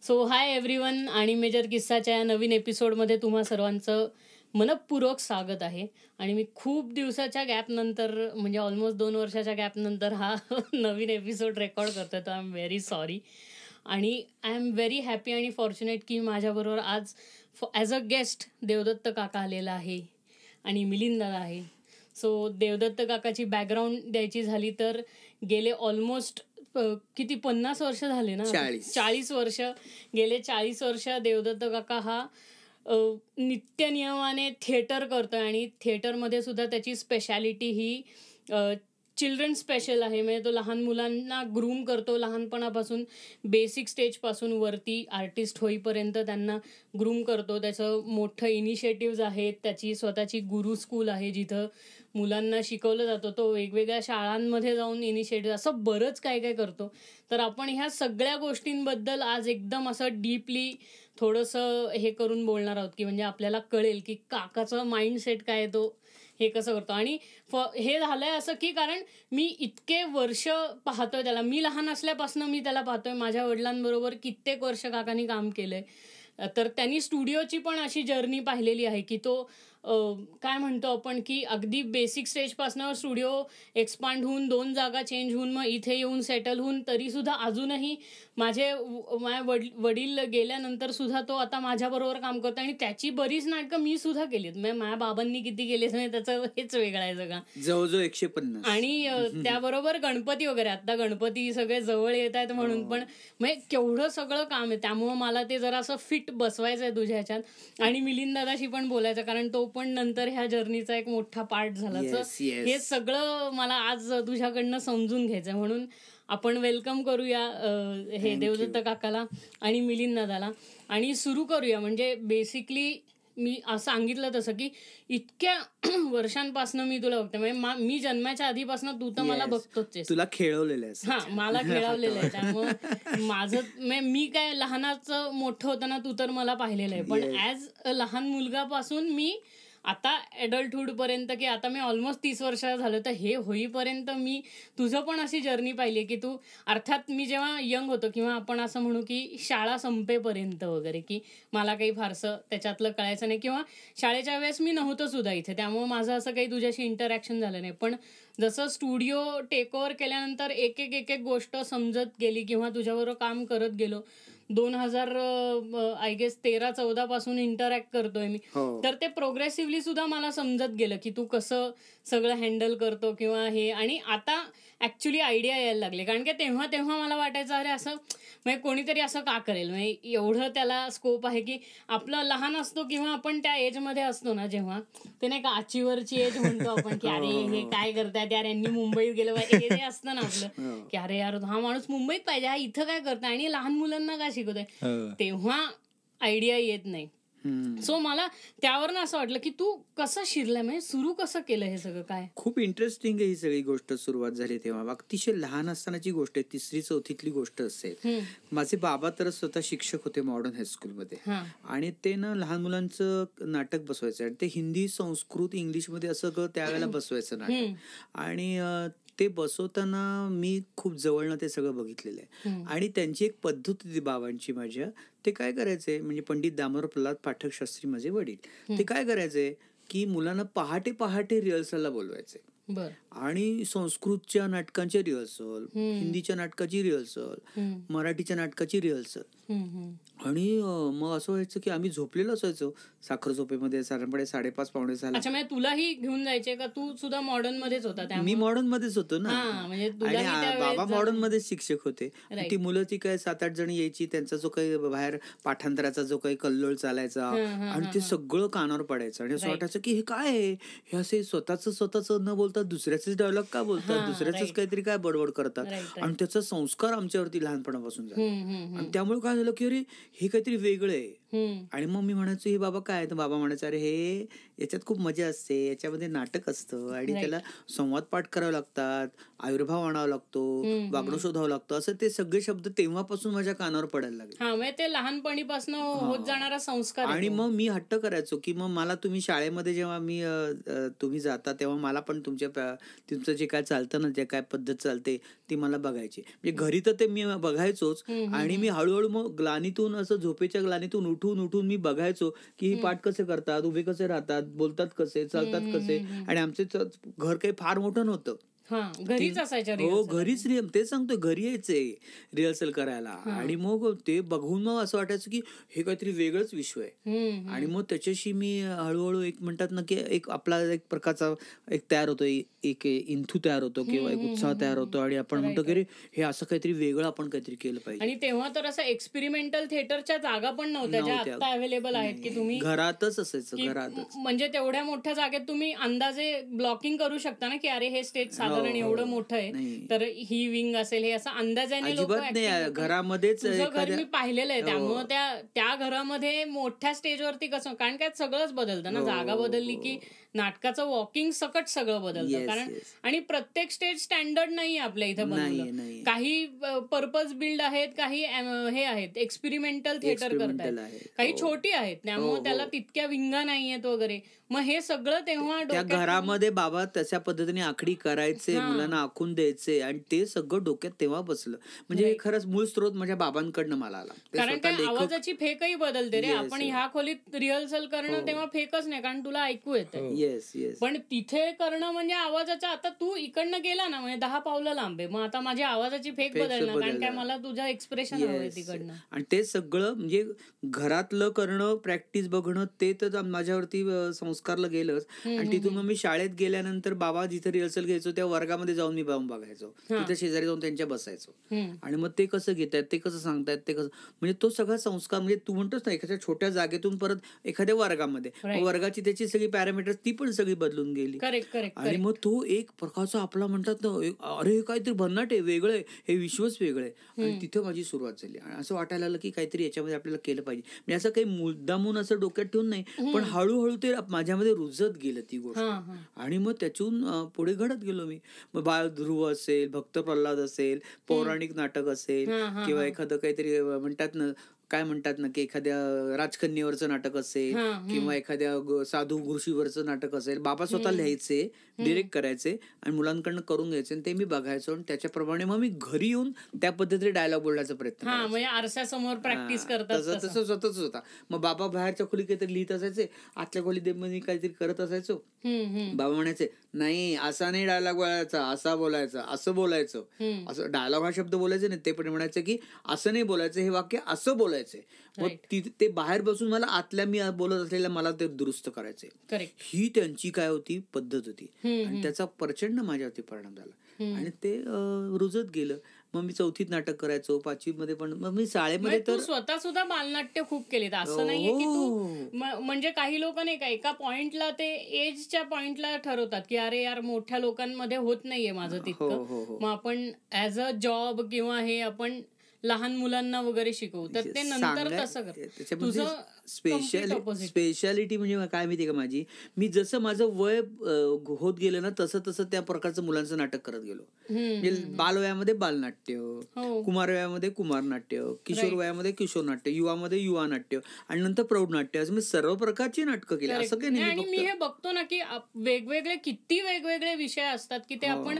So hi everyone, आणि major किस्साच्या या नवीन एपिसोडमध्ये तुम्हा सर्वांचं मनपूर्वक स्वागत आहे. आणि मी खूप दिवसाच्या गॅपनंतर, म्हणजे ऑलमोस्ट 2 वर्षाच्या गॅपनंतर हा नवीन एपिसोड रेकॉर्ड करतोय. तर आय एम व्हेरी सॉरी. आणि आय एम व्हेरी हॅपी आणि फॉर्च्युनेट की माझ्याबरोबर आज ॲज अ गेस्ट देवदत्त काका आलेला आहे आणि मिलिंद दादा आहे. सो देवदत्त काकाची बॅकग्राऊंड द्यायची झाली तर गेले ऑलमोस्ट किती 50 वर्ष झाले ना, 40 वर्ष, गेले 40 वर्ष देवदत्त काका हा नित्यनियमाने थिएटर करतोय. आणि थिएटरमध्ये सुद्धा त्याची स्पेशालिटी ही चिल्ड्रन स्पेशल आहे. म्हणजे तो लहान मुलांना ग्रूम करतो लहानपणापासून, बेसिक स्टेजपासून वरती आर्टिस्ट होईपर्यंत त्यांना ग्रूम करतो. त्याचं मोठं इनिशिएटिव्ज आहेत, त्याची स्वतःची गुरु स्कूल आहे जिथं मुलांना शिकवलं जातं. तो वेगवेगळ्या शाळांमध्ये जाऊन इनिशिएटिव्ह, असं बरंच काय काय करतो. तर आपण ह्या सगळ्या गोष्टींबद्दल आज एकदम असं डीपली थोडंसं हे करून बोलणार आहोत, की म्हणजे आपल्याला कळेल की काकाचं माइंडसेट काय आहे, तो हे कसं करतो. आणि हे झालंय असं की कारण मी इतके वर्ष पाहतोय त्याला, मी लहान असल्यापासून मी त्याला पाहतोय. माझ्या वडिलांबरोबर कित्येक वर्ष काकांनी काम केलंय. तर त्यांनी स्टुडिओची पण अशी जर्नी पाहिलेली आहे की तो काय म्हणतो आपण की अगदी बेसिक स्टेजपासून स्टुडिओ एक्सपांड होऊन 2 जागा चेंज होऊन मग इथे येऊन सेटल होऊन, तरी सुद्धा अजूनही माझे वडील गेल्यानंतर सुद्धा तो आता माझ्याबरोबर काम करतो. आणि त्याची बरीच नाटकं मी सुद्धा केलीत. माझ्या बाबांनी किती केली त्याचं हेच वेगळं आहे सगळं, जवळजवळ 150. आणि त्याबरोबर गणपती वगैरे, आता गणपती सगळे जवळ येत आहेत म्हणून पण म्हणजे केवढं सगळं काम आहे. त्यामुळं मला ते जरा असं फिट बसवायचं आहे तुझ्या ह्याच्यात. आणि मिलिंद दादाशी पण बोलायचं, कारण तो पण नंतर ह्या जर्नीचा एक मोठा पार्ट झाला. हे सगळं मला आज तुझ्याकडनं समजून घ्यायचं, म्हणून आपण वेलकम करूया हे देवदत्त काकाला आणि मिलिंद दादाला आणि सुरू करूया. म्हणजे बेसिकली मी असं सांगितलं तसं की इतक्या वर्षांपासून मी तुला बघते, म्हणजे मी जन्माच्या आधीपासून तू तर मला बघतोच, तुला खेळवलेलं आहे. हा, मला खेळवलेलं आहे. त्यामुळे माझं मी काय लहानाचं मोठं होताना तू तर मला पाहिलेलं आहे, पण ऍज अ लहान मुलगापासून मी आता ॲडल्टहुड पर्यंत, की आता मी ऑलमोस्ट 30 वर्ष झालं, तर हे होईपर्यंत मी तुझं पण अशी जर्नी पाहिली की तू, अर्थात मी जेव्हा यंग होतो किंवा आपण असं म्हणू की शाळा संपेपर्यंत वगैरे, की मला काही फारसं त्याच्यातलं कळायचं नाही किंवा शाळेच्या वेळेस मी नव्हतं सुद्धा इथे, त्यामुळे माझं असं काही तुझ्याशी इंटरॅक्शन झालं नाही. पण जसं स्टुडिओ टेक ओव्हर केल्यानंतर एक एक गोष्ट समजत गेली किंवा तुझ्याबरोबर काम करत गेलो. 2000 आय गेस 13-14 पासून इंटरॅक्ट करतोय मी. तर ते प्रोग्रेसिव्हली सुद्धा मला समजत गेलं की तू कसं सगळं हँडल करतो किंवा हे. आणि आता ऍक्च्युली आयडिया यायला लागले, कारण की तेव्हा मला वाटायचं अरे असं म्हणजे कोणीतरी असं का करेल, म्हणजे एवढं त्याला स्कोप आहे. की आपलं लहान असतो किंवा आपण त्या एजमध्ये असतो ना, जेव्हा ते नाही का अचिव्हरची एज म्हणतो आपण, की अरे हे काय करतायत यार, यांनी मुंबईत गेलं, हे असतं ना आपलं, की अरे यार हा माणूस मुंबईत पाहिजे, हा इथं काय करताय आणि लहान मुलांना काय शिकवतोय. तेव्हा आयडिया येत नाही. सो मला त्यावरनं असं वाटलं की तू कसं शिरलाय, म्हणजे सुरू कसं केलं हे सगळं, काय. खूप इंटरेस्टिंग आहे ही सगळी गोष्ट. सुरुवात झाली तेव्हा अतिशय लहान असतानाची गोष्ट आहे, 3री-4थीतली गोष्ट असेल. माझे बाबा तर स्वतः शिक्षक होते मॉडर्न हायस्कूलमध्ये, आणि ते ना लहान मुलांचं नाटक बसवायचं, आणि ते हिंदी, संस्कृत, इंग्लिशमध्ये असं त्यावेळेला बसवायचं नाटक. आणि ते बसवताना मी खूप जवळनं ते सगळं बघितलेलं आहे. आणि त्यांची एक पद्धत होती बाबांची माझ्या, ते काय करायचे, म्हणजे पंडित दामोदर प्रल्हाद पाठक शास्त्री माझे वडील, ते काय करायचे की मुलांना पहाटे रिहर्सलला बोलवायचे. आणि संस्कृतच्या नाटकांचे रिहर्सल, हिंदीच्या नाटकाची रिहर्सल, मराठीच्या नाटकाची रिहर्सल. आणि मग असं व्हायचं की आम्ही झोपलेलो असायचो साखर झोपेमध्ये, साधारणपणे 5:30-5:45. म्हणजे तुलाही घेऊन जायचे का, तू सुद्धा मॉडर्न मध्येच होता? मी मॉडर्न मध्येच होतो ना, आणि बाबा मॉडर्न मध्येच शिक्षक होते. ती मुलं ती काय 7-8 जण यायची, त्यांचा जो काही बाहेर पाठांतराचा जो काही कल्लोळ चालायचा, आणि ते सगळं कानावर पडायचं. आणि असं वाटायचं की हे काय आहे, हे असे स्वतःच न बोलतात दुसऱ्याचे डायलॉग का बोलतात, दुसऱ्याच काहीतरी काय बडबड करतात. आणि त्याचा संस्कार आमच्यावरती लहानपणापासून झाला. आणि त्यामुळे काय झालं की अरे हे काहीतरी वेगळं आहे. आणि मग मी म्हणायचो हे बाबा काय, तर बाबा म्हणायचं अरे हे याच्यात खूप मजा असते, याच्यामध्ये नाटक असतं, आणि त्याला संवाद पाठ करावे लागतात, आविर्भाव आणावा लागतो, वागणं शोधावं लागतं, असं ते सगळे शब्द तेव्हापासून माझ्या कानावर पडायला लागले. ते लहानपणीपासून होत जाणारा संस्कार. आणि मग मी हट्ट करायचो की मग मला तुम्ही शाळेमध्ये जेव्हा तुम्ही जाता तेव्हा मला पण तुमच्या तुमचं जे काय चालतं ना, जे काय पद्धत चालते ती मला बघायची. म्हणजे घरी तर ते मी बघायचोच, आणि मी हळूहळू मग ग्लानीतून, असं झोपेच्या ग्लानीतून उठून मी बघायचो की ही पाठ कसे करतात, उभे कसे राहतात, बोलतात कसे, चालतात कसे. आणि आमचं घर काही फार मोठं नव्हतं. घरीच असायच्या. हो, घरीच ते सांगतोय, घरी यायचे रिहर्सल करायला. आणि मग ते बघून मग असं वाटायचं की हे काहीतरी वेगळंच विश्व आहे. आणि मग त्याच्याशी मी हळूहळू एक म्हणतात ना की एक आपला एक प्रकारचा एक तयार होतो, एक इंथू तयार होतो किंवा एक उत्साह तयार होतो. आणि आपण म्हणतो की हे असं काहीतरी वेगळं आपण काहीतरी केलं पाहिजे. आणि तेव्हा तर असं एक्सपेरिमेंटल थिएटरच्या जागा पण नव्हत्या ज्या आता अवेलेबल आहेत की तुम्ही घरातच असायचं, घरातच. म्हणजे तेवढ्या मोठ्या जागेत तुम्ही अंदाजे ब्लॉकिंग करू शकता ना की अरे हे स्टेज साधारण एवढं मोठं आहे, तर ही विंग असेल, हे असं अंदाजाने लोक घरामध्येच. मी पाहिलेलं आहे. त्यामुळे त्या घरामध्ये मोठ्या स्टेजवरती कसं, कारण काय सगळंच बदलतं ना, जागा बदलली की नाटकाचं वॉकिंग सकट सगळं बदलतं. कारण आणि प्रत्येक स्टेज स्टँडर्ड नाही आपल्या इथं बनवलं. काही पर्पज बिल्ड आहेत, काही हे आहेत एक्सपेरिमेंटल थिएटर करतात, काही छोटी आहेत, त्यामुळे त्याला तितक्या विंगा नाहीयेत वगैरे. मग हे सगळं तेव्हा त्या घरामध्ये बाबा तशा पद्धतीने आखडी करायचे, मुलांना आखून द्यायचे, आणि ते सगळं डोक्यात तेव्हा बसलं. म्हणजे खरंच मूळ स्रोत माझ्या बाबांकडनं मला आला. कारण काय आवाजाची फेकही बदलते रे. आपण ह्या खोलीत रिहर्सल करणं तेव्हा फेकच नाही, कारण तुला ऐकू येतं. पण तिथे करणं म्हणजे आवाजाचा, आता तू इकडनं गेला ना म्हणजे 10 पावलं लांब आहे, मग आता माझी आवाजाची फेक बदलणार, कारण काय मला तुझं एक्सप्रेशन हवंय तिकडनं. आणि ते सगळं म्हणजे घरातलं करणं, प्रॅक्टिस बघणं, ते तर माझ्यावरती संस्कारला गेलंच. आणि तिथून मग मी शाळेत गेल्यानंतर बाबा जिथे रिहर्सल घ्यायचो त्या वर्गामध्ये जाऊन मी बघायचो, तिथे शेजारी जाऊन त्यांच्या बसायचो. आणि मग ते कसं घेतायत, ते कसं सांगतायत, ते कसं, म्हणजे तो सगळा संस्कार, म्हणजे तू म्हणतोस ना एखाद्या छोट्या जागेतून परत एखाद्या वर्गामध्ये, वर्गाची त्याची सगळी पॅरामीटर्स ती पण सगळी बदलून गेली. आणि मग तो एक प्रकारचा आपला म्हणतात ना, अरे हे काहीतरी भन्नाट आहे, वेगळं आहे, हे विश्वच वेगळं आहे. आणि तिथे माझी सुरुवात झाली. आणि असं वाटायला लागलं की काहीतरी याच्यामध्ये आपल्याला केलं पाहिजे. म्हणजे असं काही मुद्दामून असं डोक्यात ठेवून नाही, पण हळूहळू ते माझ्यामध्ये रुजत गेलं ती गोष्ट. आणि मग त्यातून पुढे घडत गेलो मी. मग बाळ ध्रुव असेल, भक्त प्रल्हाद असेल, पौराणिक नाटक असेल, किंवा एखादं काहीतरी म्हणतात ना, काय म्हणतात ना की एखाद्या राजकन्येवरचं नाटक असेल, किंवा एखाद्या साधू ऋषीवरचं नाटक असेल, बाबा स्वतः लिहायचे, डिरेक्ट करायचे आणि मुलांकडनं करून घ्यायचे, आणि ते मी बघायचो. आणि त्याच्याप्रमाणे मग मी घरी येऊन त्या पद्धतीने डायलॉग बोलण्याचा प्रयत्न करायचो. आरशासमोर प्रॅक्टिस करतात तसं स्वतःच होता. मग बाबा बाहेरच्या खोली काहीतरी लिहित असायचे, आतल्या खोलीत मी काहीतरी करत असायचो. बाबा म्हणायचे नाही असा नाही डायलॉग बोलायचा, असा बोलायचा, असं बोलायचं, असं डायलॉग हा शब्द बोलायचे नाही. ते पण म्हणायचं की असं नाही बोलायचं, हे वाक्य असं बोलायचं. मग ते बाहेर बसून मला आतल्या मी बोलत असलेल्या मला ते दुरुस्त करायचे. ही त्यांची काय होती पद्धत होती. आणि त्याचा प्रचंड माझ्यावरती परिणाम झाला. आणि ते रुजत गेलं. मग मी 4थीत नाटक करायचो, 5वी मध्ये पण. मग मी शाळेमध्ये तर स्वतः सुद्धा बालनाट्य खूप केले. असं नाहीये की तू म्हणजे काही लोक नाही का एका पॉइंटला, ते एजच्या पॉइंटला ठरवतात की अरे यार मोठ्या लोकांमध्ये होत नाहीये माझं तितकं, मग आपण ऍज अ जॉब किंवा हे आपण लहान मुलांना वगैरे शिकवू, तर ते नंतर तसं कर. स्पेशालिटी म्हणजे काय माहिती का माझी, मी जसं माझं वय होत गेलं ना तसं तसं त्या प्रकारचं मुलांचं नाटक करत गेलो. म्हणजे बालवयामध्ये बालनाट्य, कुमार वयामध्ये कुमार नाट्य, किशोर वयामध्ये किशोर नाट्य, युवामध्ये युवा नाट्य, आणि नंतर प्रौढ नाट्य, असं मी सर्व प्रकारची नाटकं केली. असं काही नाही. आणि मी हे बघतो ना की वेगवेगळे किती वेगवेगळे विषय असतात की ते आपण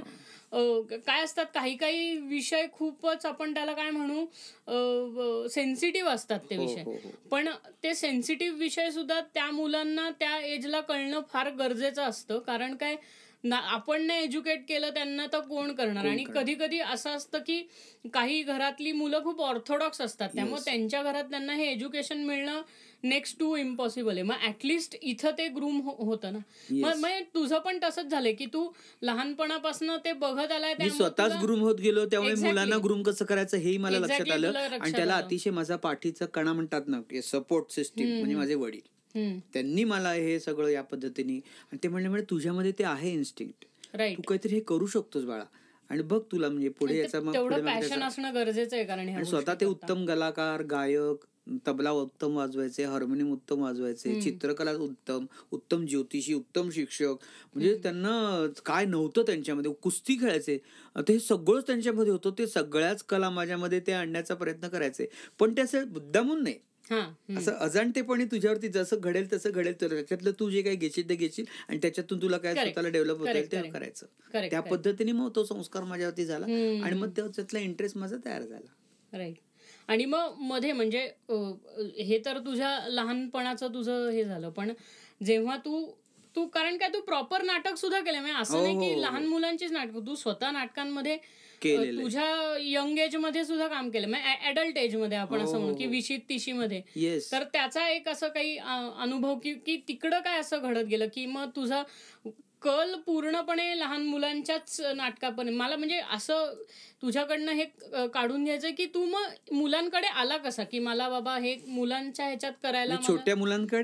काय असतात, काही काही विषय खूपच आपण त्याला काय म्हणू सेन्सिटिव्ह असतात ते विषय. पण ते सेन्सिटिव्ह विषय सुद्धा त्या मुलांना त्या एजला कळणं फार गरजेचं असतं. कारण काय आपण नाही एज्युकेट केलं त्यांना तर कोण करणार. आणि कधी कधी असं असतं की काही घरातली मुलं खूप ऑर्थोडॉक्स असतात, त्यामुळे त्यांच्या घरात त्यांना हे एज्युकेशन मिळणं नेक्स्ट टू इम्पॉसिबल आहे. मग ऍटलिस्ट इथं ते ग्रूम होतं ना. मग तुझं पण तसंच झालंय की तू लहानपणापासून ते बघत आलाय, मी स्वतःच ग्रूम होत गेलो. त्यामुळे मुलांना ग्रूम कसं करायचं हेही मला लक्षात आलं. आणि त्याला अतिशय माझा पाठीचा कणा म्हणतात ना, सपोर्ट सिस्टीम म्हणजे माझे वडील, त्यांनी मला हे सगळं या पद्धतीने. आणि ते म्हणले तुझ्यामध्ये ते आहे इन्स्टिंक्ट, तू काहीतरी हे करू शकतोस बाळा, आणि बघ तुला म्हणजे पुढे याचा पॅशन असणं गरजेचं आहे. कारण स्वतः ते उत्तम कलाकार, गायक, तबला उत्तम वाजवायचे, हार्मोनियम उत्तम वाजवायचे, चित्रकला उत्तम ज्योतिषी, उत्तम शिक्षक. म्हणजे त्यांना काय नव्हतं त्यांच्यामध्ये, कुस्ती खेळायचे, ते सगळंच त्यांच्यामध्ये होतं. ते सगळ्याच कला माझ्यामध्ये ते आणण्याचा प्रयत्न करायचे. पण ते असं मुद्दामून नाही, असं अजाणतेपणे तुझ्यावरती जसं घडेल तसं घडेल, तर त्याच्यातलं तू जे काही घेशील ते घेशील आणि त्याच्यातून तुला काय स्वतःला डेव्हलप होता येईल ते करायचं. त्या पद्धतीने मग तो संस्कार माझ्यावरती झाला आणि मग त्यातला इंटरेस्ट माझा तयार झाला. राईट. आणि मग मध्ये म्हणजे हे तर तुझ्या लहानपणाचं तुझं हे झालं, पण जेव्हा तू कारण काय तू प्रॉपर नाटक सुद्धा केलं, म्हणजे असं नाही की लहान मुलांचीच नाटक, तू स्वतः नाटकांमध्ये तुझ्या यंग एज मध्ये सुद्धा काम केलं, म्हणजे ऍडल्ट एज मध्ये आपण असं म्हणू की 20-30 मध्ये. तर त्याचा एक असं काही अनुभव की तिकडं काय असं घडत गेलं की मग तुझा कल पूर्णपणे लहान मुलांच्याच नाटकापर्यंत. मला म्हणजे असं तुझ्याकडनं हे काढून घ्यायचं की तू मग मुलांकडे आला कसा, की मला बाबा हे मुलांच्या ह्याच्यात करायला, छोट्या मुलांच्या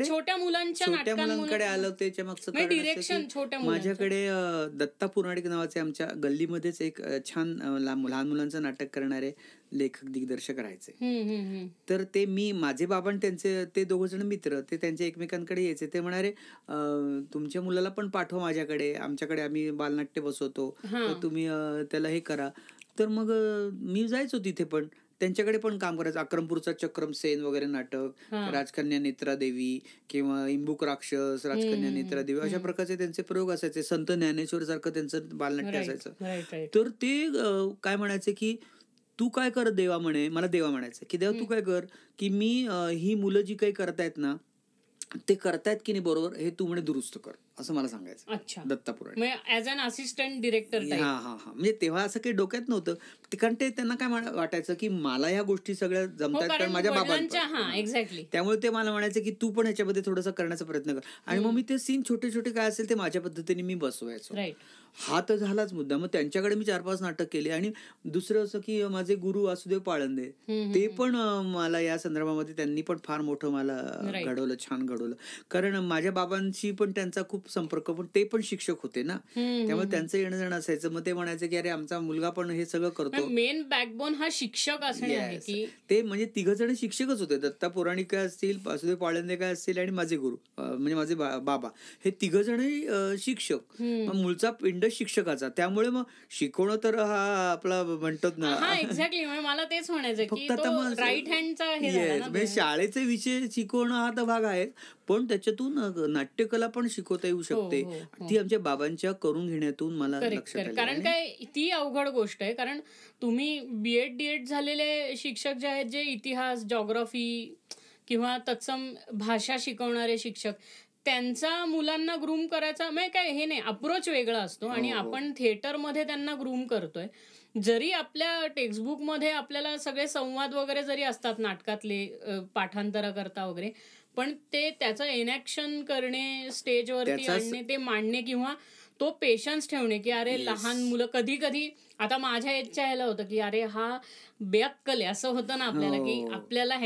मुलांकडे आलं. त्याच्या मागचं डिरेक्शन छोट्या माझ्याकडे दत्ता पुराणिक नावाचे आमच्या गल्लीमध्येच एक छान लहान मुलांचं नाटक करणारे लेखक दिग्दर्शक राहायचे. तर ते माझे बाबा त्यांचे ते दोघ जण मित्र, ते त्यांच्या एकमेकांकडे यायचे. ते म्हणाले तुमच्या मुलाला पण पाठवा माझ्याकडे, आमच्याकडे आम्ही बालनाट्य बसवतो, तर तुम्ही त्याला हे करा. तर मग मी जायचो तिथे, पण त्यांच्याकडे पण काम करायचं. अक्रमपूरचा चक्रमसेन वगैरे नाटक, राजकन्या नेत्रादेवी किंवा इंबुक राक्षस, राजकन्या नेत्रादेवी, अशा प्रकारचे त्यांचे प्रयोग असायचे. संत ज्ञानेश्वर सारखं त्यांचं बालनाट्य असायचं. तर ते काय म्हणायचे की तू काय कर देवा म्हणे, मला देवा म्हणायचं की देवा तू काय कर की मी ही मुलं जी काही करतायत ना ते करतायत की नाही बरोबर, हे तू म्हणे दुरुस्त कर, असं मला सांगायचं. दत्ता पुराणे ऍज अन असिस्टंट डिरेक्टर. म्हणजे तेव्हा असं काही डोक्यात नव्हतं, कारण ते त्यांना काय वाटायचं की मला ह्या गोष्टी सगळ्या जमतात कारण माझ्या बाबांच्या. एक्झॅक्टली. त्यामुळे ते मला म्हणायचं की तू पण ह्याच्यामध्ये थोडंसं करण्याचा प्रयत्न कर. आणि मग मी ते सीन छोटे छोटे काय असेल ते माझ्या पद्धतीने मी बसवायचो. हा तर झालाच मुद्दा. मग त्यांच्याकडे मी 4-5 नाटक केले. आणि दुसरं असं की माझे गुरु वासुदेव पाळंदे, ते पण मला या संदर्भामध्ये त्यांनी पण फार मोठं मला घडवलं, छान घडवलं. कारण माझ्या बाबांशी पण त्यांचा खूप संपर्क, पण ते पण शिक्षक होते ना, त्यामुळे त्यांचं येणं जाणं असायचं. मग ते म्हणायचं की अरे आमचा मुलगा पण हे सगळं करतो. मेन बॅकबोन हा शिक्षक असणे आहे की ते म्हणजे 3 जण शिक्षकच होते. दत्ता पुराणिक काय असतील, वासुदेव पाळंदे काय असतील आणि माझे गुरु म्हणजे माझे बाबा, हे 3 जण शिक्षक. मग मूळचा पिंड शिक्षकाचा, त्यामुळे मग शिकवणं तर हा आपला म्हणतात ना. एक्झॅक्टली. मला तेच म्हणायचं की राईट हँडचा शाळेचे विषय शिकवणं हा तर भाग आहे, पण त्याच्यातून नाट्यकला पण शिकवता येऊ शकते. ती आमच्या बाबांच्या करून घेण्यातून मला लक्षात आलं. कारण काय ती अवघड गोष्ट आहे. कारण तुम्ही BEd DEd झालेले शिक्षक जे आहेत, जे इतिहास, जॉग्राफी किंवा तत्सम भाषा शिकवणारे शिक्षक, त्यांचा मुलांना ग्रूम करायचा म्हणजे काय हे नाही, अप्रोच वेगळा असतो. आणि आपण थिएटरमध्ये त्यांना ग्रूम करतोय. जरी आपल्या टेक्स्टबुकमध्ये आपल्याला सगळे संवाद वगैरे जरी असतात नाटकातले पाठांतर करता वगैरे, पण ते त्याचं एनॅक्शन करणे, स्टेजवरती आणणे, ते मांडणे किंवा तो पेशन्स ठेवणे की अरे लहान मुलं कधी कधी आता माझ्या एजच्या ह्याला होतं की अरे हा बेअक्कल आहे असं होतं ना आपल्याला, की आपल्याला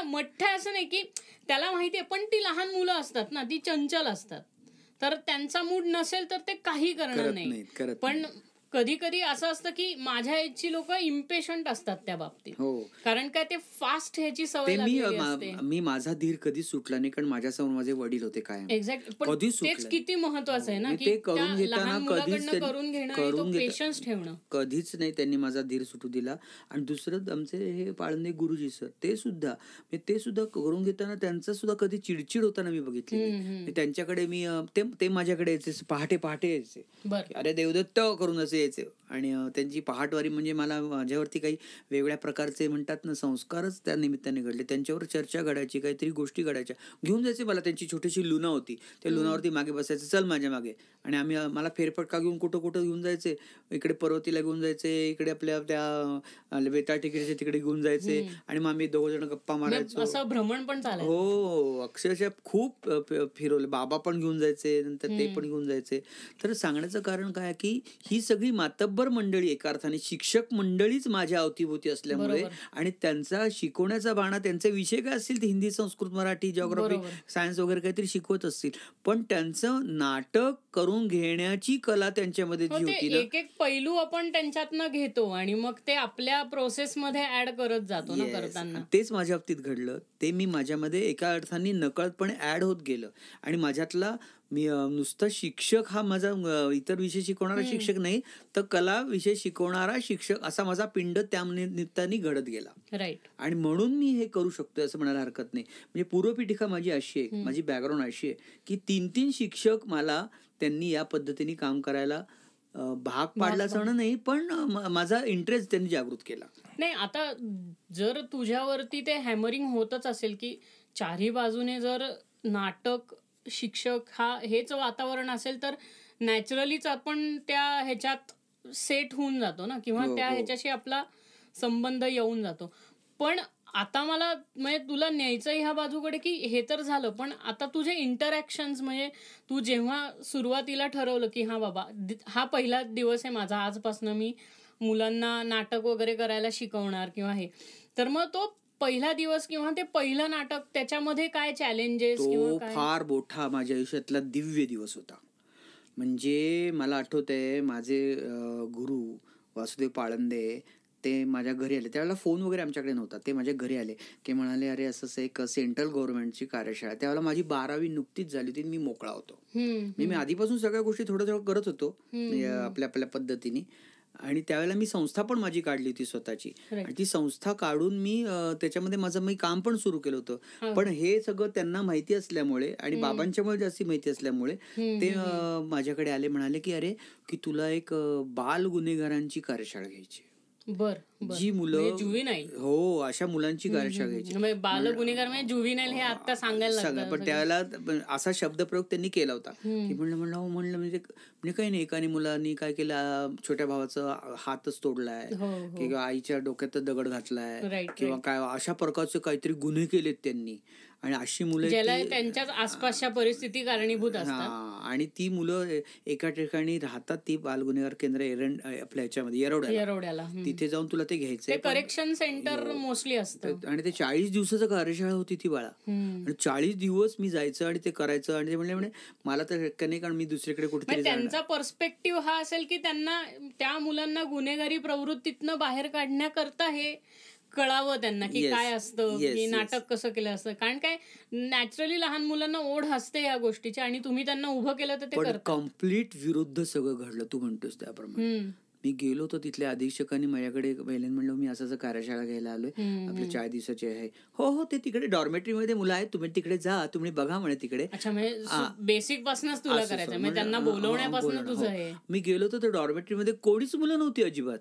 मोठं असं नाही की त्याला माहितीये, पण ती लहान मुलं असतात ना, ती चंचल असतात, तर त्यांचा मूड नसेल तर ते काही करणार नाही. पण कधी कधी असं असतं की माझ्या एजची लोक इम्पेशंट असतात त्या बाबतीत. कारण काय ते फास्ट ह्याची सवय लागलेली असते. मी माझा धीर कधी सुटला नाही, कारण माझ्यासमोर माझे वडील होते काय. एक्झॅक्ट. पण तेच किती महत्वाचं आहे ना, की करून घेताना करून घेणं, पेशन्स ठेवणं. कधीच नाही त्यांनी माझा धीर सुटू दिला. आणि दुसरं आमचे हे पाळंदे गुरुजी सर, ते सुद्धा करून घेताना त्यांचा सुद्धा कधी चिडचिड होताना मी बघितली. त्यांच्याकडे मी ते माझ्याकडे यायचे, पहाटे यायचे, अरे देवदत्त करून असे यायचे. आणि त्यांची पहाटवारी म्हणजे मला माझ्यावरती काही वेगळ्या प्रकारचे म्हणतात ना संस्कारच त्या निमित्ताने घडले. त्यांच्यावर चर्चा घडायची, काहीतरी गोष्टी घडायच्या. घेऊन जायचे मला, त्यांची छोटीशी लुना होती, त्या लुनावरती मागे बसायचं, चल माझ्या मागे. आणि मला फेरफटका घेऊन कुठं घेऊन जायचे. इकडे पर्वतीला घेऊन जायचे, इकडे आपल्या त्या बेताळ टेकडीच्या तिकडे घेऊन जायचे. आणि मग आम्ही 2 जण गप्पा मारायचो. असं भ्रमण पण चालायचं. हो, अक्षरशः खूप फिरवले. बाबा पण घेऊन जायचे, नंतर ते पण घेऊन जायचे. तर सांगण्याचं कारण काय की ही सगळी मातब्बर मंडळी, एका अर्थाने शिक्षक मंडळीच माझ्या अवतीभोवती असल्यामुळे, आणि त्यांचा शिकवण्याचा बाणा, त्यांचे विषय काय असतील ते हिंदी, संस्कृत, मराठी, जिओग्राफी, सायन्स वगैरे काहीतरी शिकवत असतील, पण त्यांचं नाटक करून घेण्याची कला त्यांच्यामध्ये जी होती ना, एक पैलू आपण त्यांच्यातनं घेतो आणि मग ते आपल्या प्रोसेसमध्ये ऍड करत जातो ना करताना. तेच माझ्या बाबतीत घडलं. ते मी माझ्यामध्ये एका अर्थाने नकळतपणे ऍड होत गेलं. आणि माझ्यातला मी नुसता शिक्षक हा माझा इतर विषय शिकवणारा शिक्षक नाही, तर कला विषय शिकवणारा शिक्षक असा माझा पिंड त्या निमित्ताने घडत गेला. राईट. आणि म्हणून मी हे करू शकतोय असं म्हणायला हरकत नाही. म्हणजे पूर्वपीठिका माझी अशी आहे, माझी बॅकग्राऊंड अशी आहे की 3-3 शिक्षक मला त्यांनी या पद्धतीने काम करायला भाग पाडला असं नाही, पण माझा इंटरेस्ट त्यांनी जागृत केला. नाही, आता जर तुझ्यावरती ते हॅमरिंग होतच असेल की चारही बाजूने जर नाटक, शिक्षक हेच वातावरण असेल, तर नॅचरलीच आपण त्या ह्याच्यात सेट होऊन जातो ना, किंवा त्या ह्याच्याशी आपला संबंध येऊन जातो. पण आता मला म्हणजे तुला न्यायचं ह्या बाजूकडे की हे तर झालं, पण आता तुझे इंटरॅक्शन्स, म्हणजे तू जेव्हा सुरुवातीला ठरवलं की हा बाबा हा पहिला दिवस आहे माझा, आजपासून मी मुलांना नाटक वगैरे करायला शिकवणार किंवा हे, तर मग तो पहिला दिवस किंवा ते पहिलं नाटक, त्याच्यामध्ये काय चॅलेंजेस किंवा काय? फार मोठा माझ्या आयुष्यातला दिव्य दिवस होता. म्हणजे मला आठवतंय, माझे गुरु वासुदेव पाळंदे ते माझ्या घरी आले. त्यावेळेला फोन वगैरे आमच्याकडे नव्हता. ते माझ्या घरी आले की म्हणाले, अरे असं एक सेंट्रल गव्हर्नमेंटची कार्यशाळा. त्यावेळेला माझी 12वी नुकतीच झाली होती, मी मोकळा होतो. मी आधीपासून सगळ्या गोष्टी थोडं थोडं करत होतो आपल्या आपल्या पद्धतीने. आणि त्यावेळेला मी संस्था पण माझी काढली होती स्वतःची, आणि ती संस्था काढून मी त्याच्यामध्ये माझं मी काम पण सुरू केलं होतं. पण हे सगळं त्यांना माहिती असल्यामुळे आणि बाबांच्यामुळे जास्ती माहिती असल्यामुळे ते माझ्याकडे आले, म्हणाले की अरे की तुला एक बाल गुन्हेगारांची कार्यशाळा घ्यायची, जी मुलं जुव्हिनाईल, हो अशा मुलांची कार्यशाळा घ्यायची. बाल गुन्हेगार म्हणजे जुव्हिनाईल हे आता सांगायला लागतं. पण त्यावेळेला असा शब्दप्रयोग त्यांनी केला होता की म्हणलं म्हणजे काही नाही, एकाने मुलांनी काय केलं, छोट्या भावाचा हातच तोडलाय किंवा आईच्या डोक्यात दगड घातलाय किंवा काय अशा प्रकारचे काहीतरी गुन्हे केलेत त्यांनी. आणि अशी मुलं त्यांच्याच आसपासच्या परिस्थिती कारणीभूत असतात. आणि ती मुलं एका ठिकाणी राहतात, ती बाल गुन्हेगार केंद्र आपल्या ह्याच्यामध्ये येरवड्याला, तिथे जाऊन तुला ते घ्यायचंय. करेक्शन सेंटर मोस्टली असतं. आणि ते 40 दिवसाचं कार्यशाळा होती ती बाळा. आणि 40 दिवस मी जायचं आणि ते करायचं. आणि ते म्हणले मला तर शक्य नाही, कारण मी दुसरीकडे कुठेतरी. त्यांचा पर्स्पेक्टिव्ह हा असेल की त्यांना त्या मुलांना गुन्हेगारी प्रवृत्तीतनं बाहेर काढण्याकरता हे कळावं त्यांना की काय असतं, की नाटक कसं केलं असतं. कारण काय नॅचरली लहान मुलांना ओढ असते या गोष्टीची, आणि तुम्ही त्यांना उभं केलं तर ते करतात. कम्प्लीट विरुद्ध सगळं घडलं, तू म्हणतोस त्याप्रमाणे. मी गेलो तर तिथल्या अधीक्षकांनी माझ्याकडे पहिल्यांदा म्हणलं, मी असं कार्यशाळा घ्यायला आलोय, आपल्या 4 दिवसाची आहे. हो ते तिकडे डॉर्मेटरीमध्ये मुलं आहेत, तुम्ही तिकडे जा, तुम्ही बघा म्हणे तिकडे. अच्छा, म्हणजे बेसिक पासूनच तुला करायचं, म्हणजे त्यांना बोलवण्यापासून तुझं हे. मी गेलो तर डॉर्मेटरीमध्ये कोणीच मुलं नव्हती अजिबात.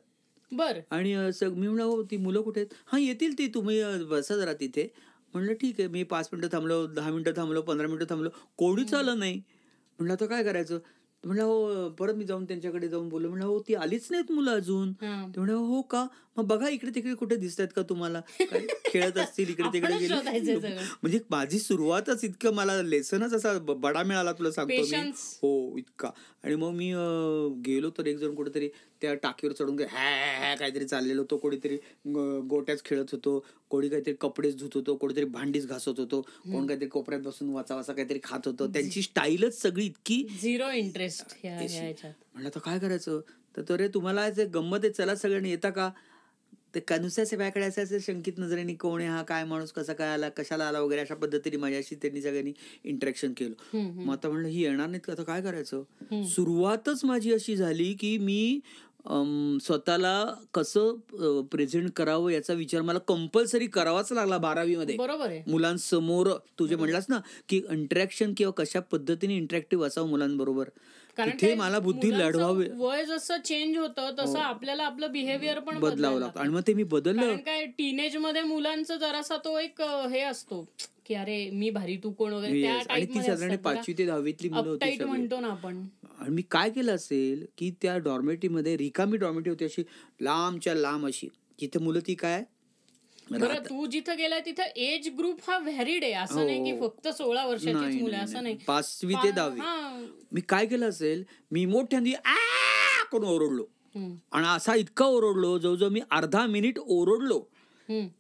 बर. आणि मी म्हणलं, ती मुलं कुठे आहेत? हा येतील ती, तुम्ही बसा जरा तिथे. म्हणलं ठीक आहे. मी 5 मिनिटं थांबलो, 10 मिनिटं थांबलो, 15 मिनिटं थांबलो, कोणीच आलं नाही. म्हणलं आता काय करायचं? म्हणलं हो. परत मी जाऊन त्यांच्याकडे जाऊन बोललो, म्हणलं हो ती आलीच नाहीत मुलं अजून. ते म्हणलं हो का, मग बघा इकडे तिकडे कुठे दिसत आहेत का तुम्हाला, खेळत असतील इकडे तिकडे गेले. म्हणजे माझी सुरुवातच इतकं, मला लेसनच असा बडा मिळाला तुला सांगतो मी. हो इतका. आणि मग मी गेलो तर एक जण कुठेतरी त्या टाकीवर चढून काहीतरी चाललेलो होतो, कोणीतरी गोट्याच खेळत होतो, कोणी काहीतरी कपडेच धुत होतो, कोणीतरी भांडीच घासत होतो, कोण काहीतरी कोपऱ्यात बसून वाचा काहीतरी खात होतं. त्यांची स्टाईलच सगळी इतकी झिरो इंटरेस्ट. म्हणलं तर काय करायचं? तर रे तुम्हाला गंमत आहे, चला सगळ्यांनी येता का? ते नुसत्याचे बायाकडे असायचं शंकित नजरेने, कोण आहे हा, काय माणूस, कसा काय आला, कशाला आला वगैरे, अशा पद्धतीने माझ्याशी त्यांनी सगळ्यांनी इंटरॅक्शन केलं. मग आता म्हणलं ही येणार नाहीत का, आता काय करायचं? सुरुवातच माझी अशी झाली की मी स्वतःला कसं प्रेझेंट करावं याचा विचार मला कंपल्सरी करावाच लागला 12वी मध्ये. बरोबर आहे. मुलांसमोर तुझे म्हणलास ना की इंटरॅक्शन किंवा कशा पद्धतीने इंटरॅक्टिव्ह असावं मुलांबरोबर, तिथे मला बुद्धी लढवावी. वय जसं चेंज होतं तसं आपल्याला आपलं बिहेवियर पण बदलावं लागतं. आणि मग ते मी बदललं. काय टीनेज मध्ये मुलांचं जरासा तो एक हे असतो की अरे मी भारी, तू कोण वगैरे. आणि ती साधारण 5वी ते 10वीतली मुलं होती म्हणतो ना आपण. आणि मी काय केलं असेल की त्या डॉर्मेटरीमध्ये रिकामी डॉर्मेटरी होती, अशी लांबच्या लांब अशी, जिथे मुलं ती काय. बरं, तू जिथं गेलाय तिथं एज ग्रुप हा व्हॅरिड आहे, असं नाही की फक्त 16 वर्षाचीच मुलं, असं नाही. 5वी ते 10वी. मी काय केलं असेल, मी मोठ्यांदी करून ओरडलो. आणि असा इतका ओरडलो, जवळजवळ मी अर्धा मिनिट ओरडलो.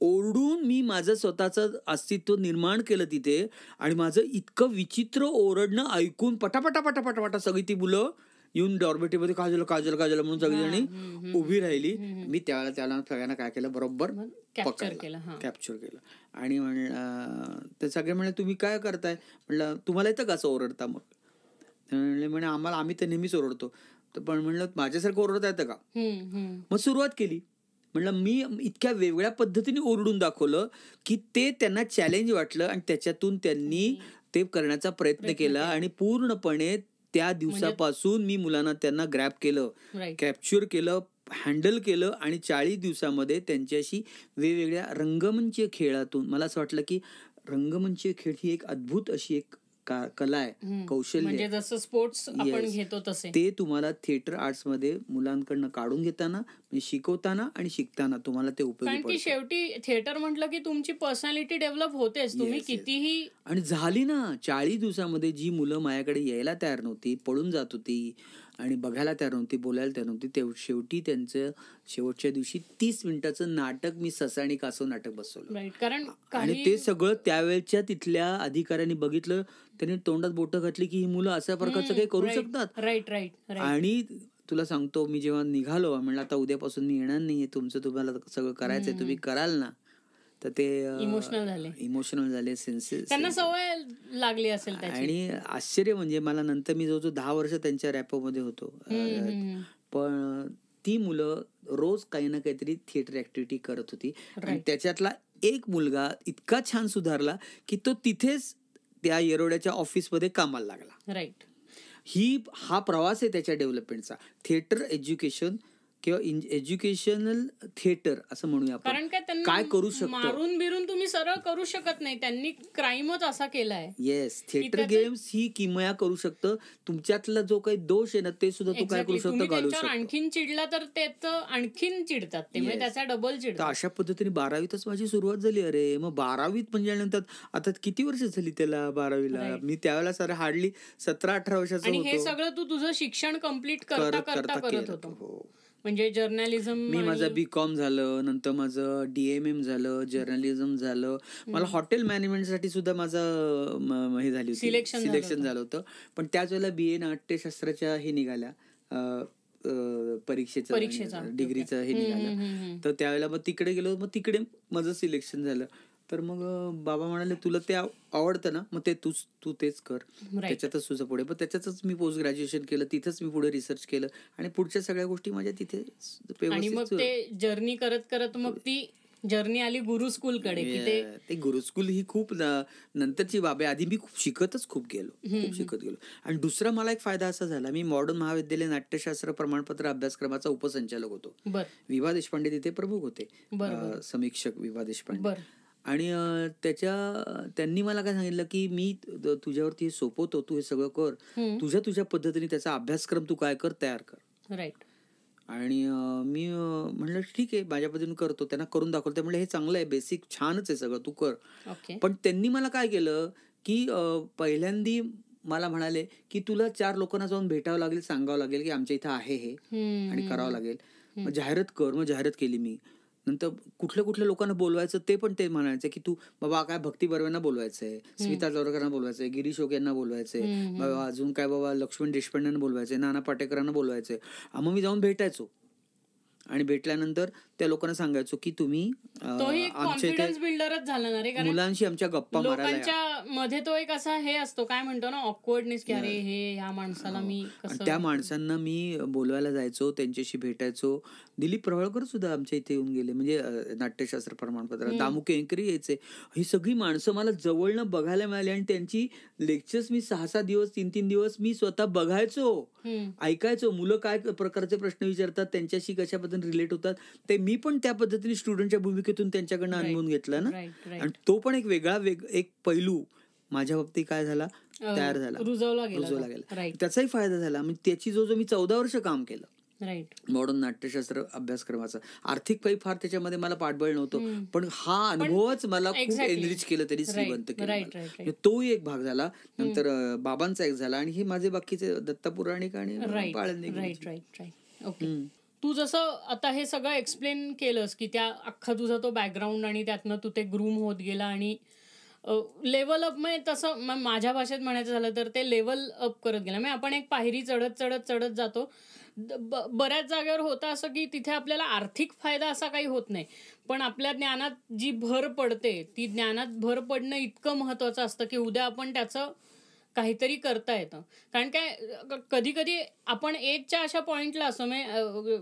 ओरडून मी माझं स्वतःचं अस्तित्व निर्माण केलं तिथे. आणि माझं इतकं विचित्र ओरडणं ऐकून पटापटा पटापटा सगळी ती मुलं येऊन डॉर्मेटरीमध्ये काजल काजल काजल म्हणून सगळीजणी उभी राहिली. मी त्याला सगळ्यांना काय केलं, बरोबर कॅप्चर केलं. आणि म्हणलं ते सगळे म्हणले तुम्ही काय करताय, म्हणलं तुम्हाला येतं का असं ओरडता? मग म्हणे आम्हाला, आम्ही तर नेहमीच ओरडतो. तर पण म्हणलं माझ्यासारखं ओरडता येतं का? मग सुरुवात केली. म्हणलं मी इतक्या वेगळ्या पद्धतीने ओरडून दाखवलं की ते त्यांना चॅलेंज वाटलं आणि त्याच्यातून त्यांनी ते करण्याचा प्रयत्न केला. आणि पूर्णपणे त्या दिवसापासून मी मुलांना त्यांना ग्रॅब केलं, कॅप्चर केलं, हँडल केलं आणि 40 दिवसामध्ये त्यांच्याशी वेगवेगळ्या रंगमंच खेळातून, मला असं वाटलं की रंगमंच खेळ ही एक अद्भुत अशी एक कला आहे, कौशल्य, म्हणजे जसं स्पोर्ट्स आपण घेतो तसे ते तुम्हाला थिएटर आर्ट्स मध्ये मुलांकडनं काढून घेताना, म्हणजे शिकवताना आणि शिकताना तुम्हाला ते उपयोगी पडतं. कारण की शेवटी थिएटर म्हटलं की तुमची पर्सनॅलिटी डेव्हलप होतेच, तुम्ही कितीही. आणि झाली ना 40 दिवसामध्ये जी मुलं माझ्याकडे यायला तयार नव्हती, पळून जात होती आणि बघायला तयार नव्हती, बोलायला तयार नव्हती, शेवटी त्यांचं शेवटच्या दिवशी 30 मिनिटाचं नाटक मी ससा आणि कासव नाटक बसवलं. कारण आणि ते सगळं त्यावेळच्या तिथल्या अधिकाऱ्यांनी बघितलं. त्यांनी तोंडात बोटं घातली की ही मुलं अशा प्रकारचं काही करू शकतात. राईट. आणि तुला सांगतो, मी जेव्हा निघालो, म्हणलं आता उद्यापासून मी येणार नाहीये, तुम्हाला सगळं करायचंय, तुम्ही कराल ना? तर ते इमोशनल झाले, सेन्सेस, त्यांना सवय लागली असेल त्याची. आणि आश्चर्य म्हणजे मला नंतर, मी जवळजवळ 10 वर्ष त्यांच्या रॅपोमध्ये होतो, पण ती मुलं रोज काही ना काहीतरी थिएटर ऍक्टिव्हिटी करत होती. आणि त्याच्यातला एक मुलगा इतका छान सुधारला की तो तिथेच त्या येरोड्याच्या ऑफिसमध्ये कामाला लागला. राईट. हा प्रवास आहे त्याच्या डेव्हलपमेंटचा. थिएटर एज्युकेशन किंवा एज्युकेशनल थिएटर असं म्हणूया आपण. कारण काय करू शकतो, मारून बिरून तुम्ही सरळ करू शकत नाही, त्यांनी क्राईमच असा केलाय. येस, थिएटर गेम्स ही किमया करू शकतं. तुमच्यातला जो काही दोष आहे ना, ते सुद्धा तू काय करू शकतो, घालू शकतो. आणखीन चिडला तर त्याचं आणखीन चिडतात ते, म्हणजे त्याचा डबल चिडतात. अशा पद्धतीने 12वीतच माझी सुरुवात झाली. अरे मग 12वीत म्हणजे नंतर आता किती वर्ष झाली त्याला 12वीला, मी त्यावेळेला सर हार्डली 17-18 वर्षाचा होतो. आणि हे सगळं तू तुझं शिक्षण कम्प्लीट करता करत होतो. म्हणजे जर्नलिझम, मी माझं B.Com झालं, नंतर माझं DMM झालं, जर्नलिझम झालं. मला हॉटेल मॅनेजमेंटसाठी सुद्धा माझं हे झाली होती, सिलेक्शन झालं होतं. पण त्याच वेळेला BA नाट्यशास्त्राच्या हे निघाल्या, परीक्षेचा डिग्रीचं हे निघालं. तर त्यावेळेला मग तिकडे गेलो, मग तिकडे माझं सिलेक्शन झालं. तर मग बाबा म्हणाले तुला ते आवडतं ना, मग ते तू तेच कर, त्याच्यातच तुझं पुढे. पण त्याच्यातच मी पोस्ट ग्रॅज्युएशन केलं, तिथंच मी पुढे रिसर्च केलं आणि पुढच्या सगळ्या गोष्टी माझ्या तिथे. आणि मग ते जर्नी करत मग ती जर्नी आली गुरु स्कूल कडे. ते गुरु स्कूल ही खूप नंतरची बाब आहे. आधी मी खूप शिकत गेलो. आणि दुसरा मला एक फायदा असा झाला, मी मॉडर्न महाविद्यालय नाट्यशास्त्र प्रमाणपत्र अभ्यासक्रमाचा उपसंचालक होतो. विभा देशपांडे तिथे प्रमुख होते, समीक्षक विभा देशपांडे. आणि त्यांनी मला काय सांगितलं की मी तुझ्यावरती हे सोपवतो, तू हे सगळं कर, तुझ्या पद्धतीने त्याचा अभ्यासक्रम तू काय कर, तयार कर. राईट. आणि मी म्हणलं ठीक आहे, माझ्या पद्धतीने करतो. त्यांना करून दाखवतो. म्हणलं हे चांगलं आहे, बेसिक छानच आहे सगळं, तू कर. पण त्यांनी मला काय केलं की पहिल्यांदी मला म्हणाले की तुला 4 लोकांना जाऊन भेटावं लागेल, सांगावं लागेल की आमच्या इथं आहे हे आणि करावं लागेल. मग जाहिरात कर. मग जाहिरात केली मी. नंतर कुठल्या लोकांना बोलवायचं ते पण ते म्हणायचं की तू बाबा काय भक्ती बर्वेंना बोलवायचंय, स्मिता जोरकरांना बोलवायचंय, गिरीश ओक यांना बोलवायचंय, बाबा अजून काय बाबा लक्ष्मण देशपांडेंना बोलवायचंय, नाना पाटेकरांना बोलवायचंय. मग मी जाऊन भेटायचो आणि भेटल्यानंतर त्या लोकांना सांगायचो की तुम्ही कॉन्फिडन्स बिल्डरच झाला ना रे, कारण मुलांशी आमच्या गप्पा मारायला. लोकांच्या मध्ये तो एक असा हे असतो, काय म्हणतो ना, ऑकवर्डनेस की अरे हे ह्या माणसाला मी कसं. त्या माणसांना मी बोलवायला जायचो, त्यांच्याशी भेटायचो. दिलीप प्रवळकर सुद्धा आमच्या इथे येऊन गेले, म्हणजे नाट्यशास्त्र प्रमाणपत्र. दामू केंकरी यायचे. ही सगळी माणसं मला जवळनं बघायला मिळाली आणि त्यांची लेक्चर्स मी 6-6 दिवस 3-3 दिवस मी स्वतः बघायचो, ऐकायचो. मुलं काय प्रकारचे प्रश्न विचारतात, त्यांच्याशी कशा पद्धतीने रिलेट होतात, ते मी पण त्या पद्धतीने स्टुडंटच्या भूमिकेतून त्यांच्याकडनं अनुभवून घेतला ना. आणि तो पण एक वेगळा एक पैलू माझ्या बाबतीत काय झाला, तयार झाला, रुजवला गेला. त्याचाही फायदा झाला. म्हणजे त्याची जो मी 14 वर्ष काम केलं मॉडर्न नाट्यशास्त्र अभ्यासक्रमाचा. आर्थिक काही फार त्याच्यामध्ये मला पाठबळ नव्हतं, पण हा अनुभवच मला खूप एनरिच केलं, तरी श्रीमंत केलं. तोही एक भाग झाला. नंतर बाबांचा एक झाला आणि हे माझे बाकीचे दत्ता पुराणिक आणि ओके. तू जसं आता हे सगळं एक्सप्लेन केलंस की त्या अख्खा तुझा तो बॅकग्राऊंड आणि त्यातनं तू ते ग्रूम होत गेला आणि लेवल अप, म्हणजे तसं माझ्या भाषेत म्हणायचं झालं तर ते लेवल अप करत गेला. म्हणजे आपण एक पायरी चढत जातो. बऱ्याच जागेवर होतं असं की तिथे आपल्याला आर्थिक फायदा असा काही होत नाही, पण आपल्या ज्ञानात जी भर पडते, ती ज्ञानात भर पडणं इतकं महत्वाचं असतं की उद्या आपण त्याचं काहीतरी करता येतं. कारण काय कधी कधी आपण एजच्या अशा पॉइंटला असतो,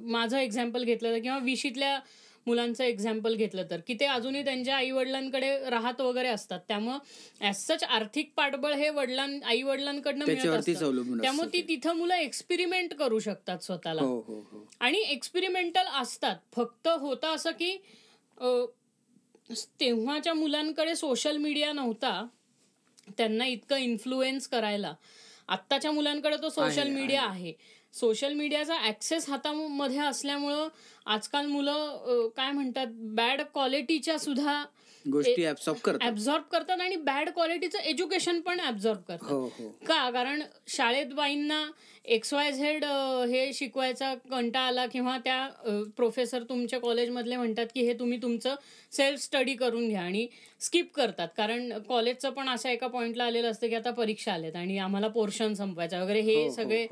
माझं एक्झाम्पल घेतलं तर किंवा 20ल्या मुलांचं एक्झाम्पल घेतलं तर, की ते अजूनही त्यांच्या आई वडिलांकडे राहत वगैरे असतात. त्यामुळं ॲज सच आर्थिक पाठबळ हे आई वडिलांकडनं मिळत असतं. त्यामुळे तिथं मुलं एक्सपेरिमेंट करू शकतात स्वतःला आणि एक्सपेरिमेंटल असतात. फक्त होतं असं की तेव्हाच्या मुलांकडे सोशल मीडिया नव्हता त्यांना इतकं इन्फ्लुएन्स करायला. आत्ताच्या मुलांकडे तो सोशल मीडिया आहे. सोशल मीडियाचा ऍक्सेस हातामध्ये असल्यामुळं आजकाल मुलं काय म्हणतात, बॅड क्वालिटीच्या सुद्धा गोष्टी ऍब्सॉर्ब करतात आणि बॅड क्वालिटीचं एज्युकेशन पण ऍब्सॉर्ब करतात. का? कारण शाळेत बाईंना XYZ हे शिकवायचा कंटाळा आला किंवा त्या प्रोफेसर तुमच्या कॉलेजमधले म्हणतात की हे तुम्ही तुमचं सेल्फ स्टडी करून घ्या आणि स्किप करतात. कारण कॉलेजचं पण असं एका पॉइंटला आलेलं असतं की आता परीक्षा आल्यात आणि आम्हाला पोर्शन संपवायचा वगैरे, हे सगळे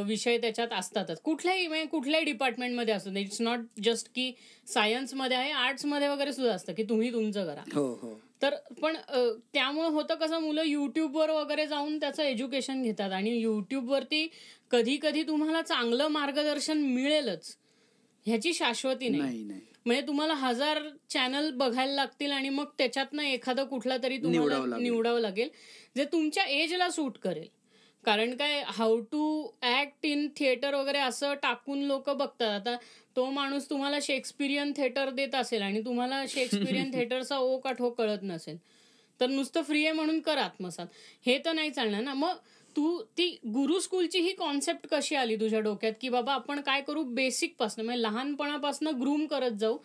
विषय त्याच्यात असतातच. कुठल्याही डिपार्टमेंटमध्ये असतो. इट्स नॉट जस्ट की सायन्समध्ये आहे, आर्ट्समध्ये वगैरे सुद्धा असतं की तुम्ही तुमचं करा. तर पण त्यामुळे होतं कसं, मुलं युट्यूबवर वगैरे जाऊन त्याचं एज्युकेशन घेतात आणि युट्यूबवरती कधी कधी तुम्हाला चांगलं मार्गदर्शन मिळेलच ह्याची शाश्वती नाही. म्हणजे तुम्हाला 1000 चॅनल बघायला लागतील आणि मग त्याच्यातनं एखादं कुठला तरी तुम्हाला निवडावं लागेल जे तुमच्या एजला सूट करेल. कारण काय, how to act in theatre वगैरे असं टाकून लोक बघतात. आता तो माणूस तुम्हाला शेक्सपिरियन थिएटर देत असेल आणि तुम्हाला शेक्सपिरियन थिएटरचा ओ का ठो कळत नसेल तर नुसतं फ्री आहे म्हणून कर आत्मसात, हे तर नाही चालणार ना. मग तू ती गुरु स्कूलची ही कॉन्सेप्ट कशी आली तुझ्या डोक्यात की बाबा आपण काय करू, बेसिकपासून म्हणजे लहानपणापासून ग्रूम करत जाऊ,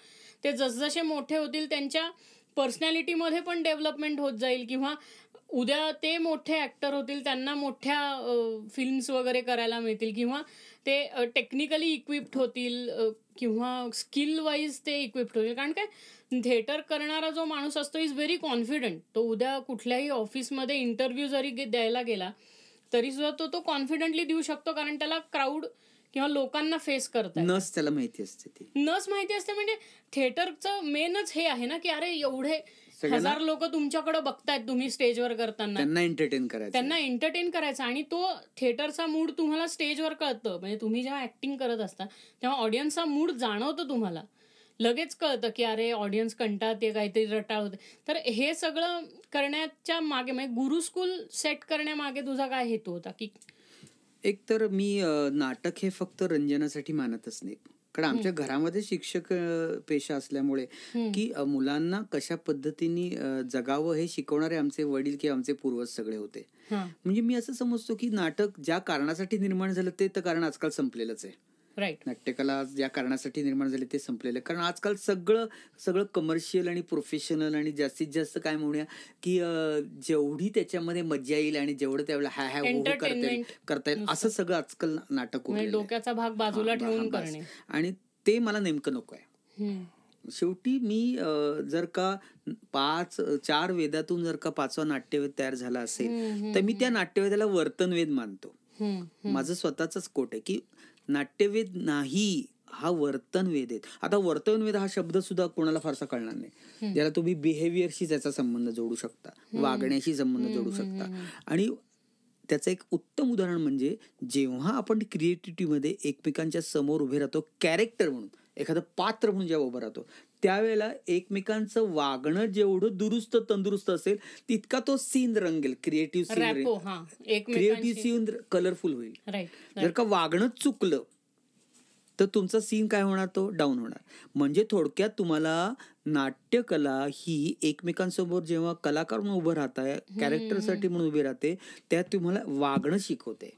ते जसजसे मोठे होतील त्यांच्या पर्सनॅलिटीमध्ये पण डेव्हलपमेंट होत जाईल किंवा उद्या ते मोठे ऍक्टर होतील, त्यांना मोठ्या फिल्म्स वगैरे करायला मिळतील किंवा ते टेक्निकली इक्विप्ड होतील किंवा स्किल वाईज ते इक्विप्ड होतील. कारण काय, थिएटर करणारा जो माणूस असतो इज व्हेरी कॉन्फिडंट. तो उद्या कुठल्याही ऑफिसमध्ये इंटरव्ह्यू जरी द्यायला गेला तरी सुद्धा तो कॉन्फिडंटली देऊ शकतो, कारण त्याला क्राऊड किंवा लोकांना फेस करतात. नस त्याला माहिती असते, ती नस माहिती असते. म्हणजे थिएटरचं मेनच हे आहे ना की अरे एवढे 1000 लोक तुमच्याकडे बघतायत तुम्ही स्टेजवर करताना, त्यांना एंटरटेन करायचं आणि तो थिएटरचा मूड तुम्हाला स्टेजवर कळतं. म्हणजे तुम्ही जेव्हा ऍक्टिंग करत असता तेव्हा ऑडियन्सचा मूड जाणवतो, तुम्हाला लगेच कळतं की अरे ऑडियन्स कंटाळते, काहीतरी रटाळ होते. तर हे सगळं करण्याच्या मागे म्हणजे गुरु स्कूल सेट करण्यामागे तुझा काय हेतू होता? की एक तर मी नाटक हे फक्त रंजनासाठी मानतच नाही, कारण आमच्या घरामध्ये शिक्षक पेशा असल्यामुळे की मुलांना कशा पद्धतीने जगावं हे शिकवणारे आमचे वडील किंवा आमचे पूर्वज सगळे होते. म्हणजे मी असं समजतो की नाटक ज्या कारणासाठी निर्माण झालं ते तर कारण आजकाल संपलेलंच आहे. नाट्यकला ज्या कारणासाठी निर्माण झाली ते संपलेलं आहे. कारण आजकाल सगळं कमर्शियल आणि प्रोफेशनल आणि जास्तीत जास्त काय म्हणूया की जेवढी त्याच्यामध्ये मजा येईल आणि जेवढं त्यावेळेला करता येईल असं सगळं आजकाल नाटक होतं, डोक्याचा भाग बाजूला ठेवून करणे, आणि ते मला नेमकं नको आहे. शेवटी मी जर का 4 वेदातून जर का 5वा नाट्यवेद तयार झाला असेल तर मी त्या नाट्यवेदाला वर्तनवेद मानतो. माझं स्वतःच कोट आहे की नाट्यवेद नाही, हा वर्तनवेद आहे. आता वर्तनवेद हा शब्द सुद्धा कोणाला फारसा कळणार नाही, ज्याला तुम्ही बिहेवियरशी त्याचा संबंध जोडू शकता, वागण्याशी संबंध जोडू शकता. आणि त्याचं एक उत्तम उदाहरण म्हणजे जेव्हा आपण क्रिएटिव्हिटीमध्ये एकमेकांच्या समोर उभे राहतो, कॅरेक्टर म्हणून एखादं पात्र म्हणून जेव्हा उभं राहतो, त्यावेळेला एकमेकांचं वागणं जेवढं दुरुस्त तंदुरुस्त असेल तितका तो सीन रंगेल, क्रिएटिव्ह सीन कलरफुल होईल. जर का वागणं चुकलं तर तुमचा सीन काय होणार, तो डाऊन होणार. म्हणजे थोडक्यात तुम्हाला नाट्यकला ही एकमेकांसमोर जेव्हा कलाकार म्हणून उभं राहताय, कॅरेक्टरसाठी म्हणून उभे राहते, त्यात तुम्हाला वागणं शिकवते.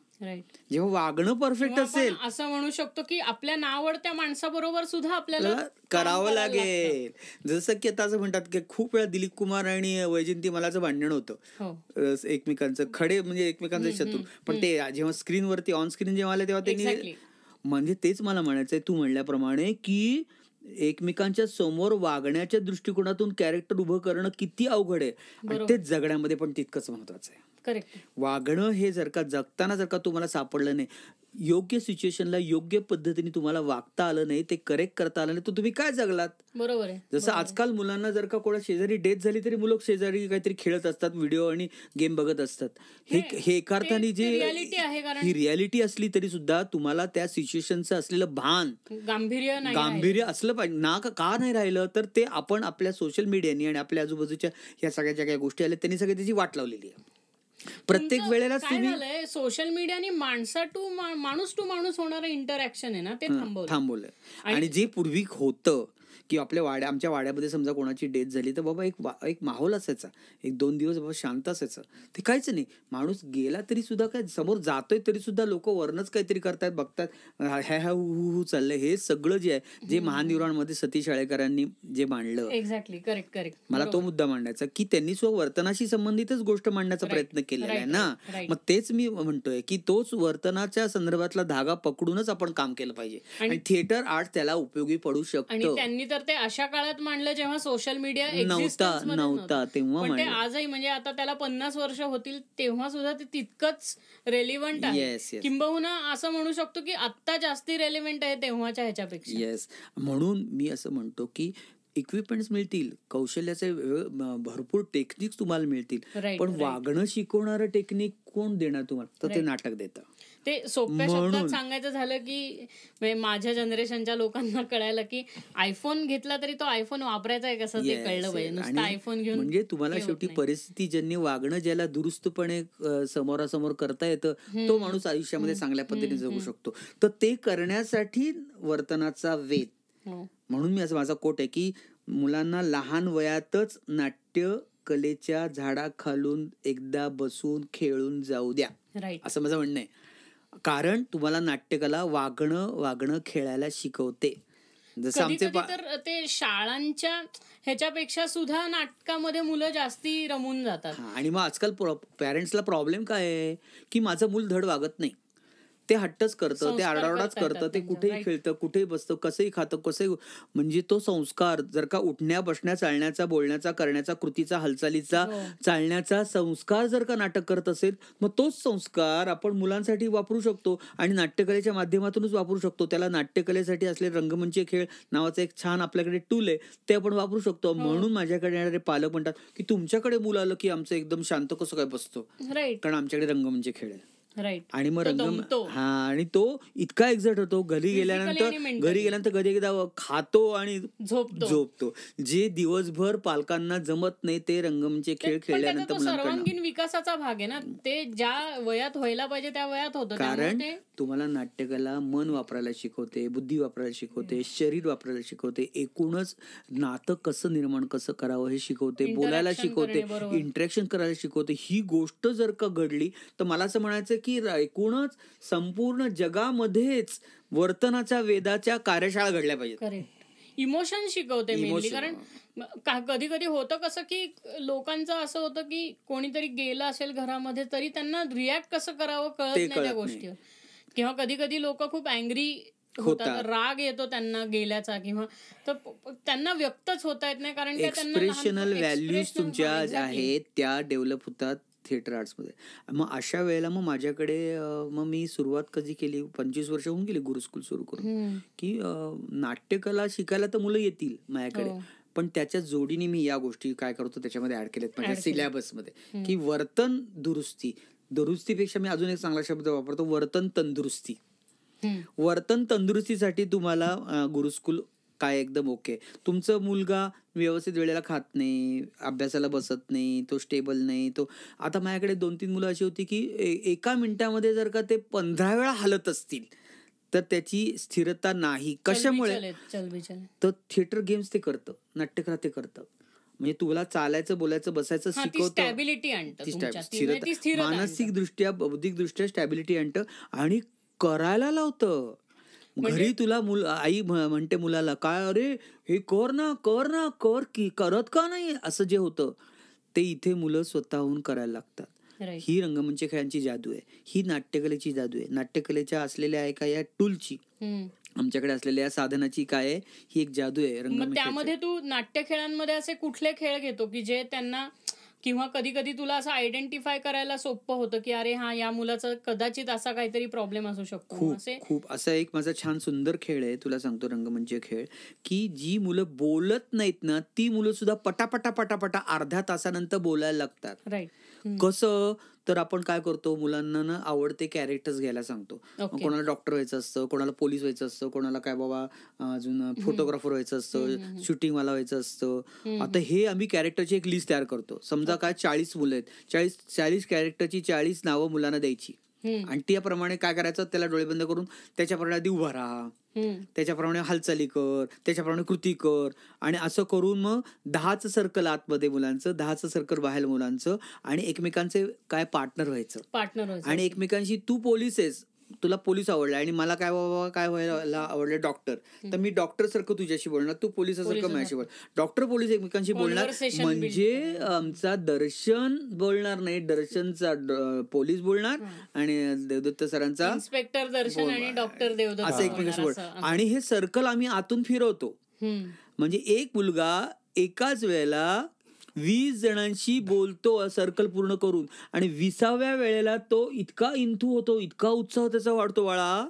जेव्हा वागणं परफेक्ट असेल, असं म्हणू शकतो की आपल्या नावडत्या माणसाबरोबर सुद्धा आपल्याला करावं लागेल. जसं की आता असं म्हणतात की खूप वेळा दिलीप कुमार आणि वैजयंती मलाचं भांडण होतं एकमेकांचं, खडे म्हणजे एकमेकांचे शत्रू, पण ते जेव्हा स्क्रीनवरती ऑन स्क्रीन जेव्हा आले तेव्हा त्यांनी, म्हणजे तेच मला म्हणायचंय तू म्हणल्याप्रमाणे की एकमेकांच्या समोर वागण्याच्या दृष्टिकोनातून कॅरेक्टर उभं करणं किती अवघड आहे, आणि तेच जगण्यामध्ये पण तितकंच महत्वाचं आहे. करेक्ट. वागणं हे जर का जगताना जर का तुम्हाला सापडलं नाही, योग्य सिच्युएशनला योग्य पद्धतीने तुम्हाला वागता आलं नाही, ते करेक्ट करता आलं नाही, तर तुम्ही काय जगलात. बरोबर आहे. जसं आजकाल मुलांना जर का कोणा शेजारी डेथ झाली तरी मुलं शेजारी काहीतरी खेळत असतात, व्हिडिओ आणि गेम बघत असतात. हे एका अर्थाने जे ही रियालिटी असली तरी सुद्धा तुम्हाला त्या सिच्युएशनचं असलेलं भान, गांभीर्य असलं पाहिजे ना. का नाही राहिलं तर ते आपण आपल्या सोशल मीडियानी आणि आपल्या आजूबाजूच्या ह्या सगळ्या ज्या काही गोष्टी आल्या त्यांनी सगळी त्याची वाट लावलेली आहे. प्रत्येक वेळेला तुम्ही सोशल मीडियाने माणूस टू माणूस होणारं इंटरॅक्शन आहे ना, ते थांबवलंय. आणि जे पूर्वी होतं की आमच्या वाड्यामध्ये समजा कोणाची डेथ झाली तर बाबा एक माहोल असायचा, 1-2 दिवस बाबा शांत असायचं. ते काहीच नाही. माणूस गेला तरी सुद्धा काय, समोर जातोय तरी सुद्धा लोक वरनच काहीतरी करतात, बघतात, हु चाललंय. हे सगळं जे आहे, जे महानिर्वाणमध्ये सतीश आळेकरांनी जे मांडलं, एक्झॅक्टली करेक्ट. मला तो मुद्दा मांडायचा की त्यांनी वर्तनाशी संबंधितच गोष्ट मांडण्याचा प्रयत्न केलेला आहे ना. मग तेच मी म्हणतोय की तोच वर्तनाच्या संदर्भातला धागा पकडूनच आपण काम केलं पाहिजे आणि थिएटर आर्ट त्याला उपयोगी पडू शकतं. त्यांनी तर ते अशा काळात मांडलं जेव्हा सोशल मीडिया नव्हता तेव्हा, पण ते आजही म्हणजे आता त्याला 50 वर्ष होतील तेव्हा सुद्धा ते तितकंच रेलिव्हंट आहे. किंबहुना असं म्हणू शकतो की आता जास्ती रेलिव्हंट आहे तेव्हाच्या ह्याच्यापेक्षा. येस, म्हणून मी असं म्हणतो की इक्विपमेंट्स मिळतील, कौशल्याचे भरपूर टेक्निक्स तुम्हाला मिळतील, पण वागणं शिकवणारं टेक्निक कोण देणार तुम्हाला, तर ते नाटक देतं. ते सोप्या शब्दात सांगायचं झालं की माझ्या जनरेशनच्या लोकांना कळायला की आयफोन घेतला तरी तो आयफोन वापरायचा आहे कसं ते कळलं पाहिजे. नुसतं आयफोन घेऊन म्हणजे तुम्हाला शेवटी परिस्थितीजन्य वागणं ज्याला दुरुस्तपणे समोरासमोर करता येतं तो माणूस आयुष्यामध्ये चांगल्या पद्धतीने जगू शकतो. तर ते करण्यासाठी वर्तनाचा वेध. म्हणून मी असं, माझा कोट आहे की मुलांना लहान वयातच नाट्य कलेच्या झाडाखालून एकदा बसून खेळून जाऊ द्या, असं माझं म्हणणं आहे. कारण तुम्हाला नाट्यकला वागणं खेळायला शिकवते. जसं आमचे तर ते शाळांच्या ह्याच्यापेक्षा सुद्धा नाटकामध्ये मुलं जास्ती रमून जातात. आणि मग आजकाल पॅरेंट्सला प्रॉब्लेम काय आहे की माझं मूल धड वागत नाही, ते हट्टच करतं, ते आरडाओरडाच करतं, ते कुठेही खेळतं, कुठेही बसतं, कसंही खातं, कसंही. म्हणजे तो संस्कार जर का उठण्या बसण्या चालण्याचा बोलण्याचा करण्याचा कृतीचा हालचालीचा चालण्याचा संस्कार जर का नाटक करत असेल, मग तोच संस्कार आपण मुलांसाठी वापरू शकतो आणि नाट्यकलेच्या माध्यमातूनच वापरू शकतो. त्याला नाट्यकलेसाठी असलेले रंगमंच खेळ नावाचं एक छान आपल्याकडे टूल आहे, ते आपण वापरू शकतो. म्हणून माझ्याकडे येणारे पालक म्हणतात की तुमच्याकडे मुलं आलं की आमचं एकदम शांत कसं काय बसतो, कारण आमच्याकडे रंगमंच खेळ आहे. आणि मग आणि तो इतका एक्झाइट होतो, घरी गेल्यानंतर कधी एकदा खातो आणि झोपतो. जे दिवसभर पालकांना जमत नाही ते रंगमंच खेळ खेळल्यानंतर सर्वांगीण विकासाचा भाग आहे ना, ते ज्या वयात व्हायला पाहिजे त्या वयात होतं. कारण तुम्हाला नाट्यकला मन वापरायला शिकवते, बुद्धी वापरायला शिकवते, शरीर वापरायला शिकवते, एकूणच नातं कसं निर्माण कसं करावं हे शिकवते, बोलायला शिकवते, इंटरॅक्शन करायला शिकवते. ही गोष्ट जर का घडली तर मला असं म्हणायचं की एकूणच संपूर्ण जगामध्येच वर्तनाच्या वेदाच्या कार्यशाळा घडल्या पाहिजेत. इमोशन शिकवते मेनली. कारण कधी कधी होतं कसं की लोकांचं असं होतं की कोणीतरी गेलं असेल घरामध्ये तरी त्यांना रिॲक्ट कसं करावं कळत नाही त्या गोष्टीवर. किंवा कधी कधी लोक खूप अँग्री होतात, राग येतो त्यांना गेल्याचा, किंवा तर त्यांना व्यक्तच होता येत नाही कारण एक्सप्रेशनल व्हॅल्यूज तुमच्या आहेत त्या डेव्हलप होतात थिएटर आर्ट्स मध्ये. मग अशा वेळेला मग माझ्याकडे मग मी सुरुवात कधी केली, 25 वर्ष होऊन गेली गुरुस्कूल सुरू करून, की नाट्यकला शिकायला तर मुलं येतील माझ्याकडे, पण त्याच्या जोडीने मी या गोष्टी काय करतो त्याच्यामध्ये ऍड केल्यात माझ्या सिलेबसमध्ये, की वर्तन दुरुस्तीपेक्षा मी अजून एक चांगला शब्द वापरतो, वर्तन तंदुरुस्ती. वर्तन तंदुरुस्तीसाठी तुम्हाला गुरुस्कूल काय एकदम ओके. तुमचं मुलगा व्यवस्थित वेळेला खात नाही, अभ्यासाला बसत नाही, तो स्टेबल नाही, तो आता माझ्याकडे 2-3 मुलं अशी होती की एका मिनिटामध्ये जर का ते 15 वेळा हलत असतील तर त्याची स्थिरता नाही. कशामुळे? तर थिएटर गेम्स ते करतं, नाट्यकला ते करतं. म्हणजे तुला चालायचं बोलायचं बसायचं शिकवतं, मानसिक दृष्ट्या बौद्धिक दृष्ट्या स्टॅबिलिटी आणतं आणि करायला लावतं. घरी तुला आई म्हणते मुलाला काय, अरे हे कर ना की करत का नाही, असं जे होतं ते इथे मुलं स्वतःहून करायला लागतात. ही रंगमंच खेळांची जादू आहे, ही नाट्यकलेची जादू आहे. नाट्यकलेच्या असलेल्या आहे का या टूलची, आमच्याकडे असलेल्या साधनाची काय आहे, ही एक जादू आहे रंगमंच. त्यामध्ये तू नाट्य खेळांमध्ये असे कुठले खेळ घेतो की जे त्यांना किंवा कधी कधी तुला असं आयडेंटिफाय करायला सोपं होतं की अरे हा या मुलाचा कदाचित असा काहीतरी प्रॉब्लेम असू शकतो. खूप असा एक माझा छान सुंदर खेळ आहे तुला सांगतो, रंगमंच खेळ, की जी मुलं बोलत नाहीत ना ती मुलं सुद्धा पटापटा पटापटा अर्ध्या तासानंतर बोलायला लागतात. राईट. कसं तर आपण काय करतो, मुलांना ना आवडते कॅरेक्टर्स घ्यायला सांगतो. कोणाला डॉक्टर व्हायचं असतं, कोणाला पोलीस व्हायचं असतं, कोणाला काय बाबा अजून फोटोग्राफर व्हायचं असतं, शूटिंगवाला व्हायचं असतं. आता हे आम्ही कॅरेक्टरची एक लिस्ट तयार करतो. समजा काय 40 मुलं आहेत, 40 कॅरेक्टरची 40 नावं मुलांना द्यायची आणि त्याप्रमाणे काय करायचं, त्याला डोळे बंद करून त्याच्याप्रमाणे आधी उभा राहा, त्याच्याप्रमाणे हालचाली कर, त्याच्याप्रमाणे कृती कर आणि असं करून मग 10चं सर्कल आतमध्ये मुलांचं, 10चं सर्कल बाहेर मुलांचं आणि एकमेकांचे काय पार्टनर व्हायचं. आणि एकमेकांशी तू पोलीस आहेस, तुला पोलीस आवडला आणि मला काय बाबा काय व्हायला आवडलं डॉक्टर, तर मी डॉक्टर सारखं तुझ्याशी बोलणार, तू पोलिसासारखं माझ्याशी बोल. डॉक्टर पोलीस एकमेकांशी बोलणार म्हणजे आमचा दर्शन बोलणार नाही, दर्शनचा पोलीस बोलणार आणि देवदत्त सरांचा इन्स्पेक्टर दर्शन आणि डॉक्टर देवदत्त असं एकमेकांशी बोलणार. आणि हे सर्कल आम्ही आतून फिरवतो. म्हणजे एक मुलगा एकाच वेळेला 20 जणांशी बोलतो सर्कल पूर्ण करून आणि 20व्या वेळेला तो इतका इंथू होतो, इतका उत्साह त्याचा वाढतो बाळा,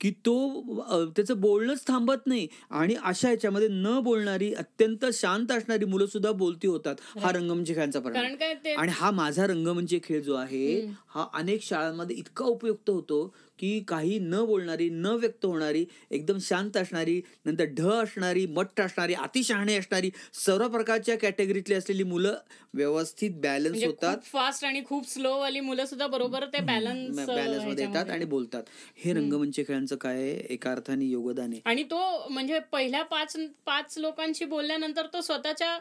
की तो त्याचं बोलणंच थांबत नाही. आणि अशा ह्याच्यामध्ये न बोलणारी अत्यंत शांत असणारी मुलं सुद्धा बोलती होतात. हा रंगमंच खेळांचा परिणाम. आणि हा माझा रंगमंच खेळ जो आहे हा अनेक शाळांमध्ये इतका उपयुक्त होतो की काही न बोलणारी, न व्यक्त होणारी, एकदम शांत असणारी, नंतर ढ असणारी, मट्ट असणारी, अतिशहाणे असणारी, सर्व प्रकारच्या कॅटेगरीतली असलेली मुलं व्यवस्थित बॅलन्स होतात. फास्ट आणि खूप स्लो वाली मुलं सुद्धा बरोबर ते बॅलन्स मध्ये येतात आणि बोलतात. हे रंगमंच खेळांचं काय एका अर्थाने योगदान आहे. आणि तो म्हणजे पहिल्या 5 लोकांशी बोलल्यानंतर तो स्वतःच्या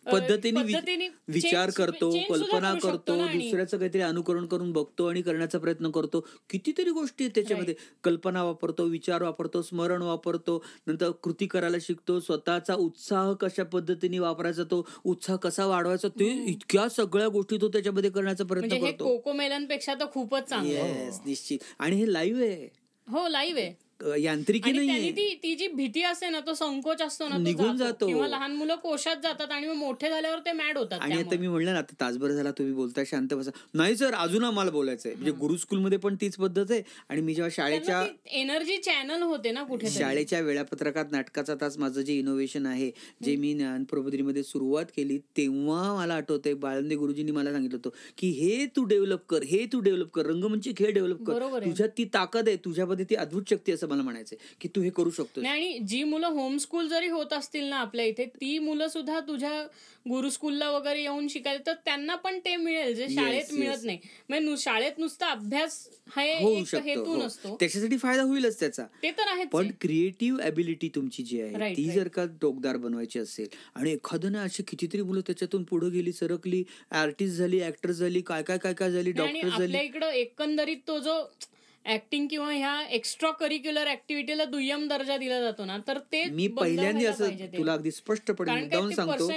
पद्धतीने विचार करतो, कल्पना करतो, दुसऱ्याचं काहीतरी अनुकरण करून बघतो आणि करण्याचा प्रयत्न करतो. कितीतरी गोष्टी आहेत त्याच्यामध्ये. कल्पना वापरतो, विचार वापरतो, स्मरण वापरतो, नंतर कृती करायला शिकतो, स्वतःचा उत्साह कशा पद्धतीने वापरायचा, तो उत्साह कसा वाढवायचा, ते इतक्या सगळ्या गोष्टी तो त्याच्यामध्ये करण्याचा प्रयत्न करतो. कोकोमेलनपेक्षा तर खूपच चांगलं. निश्चित. आणि हे लाईव्ह आहे. हो, लाईव्ह आहे, यांत्रिकी नाही. ती जी भीती असते ना, तो संकोच असतो ना, निघून जातो. किंवा लहान मुलं कोशात जातात आणि मोठे झाल्यावर ते मॅड होतात. आणि आता मी म्हणलं ना, आता तासभर झाला तुम्ही बोलताय, शांत बसा. नाही सर, अजून आम्हाला बोलायचंय. म्हणजे गुरु स्कूलमध्ये पण तीच पद्धत आहे. आणि मी जेव्हा शाळेच्या एनर्जी चॅनल होते ना कुठे, शाळेच्या वेळापत्रकात नाटकाचा तास माझं जे इनोव्हेशन आहे, जे मी ज्ञानप्रबोधिनीमध्ये सुरुवात केली, तेव्हा मला आठवतंय बाळंदे गुरुजींनी मला सांगितलं होतं की हे तू डेव्हलप कर, हे तू डेव्हलप कर, रंगमंच खेळ डेव्हलप कर. तुझ्यात ती ताकद आहे, तुझ्यामध्ये ती अद्भुत शक्ती, असं मला म्हणायचंय की तू हे करू शकतो. आणि जी मुलं होम स्कूल जरी होत असतील ना आपल्या इथे, ती मुलं सुद्धा तुझ्या गुरु स्कूलला वगैरे येऊन शिकायला, तर त्यांना पण ते मिळेल जे शाळेत मिळत नाही. म्हणजे शाळेत नुसता अभ्यास हेतू नसतो, त्याच्यासाठी फायदा होईलच त्याचा. ते तर आहे. पण क्रिएटिव्ह ॲबिलिटी तुमची जी आहे ती जर का टोकदार बनवायची असेल, आणि एखादं ना अशी कितीतरी मुलं त्याच्यातून पुढे गेली, सरकली, आर्टिस्ट झाली, ऍक्टर झाली, काय काय काय काय झाली, डॉक्टर झाली. आपल्या इकडं एकंदरीत तो जो ऍक्टिंग किंवा ह्या एक्स्ट्रा करिक्युलर ऍक्टिव्हिटीला दुय्यम दर्जा दिला जातो ना, तर ते मी पहिल्यांदा असं तुला अगदी स्पष्टपणे मुद्दाम सांगतो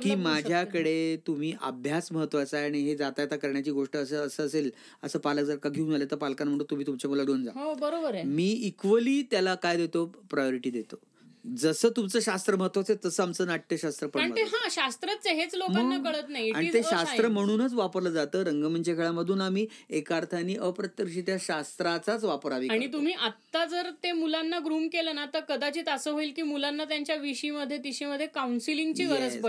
की माझ्याकडे तुम्ही अभ्यास महत्वाचा आहे आणि हे जाता येता करण्याची गोष्ट असं असेल, असं पालक जर का घेऊन आले तर पालकांना म्हणतो तुम्ही तुमच्या मुला घेऊन जा. हो, बरोबर आहे. मी इक्वली त्याला काय देतो, प्रायोरिटी देतो. जसं तुमचं शास्त्र महत्वाचं आहे तसं आमचं नाट्यशास्त्र पण. शास्त्रच हेच लोकांना कळत नाही, आणि ते शास्त्र म्हणूनच वापरलं जातं. रंगमंच खेळामधून आम्ही एका अर्थाने अप्रत्यक्षित शास्त्राचाच वापरावी. आणि तुम्ही आता जर ते मुलांना ग्रूम केलं ना, तर कदाचित असं होईल की मुलांना त्यांच्या विषयीमध्ये तिशीमध्ये काउन्सिलिंगची गरजच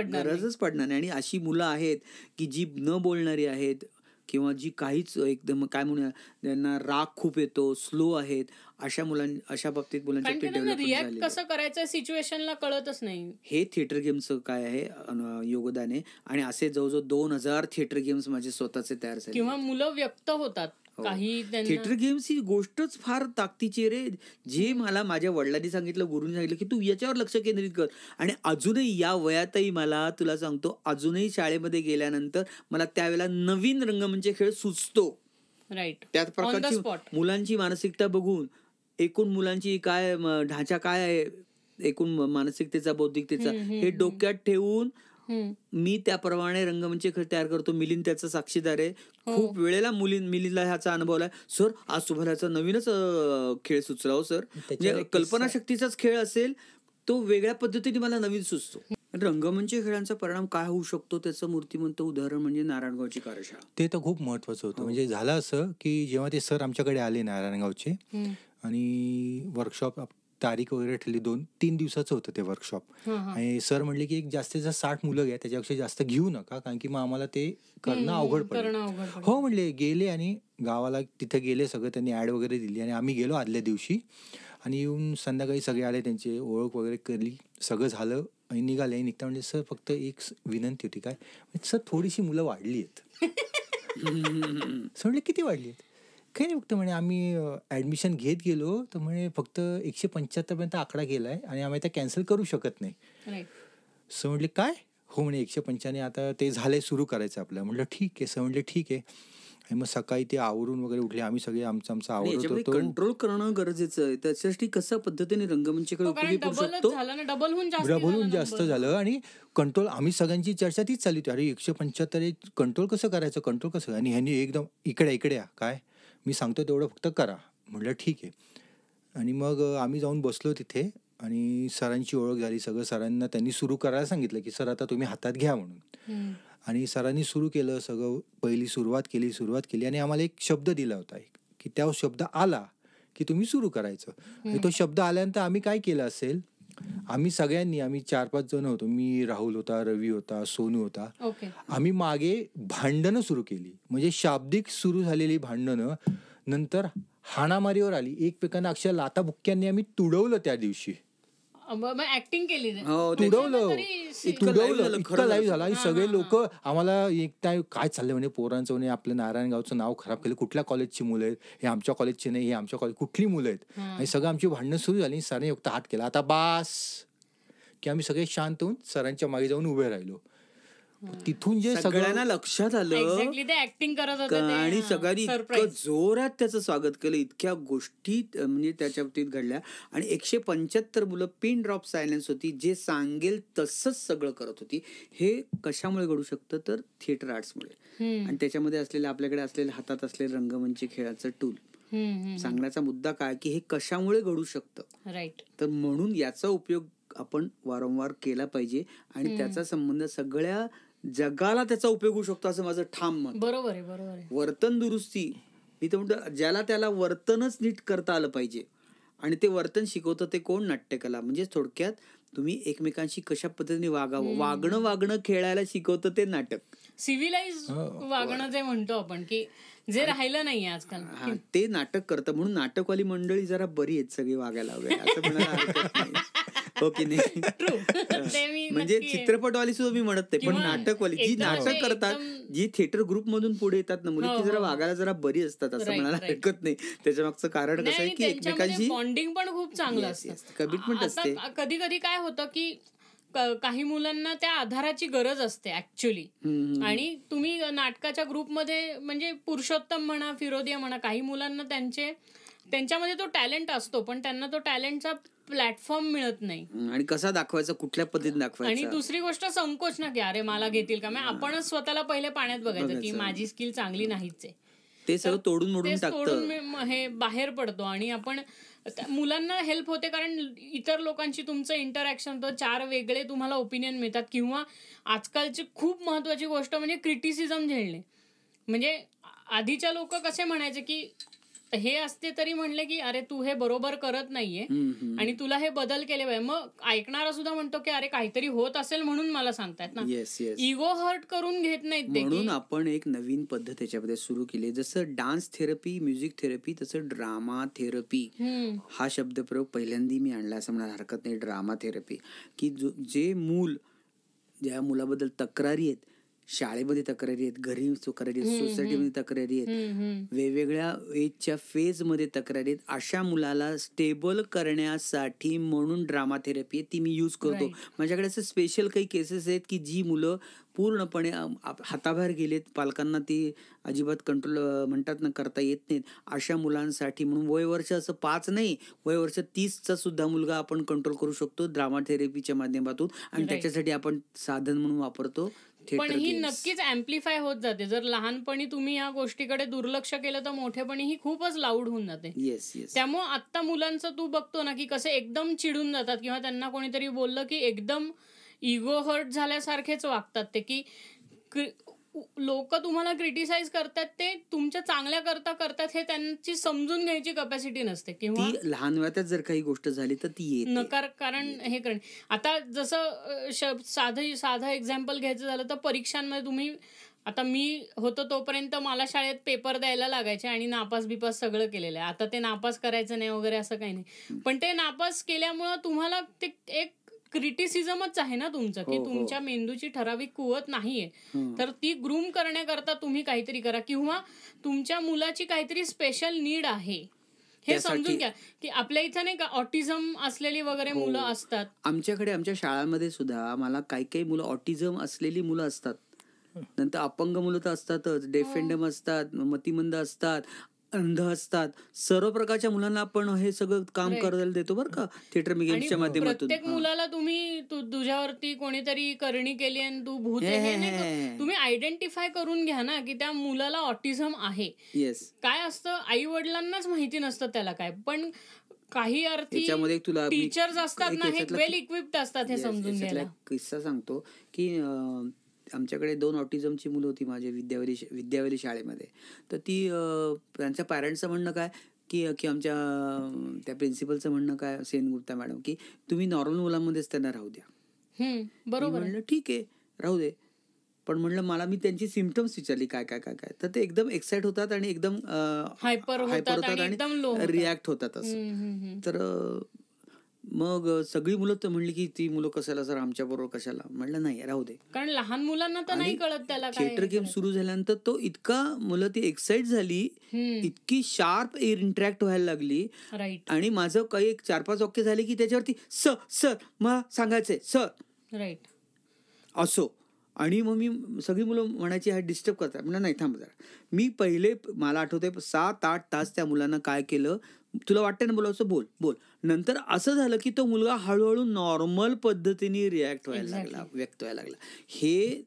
पडणार नाही. आणि अशी मुलं आहेत की जी न बोलणारी आहेत किंवा जी काहीच एकदम काय म्हणूया त्यांना राग खूप येतो, स्लो आहेत, अशा बाबतीत मुलांची रिॲक्ट कसं करायचं सिच्युएशनला कळतच नाही. हे थिएटर गेमचं काय आहे योगदान आहे. आणि असे जवळजवळ 2000 थिएटर गेम्स माझे स्वतःचे तयार झाले किंवा मुलं व्यक्त होतात. थिएटर गेम्स ही गोष्टच फार ताकदीची रे. जे मला माझ्या वडिलांनी सांगितलं, गुरुनी सांगितलं की तू याच्यावर लक्ष केंद्रित कर. आणि अजूनही या वयातही मला तुला सांगतो, अजूनही शाळेमध्ये गेल्यानंतर मला त्यावेळेला नवीन रंगमंच खेळ सुचतो. राईट. त्याच प्रकारची मुलांची मानसिकता बघून, एकूण मुलांची काय ढांचा काय आहे, एकूण मानसिकतेचा, बौद्धिकतेचा, हे डोक्यात ठेवून मी त्याप्रमाणे रंगमंच खेळ तयार करतो. मिलिंद त्याचा साक्षीदार आहे. खूप वेळेला मिलिंदला ह्याचा अनुभव आहे. सर आज तुम्हाला ह्याचा नवीनच खेळ सुचला हो सर. म्हणजे कल्पनाशक्तीचाच खेळ असेल तो वेगळ्या पद्धतीने मला नवीन सुचतो. रंगमंच खेळांचा परिणाम काय होऊ शकतो त्याचं मूर्तिमंत उदाहरण म्हणजे नारायणगावची कार्यशाळा. ते तर खूप महत्वाचं होतं. म्हणजे झालं असं की जेव्हा ते सर आमच्याकडे आले नारायणगावचे आणि वर्कशॉप तारीख वगैरे ठरली, 2-3 दिवसाचं होतं ते वर्कशॉप. आणि सर म्हणले की एक जास्तीत जास्त 60 मुलं घ्या, त्याच्यापेक्षा जास्त घेऊ नका, कारण की मग आम्हाला ते करणं अवघड पडेल. हो म्हणले. गेले आणि गावाला तिथे गेले सगळं, त्यांनी ऍड वगैरे दिली आणि आम्ही गेलो आदल्या दिवशी. आणि येऊन संध्याकाळी सगळे आले, त्यांची ओळख वगैरे केली, सगळं झालं आणि निघाले. निघता म्हणजे सर फक्त एक विनंती होती. काय सर, थोडीशी मुलं वाढली आहेत. सर म्हणले किती वाढली आहेत? काही नाही, फक्त म्हणे आम्ही ॲडमिशन घेत गेलो तर म्हणे फक्त 175 पर्यंत आकडा गेलाय आणि आम्ही त्या कॅन्सल करू शकत नाही. सर म्हटले काय? हो म्हणे 195 आता ते झालंय, सुरू करायचं आपलं. म्हटलं ठीक आहे. सर म्हटले ठीक आहे. आणि मग सकाळी ते आवरून वगैरे उठले, आम्ही सगळे आमचं आवरत होतो. कंट्रोल करणं गरजेचं आहे. त्याच्यासाठी कशा पद्धतीने रंगमंचाकडे उपयोगी पडू शकतो. डबलहून जास्त झालं आणि कंट्रोल, आम्ही सगळ्यांची चर्चा तीच चालली होती. अरे 175 कंट्रोल कसं करायचं, कंट्रोल कसं. आणि ह्यांनी एकदम इकडे या, काय मी सांगतो तेवढं फक्त करा. म्हटलं ठीक आहे. आणि मग आम्ही जाऊन बसलो तिथे आणि सरांची ओळख झाली. सगळं सरांना त्यांनी सुरू करायला सांगितलं की सर आता तुम्ही हातात घ्या म्हणून. आणि सरांनी सुरू केलं सगळं. पहिली सुरुवात केली आणि आम्हाला एक शब्द दिला होता की त्या शब्द आला की तुम्ही सुरू करायचं. आणि तो शब्द आल्यानंतर आम्ही काय केलं असेल, आम्ही 4-5 जण होतो. मी, राहुल होता, रवी होता, सोनू होता. आम्ही मागे भांडणं सुरू केली. म्हणजे शाब्दिक सुरू झालेली भांडणं नंतर हाणामारीवर आली. एकमेकांना अक्षर लाताबुक्क्यांनी आम्ही तुडवलं त्या दिवशी. ऍक्टिंग केली, तुडवलं, इतकं लाईव्ह झाला. आणि सगळे लोक आम्हाला काय चाललंय म्हणे पोरांचं, म्हणे आपल्या नारायणगावचं नाव खराब केलं, कुठल्या कॉलेजची मुलं आहेत, हे आमच्या कॉलेजची नाही, हे आमच्या कॉलेज कुठली मुलं आहेत. आणि सगळं आमची भांडणं सुरू झाली. सरांनी फक्त हात केला, आता बास, की आम्ही सगळे शांत होऊन सरांच्या मागे जाऊन उभे राहिलो. तिथून जे सगळ्यांना लक्षात आलं आणि सगळ्यांनी इतकं जोरात त्याचं स्वागत केलं. इतक्या गोष्टी म्हणजे त्याच्या बाबतीत घडल्या. आणि 175 मुलं पिन ड्रॉप सायलेन्स होती, जे सांगेल तसंच सगळं करत होती. हे कशामुळे घडू शकतं तर थिएटर आर्ट्समुळे. आणि त्याच्यामध्ये असलेलं आपल्याकडे असलेलं हातात असलेलं रंगमंच खेळाचं टूल. सांगण्याचा मुद्दा काय की हे कशामुळे घडू शकतं. राईट. तर म्हणून याचा उपयोग आपण वारंवार केला पाहिजे आणि त्याचा संबंध सगळ्या जगाला त्याचा उपयोग होऊ शकतो असं माझं ठाम मत. बरोबर आहे. वर्तन दुरुस्ती, मी तर म्हणतो ज्याला त्याला वर्तनच नीट करता आलं पाहिजे. आणि ते वर्तन शिकवतं ते कोण? नाट्यकला. म्हणजे थोडक्यात तुम्ही एकमेकांशी कशा पद्धतीने वागावं, वागणं खेळायला शिकवतं ते नाटक. सिव्हिलाइज वागणं जे म्हणतो आपण, की जे राहिलं नाहीये आजकाल, ते नाटक करतं. म्हणून नाटकवाली मंडळी जरा बरी आहेत सगळी वागायला वगैरे असं म्हणायला हरकत नाही. हो की नाही? म्हणजे चित्रपटवाली सुद्धा मी म्हणत नाही, पण नाटकवाली जी नाटक करतात, जी थिएटर ग्रुप मधून पुढे येतात ना मुली, ती जरा वागायला जरा बरी असतात असं म्हणायला हरकत नाही. त्याच्या मागचं कारण कसं आहे की एकमेकांची बॉन्डिंग पण खूप चांगलं असतं, कमिटमेंट असते. कधी कधी काय होतं की काही मुलांना त्या आधाराची गरज असते ऍक्च्युअली. आणि तुम्ही नाटकाच्या ग्रुपमध्ये म्हणजे पुरुषोत्तम म्हणा, फिरोदिया म्हणा, काही मुलांना त्यांच्यामध्ये तो टॅलेंट असतो, पण त्यांना तो टॅलेंटचा प्लॅटफॉर्म मिळत नाही. आणि कसा दाखवायचा, कुठल्या पद्धतीने दाखवायचा. आणि दुसरी गोष्ट संकोच ना, की अरे मला घेतील का. आपणच स्वतःला पहिले पाण्यात बघायचं की माझी स्किल चांगली नाहीच आहे. ते सगळं तोडून मोडून टाकतं, हे बाहेर पडतो. आणि आपण मुलांना हेल्प होते कारण इतर लोकांशी तुमचं इंटरॅक्शन होतं, 4 वेगळे तुम्हाला ओपिनियन मिळतात. किंवा आजकालची खूप महत्वाची गोष्ट म्हणजे क्रिटिसिझम झेलणे. म्हणजे आधीच्या लोक कसे म्हणायचे की हे असते तरी म्हणले की अरे तू हे बरोबर करत नाहीये आणि तुला हे बदल केले पाहिजे. मग ऐकणारा सुद्धा म्हणतो की अरे काहीतरी होत असेल म्हणून मला सांगतायत ना. इगो हर्ट करून घेत नाहीत ते. म्हणून आपण एक नवीन पद्धत त्याच्यामध्ये सुरू केली. जसं डान्स थेरपी, म्युझिक थेरपी, तसं ड्रामा थेरपी हा शब्दप्रयोग पहिल्यांदा मी आणला असं म्हणायला हरकत नाही. ड्रामा थेरपी, की जे मूल, ज्या मुलाबद्दल तक्रारी आहेत, शाळेमध्ये तक्रारी आहेत, घरी तक्रारी आहेत, सोसायटीमध्ये तक्रारी आहेत, वेगवेगळ्या एजच्या फेजमध्ये तक्रारी आहेत, अशा मुलाला स्टेबल करण्यासाठी म्हणून ड्रामा थेरपी आहे ती मी यूज करतो. माझ्याकडे असं स्पेशल काही केसेस आहेत की जी मुलं पूर्णपणे हाताबाहेर गेलेत, पालकांना ती अजिबात कंट्रोल म्हणतात ना करता येत नाहीत, अशा मुलांसाठी म्हणून वयवर्ष असं 5 नाही, वयवर्ष 30चा सुद्धा मुलगा आपण कंट्रोल करू शकतो ड्रामा थेरपीच्या माध्यमातून. आणि त्याच्यासाठी आपण साधन म्हणून वापरतो. पण ही नक्कीच अँप्लिफाय होत जाते. जर लहानपणी तुम्ही या गोष्टीकडे दुर्लक्ष केलं तर मोठेपणी ही खूपच लाऊड होऊन जाते. त्यामुळे आता मुलांचं तू बघतो ना की कसे एकदम चिडून जातात, किंवा त्यांना कोणीतरी बोललं की एकदम इगो हर्ट झाल्यासारखेच वागतात ते, की लोक तुम्हाला क्रिटिसाइज करतात ते तुमच्या चांगल्या करता करतात हे त्यांची समजून घ्यायची कपॅसिटी नसते, किंवा लहान वयातच जर काही गोष्ट झाली तर ती नकार कारण हे करणे. आता जसं साधं एक्झाम्पल घ्यायचं झालं तर परीक्षांमध्ये तुम्ही, आता मी होतो तोपर्यंत मला शाळेत पेपर द्यायला लागायचे आणि नापास बिपास सगळं केलेलं आहे. आता ते नापास करायचं नाही वगैरे असं काही नाही, पण ते नापास केल्यामुळं तुम्हाला ते एक क्रिटिसिझमच आहे ना तुमचं, की तुमच्या मेंदूची ठराविक कुवत नाहीये, तर ती ग्रूम करण्याकरता तुम्ही काहीतरी करा, किंवा तुमच्या मुलाची काहीतरी स्पेशल नीड आहे हे समजून घ्या. की आपल्या इथं नाही का ऑटिझम असलेली वगैरे मुलं असतात. आमच्याकडे आमच्या शाळांमध्ये सुद्धा मला काही मुलं ऑटिझम असलेली मुलं असतात, नंतर अपंग मुलं तर असतातच, डेफेंडम असतात, मतिमंद असतात, अंध असतात, सर्व प्रकारच्या मुलांना आपण हे सगळं काम करायला देतो बरं का थिएटर गेम्सच्या माध्यमातून. प्रत्येक मुलाला तुम्ही तुझ्यावरती कोणीतरी करणी केली आणि तू भूत आहे, तुम्ही आयडेंटिफाय करून घ्या ना की त्या मुलाला ऑटिझम आहे. काय असतं आई वडिलांनाच माहिती नसतं त्याला काय, पण काही अर्थी टीचर्स असतात ना हे वेल इक्विप्ड असतात हे समजून घ्यायला. किस्सा सांगतो की आमच्याकडे 2 ऑटिझमची मुलं होती माझ्या विद्यावली शाळेमध्ये. तर ती त्यांच्या पॅरेंट्सचं म्हणणं काय की आमच्या त्या प्रिन्सिपलचं म्हणणं काय, सेनगुप्ता मॅडम, की तुम्ही नॉर्मल मुलांमध्येच त्यांना राहू द्या. बरोबर. म्हणलं ठीक आहे राहू दे, पण म्हणलं मला मी त्यांची सिम्पटम्स विचारली काय काय काय काय, तर ते एकदम एक्साइट होतात आणि एकदम हायपर होतात आणि रिॲक्ट होतात असं. तर मग सगळी मुलं तर म्हणली की ती मुलं कशाला सर आमच्या बरोबर कशाला, म्हणलं नाही राहू दे, कारण लहान मुलांना तर नाही कळत त्याला. थिएटर गेम सुरू झाल्यानंतर तो इतका मुलं ती एक्साइट झाली, इतकी शार्प इंटरॅक्ट व्हायला लागली. आणि माझं काही 4-5 वाक्य झाले की त्याच्यावरती सर मला सांगायचंय सर, राईट असो. आणि मग मी सगळी मुलं म्हणायची हा डिस्टर्ब करतात, म्हणजे नाही थांब जरा. मी पहिले मला आठवतंय 7-8 तास त्या मुलांना काय केलं, तुला वाटतं ना बोलायचं बोल. नंतर असं झालं की तो मुलगा हळूहळू नॉर्मल पद्धतीने रिॲक्ट व्हायला लागला, व्यक्त व्हायला लागला. हे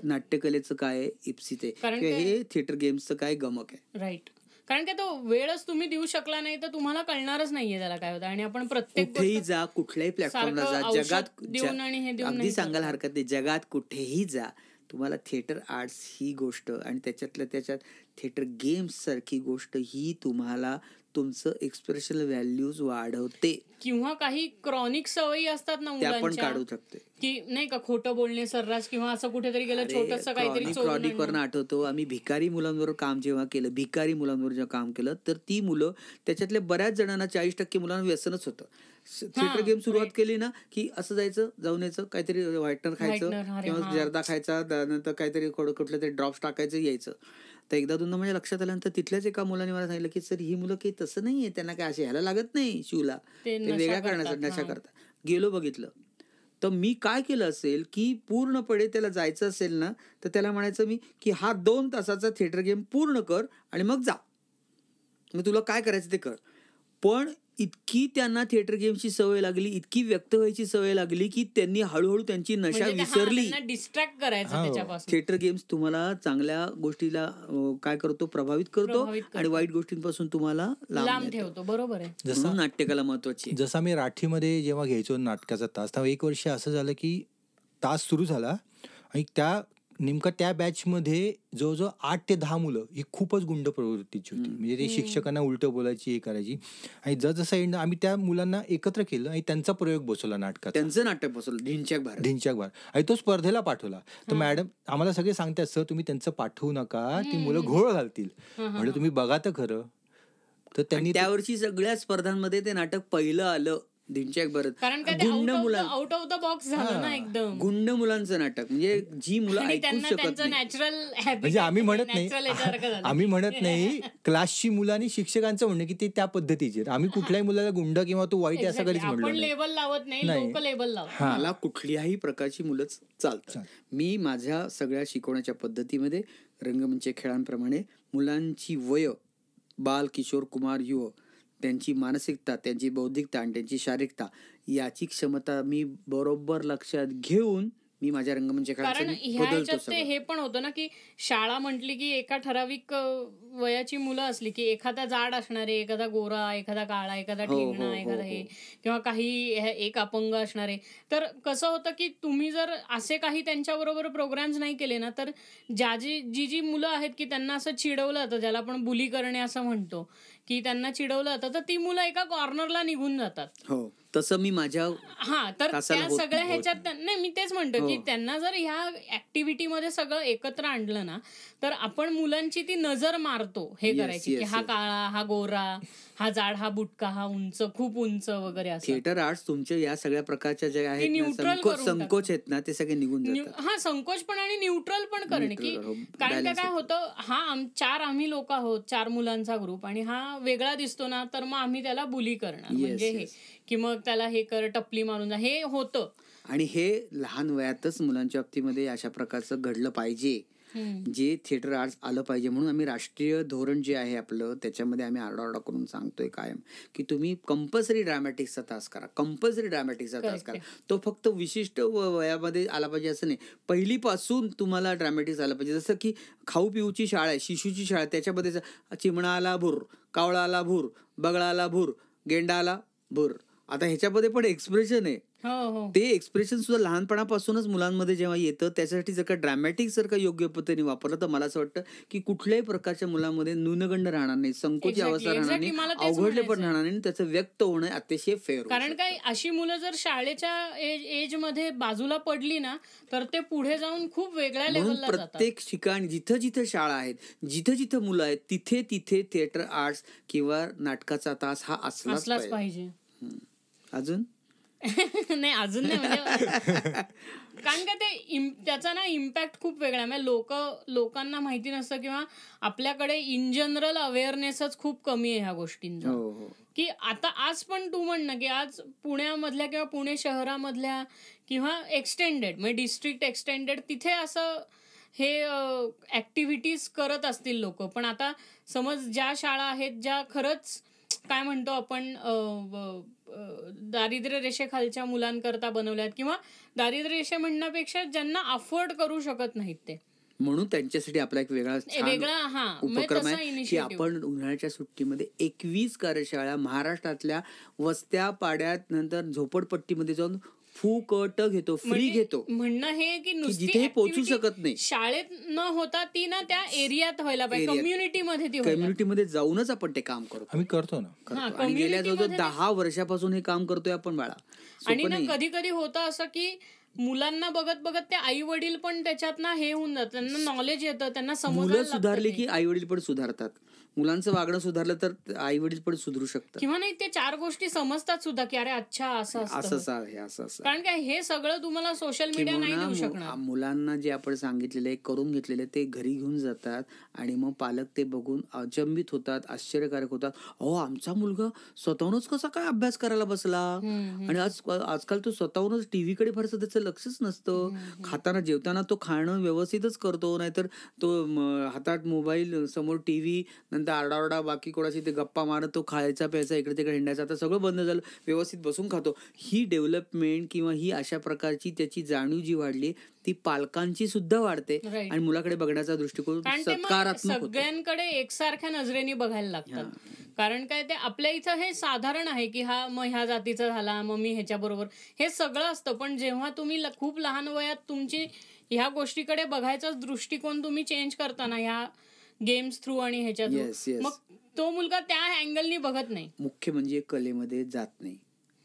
नाट्यकलेचं काय इप्सित आहे, हे थिएटर गेम्सचं काय गमक आहे. राईट. कारण की तो वेळच तुम्ही देऊ शकला नाही तर तुम्हाला कळणारच नाहीये त्याला काय होतं. आणि आपण प्रत्येक कुठेही जा, कुठल्याही प्लॅटफॉर्मला जा, जगात देऊन आणि हे देऊन अगदी सांगायला हरकत नाही, जगात कुठेही जा तुम्हाला थिएटर आर्ट्स ही गोष्ट आणि त्याच्यात थिएटर गेम्स सारखी गोष्ट ही तुम्हाला तुमचं एक्सप्रेशन व्हॅल्यूज वाढवते. किंवा काही क्रॉनिक सवयी असतात ना त्या पण काढू शकते, की नाही का खोटं बोलणे सर्रास, किंवा असं कुठेतरी गेलं छोटंसं काहीतरी. क्रॉनिक वरनं आठवतो आम्ही भिकारी मुलांवर काम जेव्हा केलं तर ती मुलं त्याच्यातल्या बऱ्याच जणांना 40% मुलांना व्यसनच होतं. थिएटर गेम सुरुवात केली ना की असं जायचं, जाऊन यायचं, काहीतरी व्हाईटनर खायचं किंवा जर्दा खायचा, त्यानंतर काहीतरी कुठले तरी ड्रॉप्स टाकायचं, यायचं. तर एकदा दोनदा माझ्या लक्षात आल्यानंतर तिथल्याच एका मुलाने मला सांगितलं की सर ही मुलं काही तसं नाहीये, त्यांना काय असे ह्याला लागत नाही शिवला, ते वेगळ्या करण्यासाठी नशा करता. गेलो बघितलं तर मी काय केलं असेल की पूर्णपणे त्याला जायचं असेल ना तर त्याला म्हणायचं मी की हा 2 तासाचा थिएटर गेम पूर्ण कर आणि मग जा, मग तुला काय करायचं ते कर. पण इतकी त्यांना थिएटर गेमची सवय लागली, इतकी व्यक्त व्हायची सवय लागली की त्यांनी हळूहळू त्यांची नशा विसरली. डिस्ट्रॅक्ट करायचं त्याच्यापासून. थिएटर गेम्स तुम्हाला चांगल्या गोष्टीला काय करतो, प्रभावित करतो आणि वाईट गोष्टींपासून तुम्हाला लांब ठेवतो. बरोबर आहे. जसं नाट्यकला महत्वाची. जसं आम्ही राठीमध्ये जेव्हा घ्यायचो नाटकाचा तास, तेव्हा 1 वर्ष असं झालं की तास सुरू झाला आणि नेमका त्या बॅचमध्ये जवळजवळ 8 ते 10 मुलं ही खूपच गुंड प्रवृत्तीची होती. म्हणजे ते शिक्षकांना उलटं बोलायची, हे करायची. आणि जसं एंड आम्ही त्या मुलांना एकत्र केलं आणि त्यांचा प्रयोग बसवला नाटकात, त्यांचं नाटक बसवलं ढिंच्याक भार, आणि तो स्पर्धेला पाठवला. तर मॅडम आम्हाला सगळे सांगतात सर तुम्ही त्यांचं पाठवू नका, ती मुलं घोळ घालतील, म्हणजे तुम्ही बघा तर खरं. तर त्यांनी त्यावर्षी सगळ्या स्पर्धांमध्ये ते नाटक पहिलं आलं, कारण गुंड मुलं, आउट ऑफ द बॉक्स झालं ना एकदम. गुंड मुलांचं नाटक, म्हणजे जी मुलं ऐकू शकत नॅचरल, म्हणजे आम्ही म्हणत नाही क्लासची मुलं आणि शिक्षकांचं म्हणणं की ते त्या पद्धतीचे. आम्ही कुठल्याही मुलाला गुंड किंवा तो वाईट असं कधीच म्हणलं नाही. लेबल लावत नाही, लोक लेबल लावत. मला कुठल्याही प्रकारची मुलंच चालतात. मी माझ्या सगळ्या शिकवण्याच्या पद्धतीमध्ये रंगमंच खेळांप्रमाणे मुलांची वय, बाल, किशोर, कुमार, युव, त्यांची मानसिकता, त्यांची बौद्धिकता आणि त्यांची शारीरिकता याची क्षमता मी बरोबर लक्षात घेऊन मी माझ्या रंगमंच कारण ह्याच्यात ते हे पण होतं ना की शाळा म्हटली की एका ठराविक वयाची मुलं असली की एखादा जाड असणारे, एखादा गोरा, एखादा काळा, एखादा ठेंगणा, एखादा हे किंवा काही एक अपंग असणारे. तर कसं होतं की तुम्ही जर असे काही त्यांच्याबरोबर प्रोग्राम्स नाही केले ना, तर जी मुलं आहेत की त्यांना असं चिडवलं जातं, ज्याला आपण बुली करणे असं म्हणतो, की त्यांना चिडवलं जातं, तर ती मुलं एका कॉर्नरला निघून जातात. हो, तसं मी माझ्या तर त्या सगळ्या ह्याच्यात नाही, मी तेच म्हणतो की त्यांना जर ह्या ऍक्टिव्हिटीमध्ये सगळं एकत्र आणलं ना, तर आपण मुलांची ती नजर मारतो हे करायची की हा काळा, हा गोरा, हा जाड, हा बुटका, हा उंच, खूप उंच वगैरे असं. थिएटर आर्ट्स तुमच्या या सगळ्या प्रकारच्या ज्या आहेत संकोच आहेत ना, ते सगळे निघून जातात. संकोच पण आणि न्यूट्रल पण करणे की कारण काय होतं, 4 आम्ही लोक आहोत, 4 मुलांचा ग्रुप, आणि हा वेगळा दिसतो ना, तर मग आम्ही त्याला बुली करणार, म्हणजे हे की मग त्याला हे कर, टपली मारून जा, हे होतं. आणि हे लहान वयातच मुलांच्या बाबतीमध्ये अशा प्रकारचं घडलं पाहिजे, जे थिएटर आर्ट्स आलं पाहिजे. म्हणून आम्ही राष्ट्रीय धोरण जे आहे आपलं, त्याच्यामध्ये आम्ही आरडाओरडा करून सांगतोय कायम की तुम्ही कंपल्सरी ड्रामॅटिक्सचा तास करा, कंपल्सरी ड्रामॅटिक्सचा तास करा. तो फक्त विशिष्ट वयामध्ये आला पाहिजे असं नाही, पहिलीपासून तुम्हाला ड्रामॅटिक्स आलं पाहिजे. जसं की खाऊ पिऊची शाळा आहे, शिशूची शाळा, त्याच्यामध्ये चिमणा आला भूर, कावळा आला भूर, बगळा आला भूर, गेंडा आला भूर. आता ह्याच्यामध्ये पण एक्सप्रेशन आहे, ते एक्सप्रेशन सुद्धा लहानपणापासूनच मुलांमध्ये जेव्हा येतं, त्याच्यासाठी जर का ड्रॅमॅटिक्स जर का योग्य पद्धतीने वापरलं, तर मला असं वाटतं की कुठल्याही प्रकारच्या मुलांमध्ये न्यूनगंड राहणार नाही, संकोची अवस्था राहणार नाही, अवघडले पण राहणार नाही, त्याचं व्यक्त होणं अतिशय फेअर. कारण काय, अशी मुलं जर शाळेच्या एज मध्ये बाजूला पडली ना, तर ते पुढे जाऊन खूप वेगळ्या लेवलला जातात. प्रत्येक ठिकाणी जिथं जिथं शाळा आहेत, जिथं जिथं मुलं आहेत, तिथे तिथे थिएटर आर्ट्स किंवा नाटकाचा तास हा असलाच पाहिजे. अजून नाही, अजून नाही, म्हणजे कारण का त्याचा ना इम्पॅक्ट खूप वेगळा आहे. लोकांना माहिती नसतं किंवा आपल्याकडे इन जनरल अवेअरनेसच खूप कमी आहे ह्या गोष्टींचा. की आता आज पण तू म्हण ना की आज पुण्यामधल्या किंवा पुणे शहरामधल्या किंवा एक्सटेंडेड म्हणजे डिस्ट्रिक्ट एक्सटेंडेड तिथे असं हे ऍक्टिव्हिटीज करत असतील लोक. पण आता समज ज्या शाळा आहेत ज्या खरंच काय म्हणतो आपण दारिद्र्य रेषेखालच्या मुलांकरता बनवल्यात, किंवा दारिद्र्य रेषे म्हणण्यापेक्षा ज्यांना अफोर्ड करू शकत नाहीत ते, म्हणून त्यांच्यासाठी आपला एक वेगळा उपक्रम आहे की आपण उन्हाळ्याच्या सुट्टीमध्ये 21 कार्यशाळा महाराष्ट्रातल्या वस्त्या पाड्यात नंतर झोपडपट्टीमध्ये जाऊन फुकट घेतो, फ्री घेतो. म्हणणं हे की जिथे पोहोचू शकत नाही शाळेत न होता ती ना त्या एरियात व्हायला पाहिजे, कम्युनिटीमध्ये जाऊनच आपण ते काम करतो. आम्ही करतो ना, आणि गेल्या जवळजवळ 10 वर्षापासून हे काम करतोय आपण बाळा. आणि ना कधी कधी होतं असं की मुलांना बघत बघत ते आई वडील पण त्याच्यात ना हे होऊन जातं, त्यांना नॉलेज येतं, त्यांना समजायला मुलं सुधारली की आई वडील पण सुधारतात. मुलांचं वागणं सुधारलं तर आई वडील पण सुधरू शकतात, किंवा नाही ते 4 गोष्टी समजतात सुद्धा की अरे अच्छा असं आहे. कारण काय हे सगळं तुम्हाला सोशल मीडिया नाही देऊ शकणार. मुलांना जे आपण सांगितलेलं करून घेतलेलं ते घरी घेऊन जातात आणि मग पालक ते बघून अचंबित होतात, आश्चर्यकारक होतात. अहो, आमचा मुलगा स्वतःहूनच कसा काय अभ्यास करायला बसला. आणि आजकाल तो स्वतःहूनच टीव्हीकडे फारसं त्याचं लक्षच नसतं. खाताना जेवताना तो खाणं व्यवस्थितच करतो, नाहीतर तो हातात मोबाईल, समोर टीव्ही, नंतर आरडाओरडा बाकी कोणाशी ते गप्पा मारत तो खायचा प्यायचा, इकडे तिकडे हिंडायचा. आता सगळं बंद झालं, व्यवस्थित बसून खातो. ही डेव्हलपमेंट किंवा ही अशा प्रकारची त्याची जाणीव जी वाढली ती पालकांची सुद्धा वाढते आणि मुलाकडे बघण्याचा दृष्टिकोन सकारात्मक होतो. सगळ्यांकडे एकसारख्या नजरेने बघायला लागतात. कारण काय ते आपल्या इथं हे साधारण आहे की हा मग ह्या जातीचा झाला, मग मी ह्याच्या बरोबर, हे सगळं असतं. पण जेव्हा तुम्ही खूप लहान वयात तुमची ह्या गोष्टीकडे बघायचा दृष्टिकोन तुम्ही चेंज करताना ह्या गेम्स थ्रू आणि ह्याच्या थ्रू, मग तो मुलगा त्या अँगलनी बघत नाही. मुख्य म्हणजे कलेमध्ये जात नाही,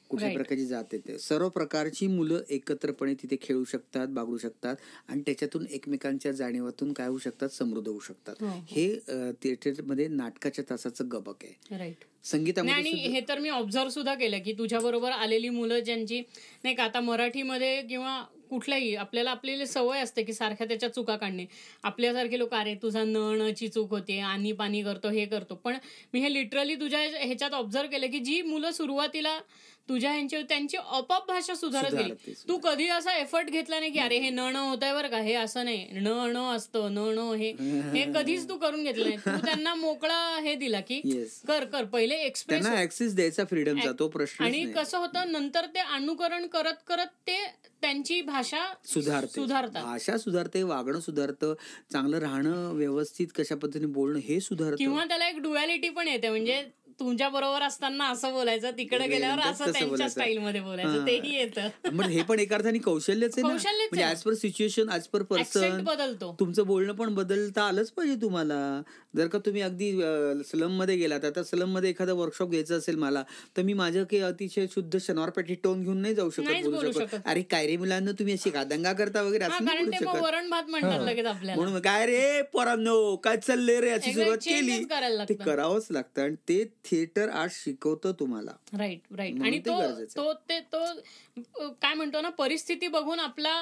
कुठल्या प्रकारची जात येते. सर्व प्रकारची मुलं एकत्रपणे तिथे खेळू शकतात, बागडू शकतात आणि त्याच्यातून एकमेकांच्या जाणीवातून काय होऊ शकतात, समृद्ध होऊ शकतात. हे थिएटरमध्ये नाटकाच्या तासाचं गबक आहे. राईट. संगीतामध्ये आणि हे तर मी ऑब्झर्व सुद्धा केलं की तुझ्या बरोबर आलेली मुलं ज्यांची नाही का आता मराठीमध्ये किंवा कुठल्याही आपल्याला सवय असते की सारख्या त्याच्या चुका काढणे. आपल्यासारखे लोक अरे तुझा नची चूक होते, आणि पाणी करतो, हे करतो. पण मी हे लिटरली तुझ्या ह्याच्यात ऑब्झर्व केलं की जी मुलं सुरुवातीला तुझ्या त्यांची आपोआप भाषा सुधारत गेली. तू कधी असा एफर्ट घेतला नाही की अरे हे न होत आहे बरं का, हे असं नाही, न असतं न हे कधीच तू करून घेतलं नाही. तू त्यांना मोकळा हे दिला की कर पहिले एक्सप्रेस ऍक्सेस द्यायचा फ्रीडमचा, तो प्रश्न. आणि कसं होतं नंतर ते अनुकरण करत करत ते त्यांची भाषा सुधारतात, भाषा सुधारते, वागणं सुधारतं, चांगलं राहणं, व्यवस्थित कशा पद्धतीने बोलणं हे सुधारतं. किंवा त्याला एक डुअॅलिटी पण येते, म्हणजे तुमच्या बरोबर असताना असं बोलायचं, तिकडे गेल्यावर असं त्यांच्या स्टाईल मध्ये बोलायचं, तेही येतं. मग हे पण एका अर्थाने कौशल्यच आहे, म्हणजे as per situation, as per person बदलतो. तुमचं बोलणं पण बदलता आलंच पाहिजे तुम्हाला. जर का तुम्ही अगदी स्लम मध्ये गेलात, आता स्लम मध्ये एखादा वर्कशॉप घ्यायचं असेल मला, तर मी माझं काही अतिशय शुद्ध शनिवारपेठी टोन घेऊन नाही जाऊ शकत, बोलू शकत अरे काय रे मुलांना तुम्ही अशी दंगा करता वगैरे असं नाही बोलू शकत. वरण भात म्हणतात लगेच आपल्याला, म्हणून काय रे पोरांनो काय चाललंय रे याची सुरुवात केली, ते करावंच लागतं. आणि ते थिएटर आर्ट शिकवतं तुम्हाला. राईट. आणि तो काय म्हणतो ना, परिस्थिती बघून आपला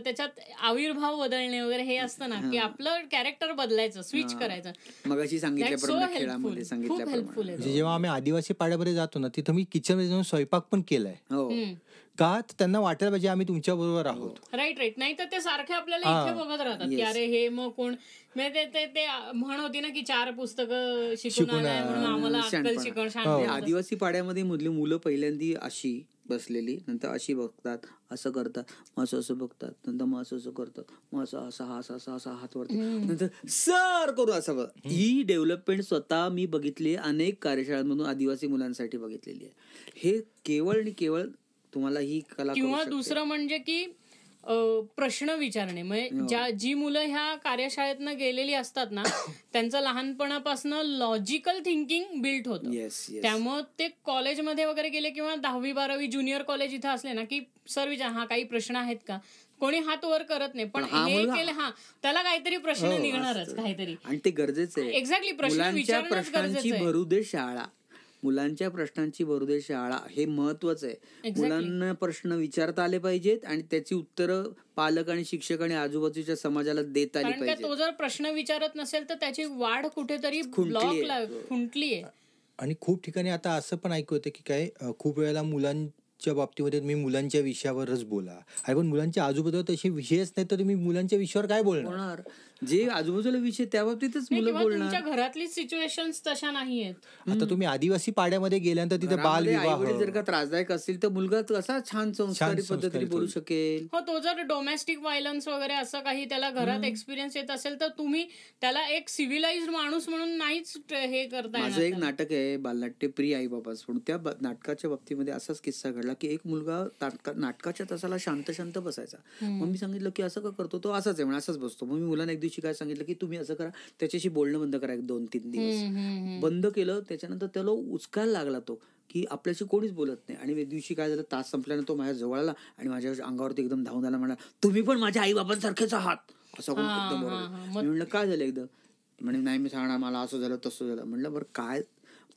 त्याच्यात आविर्भाव बदलणे वगैरे हे असतं ना, की आपलं कॅरेक्टर बदलायचं, स्विच करायचं. मगाशी सांगितल्याप्रमाणे खेळामध्ये सांगितल्याप्रमाणे जेव्हा आम्ही आदिवासी पाड्यामध्ये जातो ना, तिथं मी किचन मध्ये जाऊन स्वयंपाक पण केलाय. का त्यांना वाटायला पाहिजे आम्ही तुमच्या बरोबर आहोत. राईट. नाही तर ते सारखे आपल्याला इथे बघत राहतात की अरे हे मग कोण, ते म्हण होती ना की 4 पुस्तकं शिकून आलाय म्हणून आम्हाला अक्कल शिकवण. आदिवासी पाड्यामध्ये मधली मुलं पहिल्यांदी अशी बसलेली, नंतर अशी बघतात, असं करतात, मग असं बघतात, नंतर मग असं करतात, मग असा हात वरती, नंतर सर करून असं बघ. ही डेव्हलपमेंट स्वतः मी बघितली, अनेक कार्यशाळांमधून आदिवासी मुलांसाठी बघितलेली आहे. हे केवळ आणि केवळ तुम्हाला ही कला. किंवा दुसरं म्हणजे की प्रश्न विचारणे, म्हणजे जी मुलं ह्या कार्यशाळेतनं गेलेली असतात ना, त्यांचं लहानपणापासून लॉजिकल थिंकिंग बिल्ट होतं. त्यामुळे ते कॉलेजमध्ये वगैरे गेले किंवा 10वी 12वी ज्युनियर कॉलेज इथं असले ना, की सर विचार काही प्रश्न आहेत का, कोणी हात वर करत नाही, पण हे केलं त्याला काहीतरी प्रश्न निघणारच काहीतरी, आणि ते गरजेचं आहे. एक्झॅक्टली, प्रश्न विचारणं गरजेचं आहे. भरू दे शाळा, मुलांच्या प्रश्नांची भरू दे शाळा, हे महत्वाचं आहे. मुलांना प्रश्न विचारता आले पाहिजेत आणि त्याची उत्तरं पालक आणि शिक्षक आणि आजूबाजूच्या समाजाला देता आली पाहिजे. तो जर प्रश्न विचारत नसेल तर त्याची वाढ कुठेतरी खुंटली आहे. आणि खूप ठिकाणी आता असं पण ऐकू येतं की काय, खूप वेळेला मुलांच्या बाबतीमध्ये तुम्ही मुलांच्या विषयावरच बोला, अरे पण मुलांच्या आजूबाजूला तसे विषयच नाही तर तुम्ही मुलांच्या विषयावर काय बोलणार. जे आजूबाजूला विषय त्या बाबतीतच मुलं बोलणार. तुमच्या घरातली सिच्युएशन्स तशा नाहीयेत. आता तुम्ही आदिवासी पाड्यामध्ये गेल्यानंतर तिथे बालविवाह जर का त्रासदायक असतील तर मुलगा कसा छान संस्कारी पद्धतीने बोलू शकेल. हो, तो जर डोमेस्टिक व्हायलन्स वगैरे असं काही त्याला घरात एक्सपिरियन्स येत असेल तर तुम्ही त्याला एक सिव्हिलाइज्ड माणूस म्हणून नाहीच हे करता. माझं एक नाटक आहे बालनाट्य प्रिय आई बाबाच म्हणून, त्या नाटकाच्या बाबतीमध्ये असाच किस्सा घडला की एक मुलगा नाटकाच्या तासाला शांत शांत बसायचा. मग मी सांगितलं की असं का करतो, तो असाच आहे म्हणून असाच बसतो. मग मी मुलांना एक दिवशी काय सांगितलं की तुम्ही असं करा, त्याच्याशी बोलणं बंद करा 2-3 दिवस. बंद केलं, त्याच्यानंतर त्याला उचकायला लागला तो की आपल्याशी कोणीच बोलत नाही. आणि एक दिवशी काय झालं, तास संपल्यानं तो माझ्या जवळ आला आणि माझ्या अंगावरती एकदम धावून आला, म्हणा तुम्ही पण माझ्या आई बाबांसारखेच आहात असं एकदम बरोबर. म्हणलं काय झालं एकदम, म्हणजे नाही मी सांगणार मला असं झालं तसं झालं. म्हणलं बरं काय.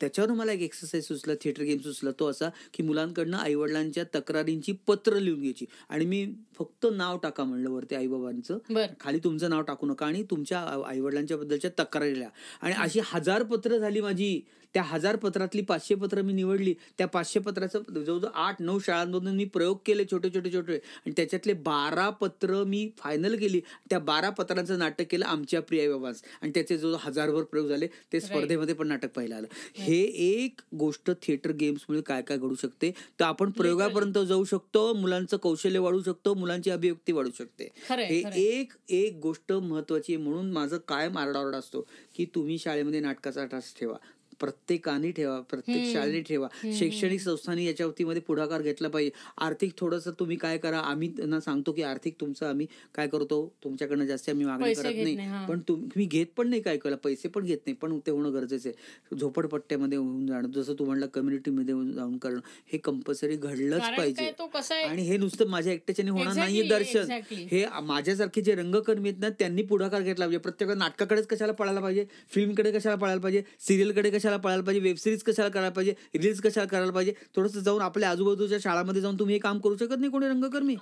त्याच्यावर मला एक एक्सरसाइज सुचला, थिएटर गेम सुचला, तो असा की मुलांकडनं आईवडिलांच्या तक्रारींची पत्र लिहून घ्यायची आणि मी फक्त नाव टाका म्हणलं वरती आईबाबांचं, खाली तुमचं नाव टाकू नका आणि तुमच्या आईवडिलांच्या बद्दलच्या तक्रारी लिहा. आणि अशी 1000 पत्र झाली माझी. त्या 1000 पत्रातली 500 पत्र मी निवडली. त्या 500 पत्राचं जवळजवळ 8-9 शाळांमधून मी प्रयोग केले छोटे आणि त्याच्यातले 12 पत्र मी फायनल केली. त्या 12 पत्रांचं नाटक केलं आमच्या प्रिय बाबांस आणि त्याचे जवळ 1000 प्रयोग झाले. ते स्पर्धेमध्ये पण नाटक पाहिलं आलं. हे एक गोष्ट थिएटर गेम्समुळे काय काय घडू शकते, तर आपण प्रयोगापर्यंत जाऊ शकतो, मुलांचं कौशल्य वाढू शकतो, मुलांची अभिव्यक्ती वाढू शकते. हे एक गोष्ट महत्वाची आहे. म्हणून माझं कायम आरडाओरडा असतो की तुम्ही शाळेमध्ये नाटकाचा तास ठेवा, प्रत्येकाने ठेवा, प्रत्येक शाळेने ठेवा, शैक्षणिक संस्थांनी याच्या बाबतीमध्ये पुढाकार घेतला पाहिजे. आर्थिक थोडंसं तुम्ही काय करा, आम्ही त्यांना सांगतो की आर्थिक तुमचं आम्ही काय करतो, तुमच्याकडनं जास्त आम्ही मागणी करत नाही, पण तुम्ही घेत पण नाही, काय करा पैसे पण घेत नाही, पण ते होणं गरजेचं आहे. झोपडपट्ट्यामध्ये होऊन जाणं, जसं तू म्हणला कम्युनिटीमध्ये जाऊन करणं, हे कंपल्सरी घडलंच पाहिजे. आणि हे नुसतं माझ्या एकट्याच्याने होणार नाहीये दर्शन. हे माझ्यासारखे जे रंगकर्मी आहेत ना, त्यांनी पुढाकार घेतला पाहिजे. प्रत्येक नाटकाकडेच कशाला पळायला पाहिजे, फिल्मकडे कशाला पळायला पाहिजे, सिरियलकडे कशाला कशाला पळायला पाहिजे, वेबसिरीज कशाला करायला पाहिजे, रील्स कशाला करायला पाहिजे. थोडंसं जाऊन आपल्या आजूबाजूच्या शाळांमध्ये जाऊन तुम्ही हे काम करू शकत नाही कोणी रंगकर्मी.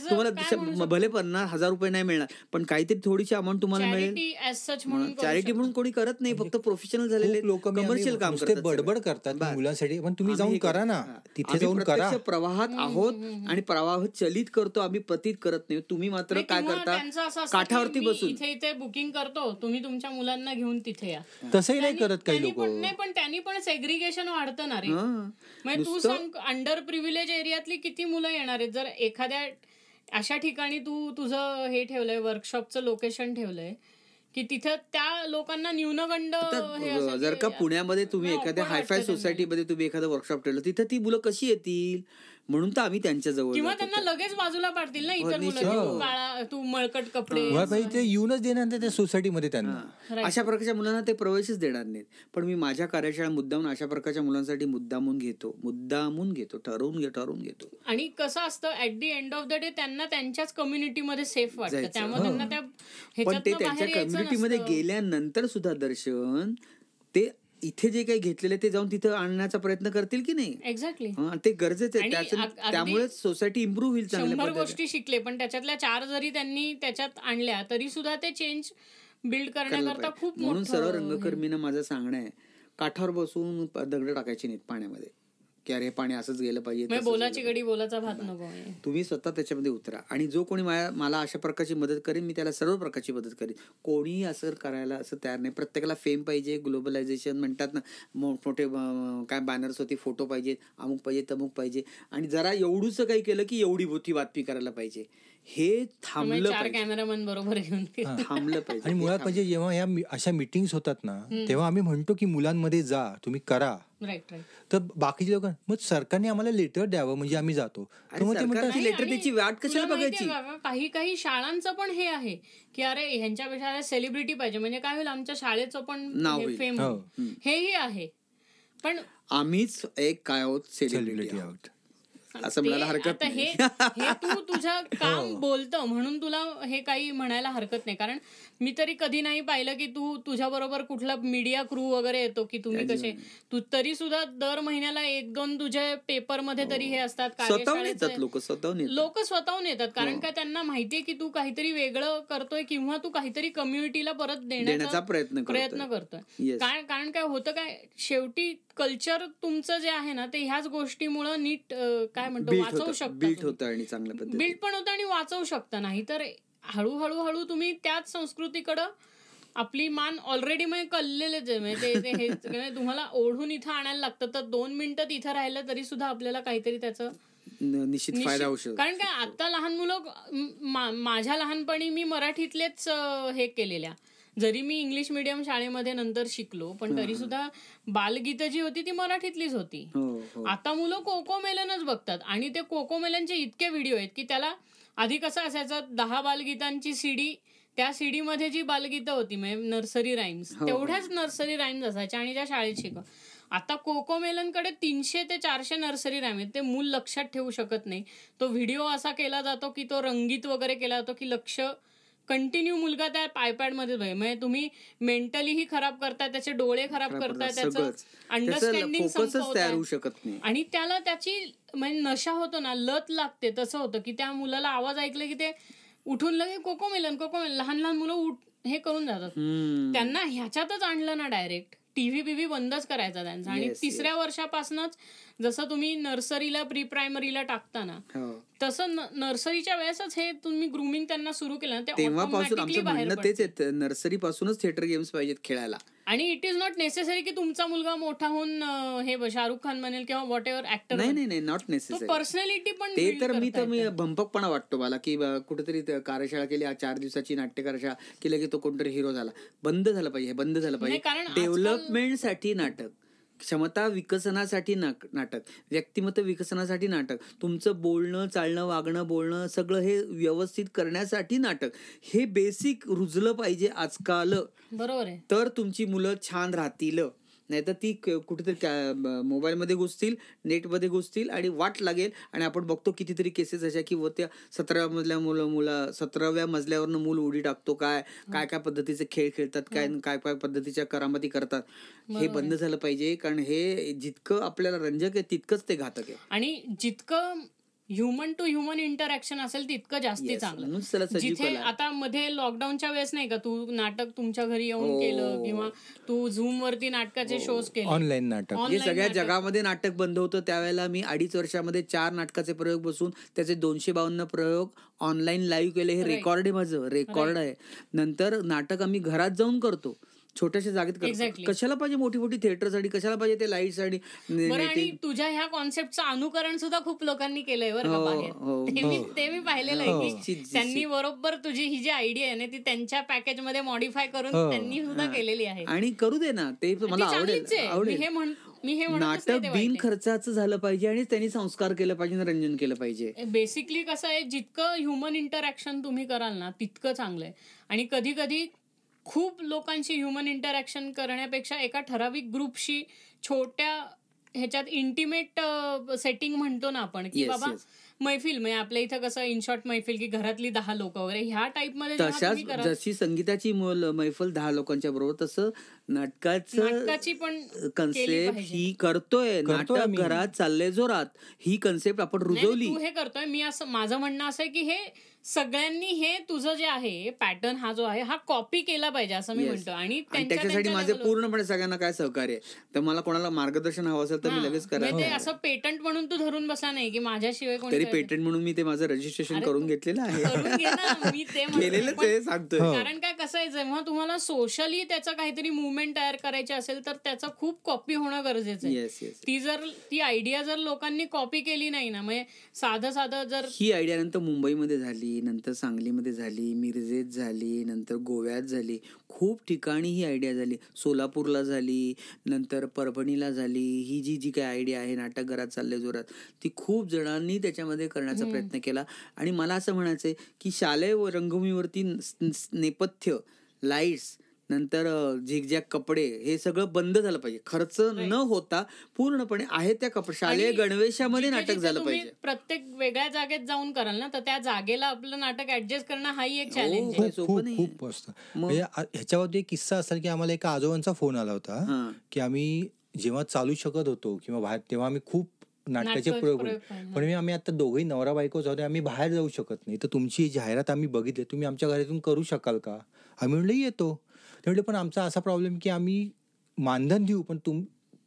तुम्हाला भले 50,000 रुपये नाही मिळणार, पण काहीतरी थोडीशी अमाऊंट तुम्हाला मिळेल. चॅरिटी म्हणून कोणी करत नाही, फक्त प्रोफेशनल झालेले लोक कमर्शियल काम करतात, बडबड करतात मुलांसाठी. पण तुम्ही जाऊन करा ना, तिथे जाऊन करा. प्रवाहात आहोत आणि प्रवाह चलित करतो आम्ही, प्रतीत करत नाही. तुम्ही मात्र काय करता, काठावरती बसून इथे बुकिंग करतो, तुम्ही तुमच्या मुलांना घेऊन तिथे या. तसंही नाही करत काही लोक. नाही, पण त्यांनी पण सेग्रिगेशन वाढतं ना रे. म्हणजे तू सांग, अंडर प्रिव्हिलेज एरियातली किती मुलं येणार आहेत. जर एखाद्या अशा ठिकाणी तू तुझं हे ठेवलंय, वर्कशॉपचं लोकेशन ठेवलंय, की तिथं त्या लोकांना न्यूनगंड. जर का पुण्यामध्ये तुम्ही एखाद्या हायफाय सोसायटीमध्ये तुम्ही एखादं वर्कशॉप ठेवलं, तिथं ती मुलं कशी येतील? म्हणून तर आम्ही त्यांच्या जवळ, किंवा त्यांना लगेच बाजूला पाडतील ना इतर मुलं, तू मळकट कपडे. ते येऊनच देणार त्या सोसायटीमध्ये त्यांना. अशा प्रकारच्या मुलांना ते प्रवेशच देणार नाहीत. पण मी माझ्या कार्यशाळा मुद्दामून अशा प्रकारच्या मुलांसाठी मुद्दामून घेतो, ठरवून घेतो. आणि कसं असतं, at the end of the day त्यांना त्यांच्याच कम्युनिटीमध्ये सेफ वाटतं, त्यामुळे त्यांना त्या पण ते त्यांच्या कम्युनिटीमध्ये गेल्यानंतर सुद्धा दर्शन ते इथे जे काही घेतलेले ते जाऊन तिथे आणण्याचा प्रयत्न करतील की नाही. एक्झॅक्टली, ते गरजेचं आहे. त्यामुळे सोसायटी इम्प्रूव्ह होईल. 100 गोष्टी शिकले, पण त्याच्यातल्या 4 जरी त्यांनी त्याच्यात आणल्या तरी सुद्धा ते चेंज बिल्ड करण्याकरता खूप. म्हणून सर्व रंगकर्मीनं माझं सांगणं आहे, काठावर बसून दगड टाकायची नाहीत पाण्यामध्ये की अरे पाणी असंच गेलं पाहिजे. बोलाची गडी बोलाचा भात नको. तुम्ही स्वतः त्याच्यामध्ये उतरा. आणि जो कोणी मला अशा प्रकारची मदत करेन, मी त्याला सर्व प्रकारची मदत करेन. कोणीही असं करायला असं तयार नाही. प्रत्येकाला फेम पाहिजे, ग्लोबलायझेशन म्हणतात ना, मोठे काय बॅनर्स होती, फोटो पाहिजे, अमुक पाहिजे, तमुक पाहिजे. आणि जरा एवढूच काही केलं की एवढी मोठी बातमी करायला पाहिजे. हे थांबलं पाहिजे, कॅमेरामॅन बरोबर घेऊन थांबलं पाहिजे. आणि मुळात म्हणजे जेव्हा या अशा मीटिंग्स होतात ना, तेव्हा आम्ही म्हणतो की मुलांमध्ये जा, तुम्ही करा. तर बाकीचे लोक मग सरकारने आम्हाला लेटर द्यावं म्हणजे आम्ही जातो. लेटर त्याची वाट कशाला बघायची. काही शाळांचं पण हे आहे की अरे ह्यांच्यापेक्षा सेलिब्रिटी पाहिजे, म्हणजे काय होईल, आमच्या शाळेचं पण फेम, हेही आहे. पण आम्हीच एक काय आहोत, सेलिब्रिटी आहोत असं म्हणायला हरकत नाही. हे तू तुझं काम बोलतं म्हणून तुला हे काही म्हणायला हरकत नाही. कारण मी तरी कधी नाही पाहिलं की तू तुझ्या बरोबर कुठला मीडिया क्रू वगैरे येतो की तुम्ही कसे, तू तरी सुद्धा दर महिन्याला 1-2 तुझ्या पेपरमध्ये तरी हे असतात, लोक स्वतःहून येतात. कारण काय, त्यांना माहितीये की तू काहीतरी वेगळं करतोय किंवा तू काहीतरी कम्युनिटीला परत देण्याचा प्रयत्न करतोय. कारण काय होतं, काय शेवटी कल्चर तुमचं जे आहे ना, ते ह्याच गोष्टीमुळे नीट काय म्हणतो वाचवू शकतं, बिल्ड होतं आणि चांगल्या पद्धतीने बिल्ड पण होतं आणि वाचवू शकता. नाही तर हळूहळू तुम्ही त्याच संस्कृतीकडं आपली मान ऑलरेडी म्हणजे कळलेलेच आहे. म्हणजे तुम्हाला ओढून इथं आणायला लागतं, तर 2 मिनिटं इथं राहिलं तरी सुद्धा आपल्याला काहीतरी त्याचं निश्चित फायदा होऊ शकतो. कारण काय, आता लहान मुलं, माझ्या लहानपणी मी मराठीतलेच हे केलेल्या, जरी मी इंग्लिश मिडियम शाळेमध्ये नंतर शिकलो, पण तरी सुद्धा बालगीतं जी होती ती मराठीतलीच होती. आता मुलं कोकोमेलनच बघतात. आणि ते कोकोमेलनचे इतके व्हिडिओ आहेत की त्याला आधी कसं असायचं, 10 बालगीतांची सीडी, त्या सीडी मध्ये जी बालगीतं होती म्हणजे नर्सरी राईम्स, तेवढ्याच नर्सरी राईम्स असायच्या आणि त्या शाळेत शिकव. आता कोकोमेलनकडे 300 ते 400 नर्सरी राईम आहेत. ते मूल लक्षात ठेवू शकत नाही. तो व्हिडिओ असा केला जातो की तो रंगीत वगैरे केला जातो की कंटिन्यू मुलगा त्या आयपॅड मध्ये म्हणजे तुम्ही मेंटलीही खराब करताय, त्याचे डोळे खराब करताय, त्याचं अंडरस्टँडिंग संपवताय आणि त्याला त्याची म्हणजे नशा होतो ना, लत लागते. तसं होतं की त्या मुलाला आवाज ऐकलं की ते उठून लगे कोकोमेलन. लहान लहान मुलं हे करून जातात. त्यांना ह्याच्यातच आणलं ना डायरेक्ट, टीव्ही बीव्ही बंदच करायचा त्यांचा. आणि 3ऱ्या वर्षापासूनच जसं तुम्ही नर्सरीला, प्री प्रायमरीला टाकताना, तसं नर्सरीच्या वेळेसच हे तुम्ही ग्रूमिंग त्यांना सुरू केलं, तेव्हापासून आमचं म्हणणं तेच आहे, नर्सरी पासूनच थिएटर गेम्स पाहिजेत खेळायला. आणि इट इज नॉट नेसेसरी की तुमचा मुलगा मोठा होऊन हे शाहरुख खान बनेल किंवा व्हॉट एव्हर ऍक्टर. नाही, नॉट नेसेसरी. पर्सनॅलिटी पण ते तर मी भंपकपणा वाटतो मला की कुठेतरी कार्यशाळा केली, 4 दिवसाची नाट्य कार्यशाळा केली की तो कोणतरी हिरो झाला. बंद झालं पाहिजे. कारण डेव्हलपमेंटसाठी नाटक, क्षमता विकसनासाठी नाटक, व्यक्तिमत्व विकसनासाठी नाटक, तुमचं बोलणं, चालणं, वागणं, बोलणं सगळं हे व्यवस्थित करण्यासाठी नाटक, हे बेसिक रुजलं पाहिजे आजकाल. बरोबर आहे. तर तुमची मुलं छान राहतील. नाहीतर ती कुठेतरी मोबाईलमध्ये घुसतील, नेटमध्ये घुसतील आणि वाट लागेल. आणि आपण बघतो कितीतरी केसेस अशा की त्या 17व्या मजल्यावरनं मूल उडी टाकतो, काय काय पद्धतीचे खेळ खेळतात, काय काय पद्धतीच्या करामती करतात. हे बंद झालं पाहिजे, कारण हे जितकं आपल्याला रंजक आहे तितकंच ते घातक आहे. आणि जितकं ह्युमन टू ह्युमन इंटरॅक्शन असेल तितकं जास्ती चांगलं. जिथे आता मध्ये लॉकडाऊनच्या वेळेस नाही का तू नाटक तुमच्या घरी येऊन केलं, किंवा तू झूम वरती नाटकाचे शोज केले, ऑनलाईन नाटक, जे सगळ्या जगामध्ये नाटक बंद होतं त्यावेळेला मी 2.5 वर्षामध्ये 4 नाटकाचे प्रयोग बसून त्याचे 252 प्रयोग ऑनलाईन लाईव्ह केले. हे रेकॉर्ड आहे, माझं रेकॉर्ड आहे. नंतर नाटक आम्ही घरात जाऊन करतो, छोट्याशा जागेत करतो. कशाला पाहिजे मोठी मोठी थिएटरसाठी, कशाला पाहिजे ते लाईट्स आणि तुझ्या ह्या कॉन्सेप्टचं अनुकरण सुद्धा खूप लोकांनी केलंय बरं का बाहेर. ते मी पाहिलेलं आहे की त्यांनी बरोबर तुझी ही जी आयडिया आहे ना ती त्यांच्या पॅकेज मध्ये मॉडिफाय करून त्यांनी सुद्धा केलेली आहे. आणि करू दे ना, ते मला आवडेल. नाटक बिन खर्चाचं झालं पाहिजे आणि त्यांनी संस्कार केलं पाहिजे, रंजन केलं पाहिजे. बेसिकली कसं आहे, जितकं ह्युमन इंटरॅक्शन तुम्ही कराल ना तितकं चांगलं आहे. आणि कधी कधी खूप लोकांशी ह्युमन इंटरॅक्शन करण्यापेक्षा एका ठराविक ग्रुपशी छोट्या ह्याच्यात इंटिमेट सेटिंग म्हणतो ना आपण, की बाबा मैफिल म्हणजे आपल्या इथं कसं इन शॉर्ट मैफिल की घरातली 10 लोक वगैरे ह्या टाईप मध्ये, तशाच जशी संगीताची मैफल 10 लोकांच्या बरोबर, तसं नाटकाची पण कन्सेप्ट ही करतोय. नाटक घरात चाललंय जोरात, ही कन्सेप्ट आपण रुजवली. तू हे करतोय. मी असं माझं म्हणणं असं आहे की हे सगळ्यांनी हे तुझं जे आहे पॅटर्न हा जो आहे हा कॉपी केला पाहिजे असं मी म्हणतो. आणि त्याच्यासाठी माझे पूर्णपणे सगळ्यांना काय सहकार्य आहे. तर मला कोणाला मार्गदर्शन हवं असेल तर मी लगेच करायचं. ते असं पेटंट म्हणून तू धरून बसला नाही की माझ्याशिवाय कोणी, तरी पेटंट म्हणून मी ते माझं रजिस्ट्रेशन करून घेतलेलं आहे. मी ते सांगतोय. कारण काय कसं आहे, जेव्हा तुम्हाला सोशली त्याचं काहीतरी मुवमेंट तयार करायची असेल तर त्याचं खूप कॉपी होणं गरजेचं आहे. ती आयडिया जर लोकांनी कॉपी केली नाही ना, म्हणजे साधं जर ही आयडिया नंतर मुंबईमध्ये झाली, नंतर सांगलीमध्ये झाली, मिरजेत झाली, नंतर गोव्यात झाली, खूप ठिकाणी ही आयडिया झाली, सोलापूरला झाली, नंतर परभणीला झाली. ही जी काही आयडिया आहे नाटक घरात चाललंय जोरात, ती खूप जणांनी त्याच्यामध्ये करण्याचा प्रयत्न केला. आणि मला असं म्हणायचंय की शालेय रंगभूमीवरती नेपथ्य, लाईट्स, नंतर झिगझॅग कपडे, हे सगळं बंद झालं पाहिजे. खर्च न होता पूर्णपणे आहे त्या शालेय गणवेशामध्ये नाटक झालं पाहिजे. प्रत्येक वेगळ्या जागेत जाऊन कराल ना तर त्या जागेला आपलं नाटक ऍडजस्ट करणं हाही एक चॅलेंज आहे. खूप असतं. ह्याच्यावरती एक किस्सा असेल की आम्हाला एका आजोबांचा फोन आला होता की आम्ही जेव्हा चालू शकत होतो किंवा बाहेर, तेव्हा आम्ही खूप नाटकाचे प्रयोग, पण आम्ही आता दोघेही नवरा बायको जाऊ, आम्ही बाहेर जाऊ शकत नाही, तर तुमची जाहिरात आम्ही बघितली, तुम्ही आमच्या घरातून करू शकाल का? आम्ही म्हणलं येतो. ते म्हणले पण आमचा असा प्रॉब्लेम की आम्ही मानधन देऊ पण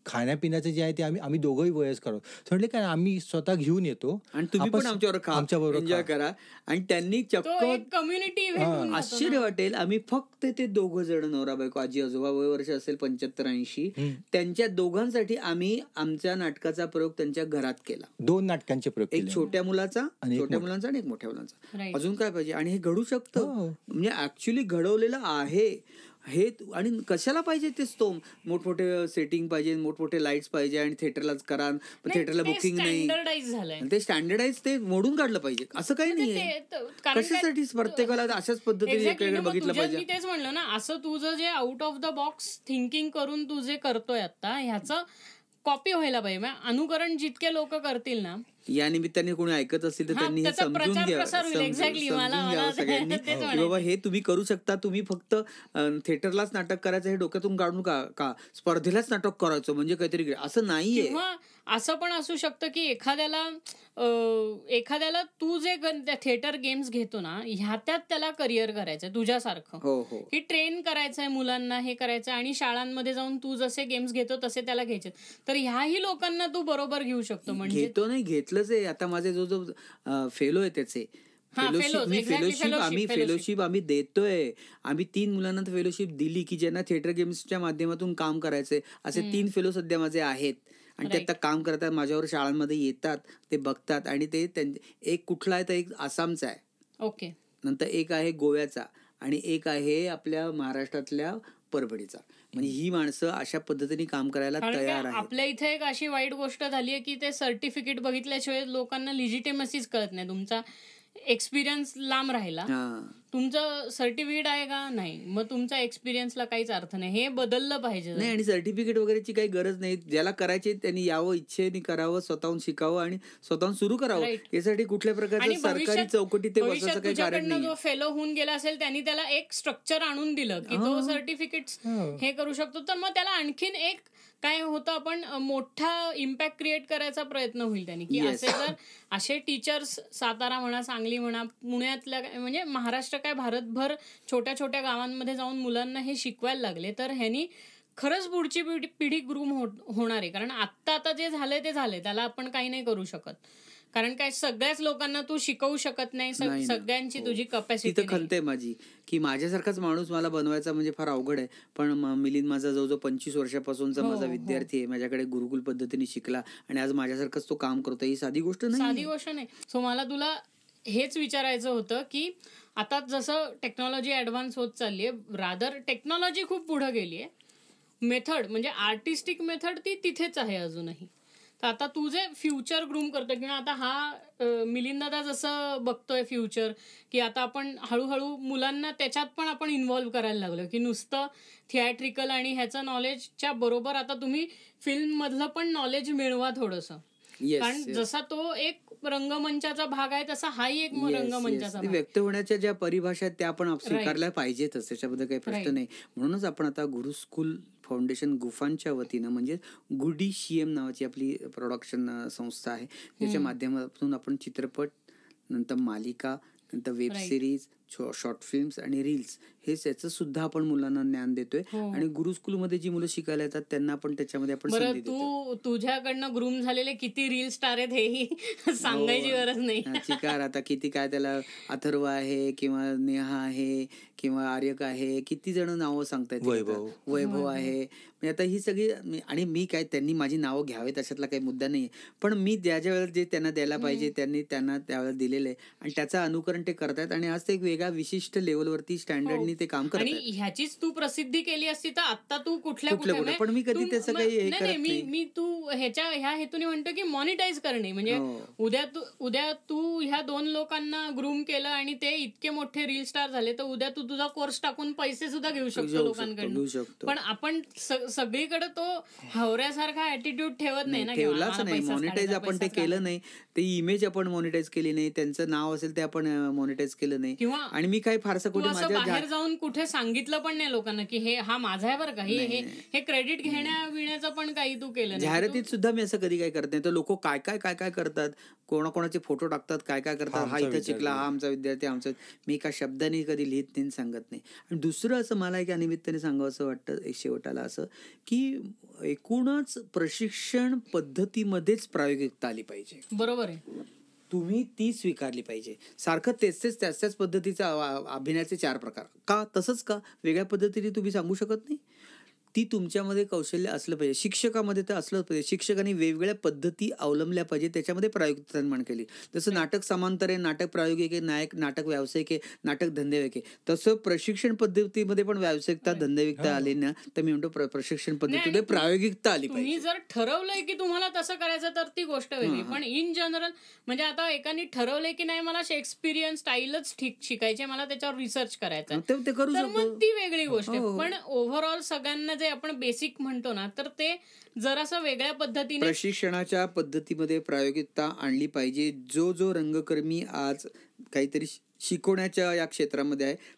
खाण्यापिण्याचं जे आहे ते आम्ही दोघंही वयस्कर आहोत. म्हटले काय, आम्ही स्वतः घेऊन येतो आणि तुम्ही पण आमच्याबरोबर एन्जॉय करा. आणि त्यांनी चक्क कम्युनिटी आश्चर्य वाटेल, आम्ही फक्त ते 2 जण नवरा बायको, आजी आजोबा, वय वर्ष असेल 75-80, त्यांच्या दोघांसाठी आम्ही आमच्या नाटकाचा प्रयोग त्यांच्या घरात केला. 2 नाटकांचे प्रयोग, एक छोट्या मुलांचा आणि एक मोठ्या मुलांचा. अजून काय पाहिजे? आणि हे घडू शकतं, म्हणजे ऍक्च्युली घडवलेलं आहे हे. आणि कशाला पाहिजे तेच तो मोठमोठे सेटिंग पाहिजे, मोठमोठे लाईट्स पाहिजे आणि थिएटरलाच करा, थिएटरला बुकिंग नाही, ते स्टँडर्डाइज ते मोडून काढलं पाहिजे. असं काही नाहीये. कशासाठी प्रत्येकाला अशाच पद्धतीने बघितलं पाहिजे? मी तेच म्हणलं ना, असं तुझं जे out of the box thinking करून तू जे करतोय आता, ह्याचं कॉपी व्हायला पाहिजे. अनुकरण जितके लोक करतील ना, या निमित्ताने कोणी ऐकत असेल तर त्यांनी हे समजून घ्यावं सगळ्यांनी की बाबा हे तुम्ही करू शकता. तुम्ही फक्त थिएटरलाच नाटक करायचं हे डोक्यातून काढून का स्पर्धेलाच नाटक करायचं म्हणजे काहीतरी असं नाहीये. असं पण असू शकतं की एखाद्याला तू जे थिएटर गेम्स घेतो ना, ह्यात त्याला करिअर करायचंय तुझ्यासारखं, की ट्रेन करायचंय मुलांना, हे करायचंय, आणि शाळांमध्ये जाऊन तू जसे गेम्स घेतो तसे त्याला घ्यायचे. तर ह्याही लोकांना तू बरोबर घेऊ शकतो. म्हणजे घेतो नाही, घेतलंच आहे. आता माझे जो फेलो आहे त्याचे फेलोशिप आम्ही देतोय. आम्ही 3 मुलांना फेलोशिप दिली की ज्यांना थिएटर गेम्सच्या माध्यमातून काम करायचंय. असे 3 फेलो सध्या माझे आहेत आणि ते आता काम करतात, माझ्यावर शाळांमध्ये येतात, ते बघतात. आणि ते एक कुठला आहे तर एक आसामचा आहे, ओके, नंतर एक आहे गोव्याचा आणि एक आहे आपल्या महाराष्ट्रातल्या परभणीचा. म्हणजे ही माणसं अशा पद्धतीने काम करायला तयार आहेत. आपल्या इथे एक अशी वाईट गोष्ट झाली आहे की ते सर्टिफिकेट बघितल्याशिवाय लोकांना लिजिटिमसीच कळत नाही. तुमचा एक्सपिरियन्स लांब राहिला, तुमचं सर्टिफिकेट आहे का? नाही. मग तुमचा एक्सपिरियन्सला काहीच अर्थ नाही. हे बदललं पाहिजे. नाही, आणि सर्टिफिकेट वगैरेची काही गरज नाही. ज्याला करायचे त्यांनी यावं, इच्छेने करावं, स्वतःहून शिकावं आणि स्वतःहून सुरू करावं. यासाठी कुठल्या प्रकारचं सरकारी चौकटी ते बसायचं काही कारण नाही. जो फेलो होऊन गेला असेल त्यांनी त्याला एक स्ट्रक्चर आणून दिलं की तो सर्टिफिकेट हे करू शकतो, तर मग त्याला आणखीन एक काय होतं, आपण मोठा इम्पॅक्ट क्रिएट करायचा प्रयत्न होईल त्यांनी, की असे जर असे टीचर्स सातारा म्हणा, सांगली म्हणा, पुण्यातल्या म्हणजे महाराष्ट्र काय भारतभर छोट्या छोट्या गावांमध्ये जाऊन मुलांना हे शिकवायला लागले, तर ह्यांनी खरंच पुढची पिढी ग्रूम होणार आहे. कारण आता जे झालंय ते झालंय, त्याला आपण काही नाही करू शकत. कारण काय सगळ्याच लोकांना तू शिकवू शकत नाही, सगळ्यांची तुझी कपॅसिटी. तिथं खंत आहे माझी की माझ्यासारखाच माणूस मला बनवायचा म्हणजे फार अवघड आहे. पण मिलिंद माझा जवळजवळ 25 वर्षापासूनचा माझा विद्यार्थी आहे, माझ्याकडे गुरुकुल पद्धतीने शिकला आणि आज माझ्यासारखाच तो काम करतो. ही साधी गोष्ट नाही. सो मला तुला हेच विचारायचं होतं की आता जसं टेक्नॉलॉजी ऍडव्हान्स होत चालली आहे, रादर टेक्नॉलॉजी खूप पुढे गेली आहे, मेथड म्हणजे आर्टिस्टिक मेथड ती तिथेच आहे अजूनही. तर आता तू जे फ्युचर ग्रूम करतोय किंवा आता हा मिलिंद दादा जसं बघतोय फ्युचर, की आता आपण हळूहळू मुलांना त्याच्यात पण आपण इन्व्हॉल्व्ह करायला लागलो, की नुसतं थिएट्रिकल आणि ह्याचं नॉलेजच्या बरोबर आता तुम्ही फिल्म मधलं पण नॉलेज मिळवा थोडंसं. कारण जसा तो एक रंगमंचाचा भाग आहे तसा हाही एक रंगमंचाचा भाग. व्यक्त होण्याच्या ज्या परिभाषा त्या आपण स्वीकारल्या पाहिजेतच, त्याच्याबद्दल काही प्रश्न नाही. म्हणूनच आपण आता गुरुस्कुल फाउंडेशन गुफांच्या वतीनं म्हणजे गुडी CM नावाची आपली प्रोडक्शन संस्था आहे, त्याच्या माध्यमातून आपण चित्रपट, नंतर मालिका, नंतर वेब सिरीज, शॉर्ट फिल्म्स आणि रील्स हे त्याचं सुद्धा आपण मुलांना ज्ञान देतोय. आणि गुरुस्कूलमध्ये जी मुलं शिकायला येतात त्यांना आपण त्याच्यामध्ये आपण संधी देतो. तुझ्याकडनं ग्रूम झालेले किती रील स्टार आहेत हेही सांगायची गरज नाही. चिकार आता किती काय त्याला अथर्व आहे किंवा नेहा आहे किंवा आर्यक आहे, किती जण नावं सांगतायत, वैभव आहे. म्हणजे आता ही सगळी, आणि मी काय त्यांनी माझी नावं घ्यावेत अशातला काही मुद्दा नाहीये, पण मी ज्या वेळेला जे त्यांना द्यायला पाहिजे त्यांनी त्यांना त्यावेळेला दिलेलं आहे आणि त्याचं अनुकरण ते करतायत आणि आज ते एक वेगळ्या विशिष्ट लेवलवरती स्टँडर्डनी ते काम करतात. आणि ह्याचीच तू प्रसिद्धी केली असती तर आता तू कुठल्या पण मी कधी त्याचं काही मी तू ह्या हेतूने म्हणतो की मॉनिटाईज करणे, म्हणजे उद्या तू ह्या 2 लोकांना ग्रूम केलं आणि ते इतके मोठे रील स्टार झाले, तर उद्या तू तुझा कोर्स टाकून पैसे सुद्धा घेऊ शकतो लोकांकडून. पण आपण सगळीकडे तो हावऱ्यासारखा ऍटिट्यूड ठेवत नाही ना, ठेवलाच नाही. मॉनिटाईज आपण ते केलं नाही, ते इमेज आपण मॉनिटाईज केली नाही, त्यांचं नाव असेल ते आपण मॉनिटाईज केलं नाही. आणि मी काही फारसं कुठे बाहेर जाऊन कुठे सांगितलं पण नाही लोकांना की हे हा माझा आहे बरं का, हे क्रेडिट घेण्याचं पण काही तू केलं नाही. जाहिरातीत सुद्धा मी असं कधी काय करत नाही. तर लोक काय करतात, कोणाकोणाचे फोटो टाकतात, काय करतात, हा इथं शिकला, हा आमचा विद्यार्थी, आमचा. मी एका शब्दाने कधी लिहित नाही, सांगत नाही. आणि दुसरं असं मला एका निमित्ताने सांगावं असं वाटतं शेवटाला, असं की एकूणच प्रशिक्षण पद्धतीमध्येच प्रायोगिकता आली पाहिजे. बरोबर आहे. तुम्ही ती स्वीकारली पाहिजे. सारखं त्याच पद्धतीचा अभिनयाचे 4 प्रकार का, तसंच का वेगळ्या पद्धतीने तुम्ही सांगू शकत नाही? ती तुमच्यामध्ये कौशल्य असलं पाहिजे. शिक्षकामध्ये तर असलं पाहिजे. शिक्षकांनी वेगवेगळ्या पद्धती अवलंबल्या पाहिजे, त्याच्यामध्ये प्रायोगिकता निर्माण केली. जसं नाटक समांतर आहे, नाटक प्रायोगिक आहे, नाटक व्यावसायिक आहे, नाटक धंदेवाईक आहे, तसं प्रशिक्षण पद्धतीमध्ये पण व्यावसायिकता, धंदेवाईकता आली ना, तर मी म्हणतो प्रशिक्षण पद्धतीमध्ये प्रायोगिकता आली पाहिजे. तुम्ही जर ठरवलंय की तुम्हाला तसं करायचं तर ती गोष्ट वेगळी, पण इन जनरल म्हणजे आता एकाने ठरवलंय की नाही मला शेक्सपिरियन स्टाईलच शिकायची, मला त्याच्यावर रिसर्च करायचा, ते करू तर मग ती वेगळी गोष्ट आहे. पण ओव्हरऑल सगळ्यांना जे आपण बेसिक म्हणतो ना, तर ते जरासं वेगळ्या पद्धतीने प्रशिक्षणाच्या पद्धतीमध्ये प्रायोगिकता आणली पाहिजे. जो रंगकर्मी आज काहीतरी शिकवण्याच्या या क्षेत्रामध्ये आहे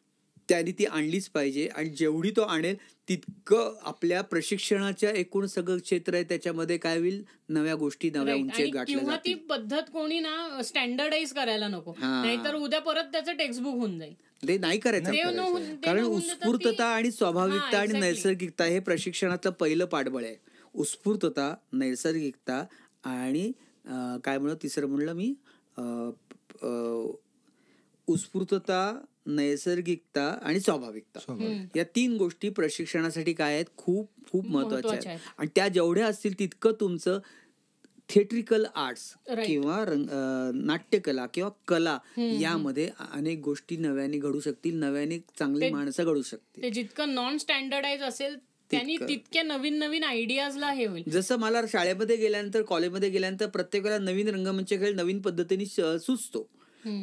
त्यांनी ती आणलीच पाहिजे. आणि जेवढी तो आणेल तितकं आपल्या प्रशिक्षणाच्या एकूण सगळं क्षेत्र आहे त्याच्यामध्ये काय होईल, नव्या गोष्टी, नव्या उंची गाठल्या किंवा ती पद्धत कोणी ना स्टँडर्डाइज करायला नको, नाहीतर उद्या परत त्याचं टेक्स्टबुक होऊन जाईल. ते नाही करायचं. कारण उत्स्फूर्तता आणि स्वाभाविकता आणि नैसर्गिकता हे प्रशिक्षणाचं पहिलं पाठबळ आहे. उत्स्फूर्तता, नैसर्गिकता आणि काय म्हणलं तिसरं म्हणलं मी, उत्स्फूर्तता, नैसर्गिकता आणि स्वाभाविकता, या 3 गोष्टी प्रशिक्षणासाठी काय आहेत, खूप खूप महत्वाच्या आहेत. आणि त्या जेवढ्या असतील तितकं तुमचं थिएट्रिकल आर्ट्स किंवा नाट्यकला किंवा कला यामध्ये अनेक गोष्टी नव्याने घडू शकतील, नव्याने चांगली माणसं घडू शकतील. ते जितकं नॉन स्टँडर्डाइज असेल त्यांनी तितक्या नवीन आयडियाजला हे होईल. जसं मला शाळेमध्ये गेल्यानंतर, कॉलेजमध्ये गेल्यानंतर प्रत्येक वेळेला नवीन रंगमंच खेळ नवीन पद्धतीने सुचतो.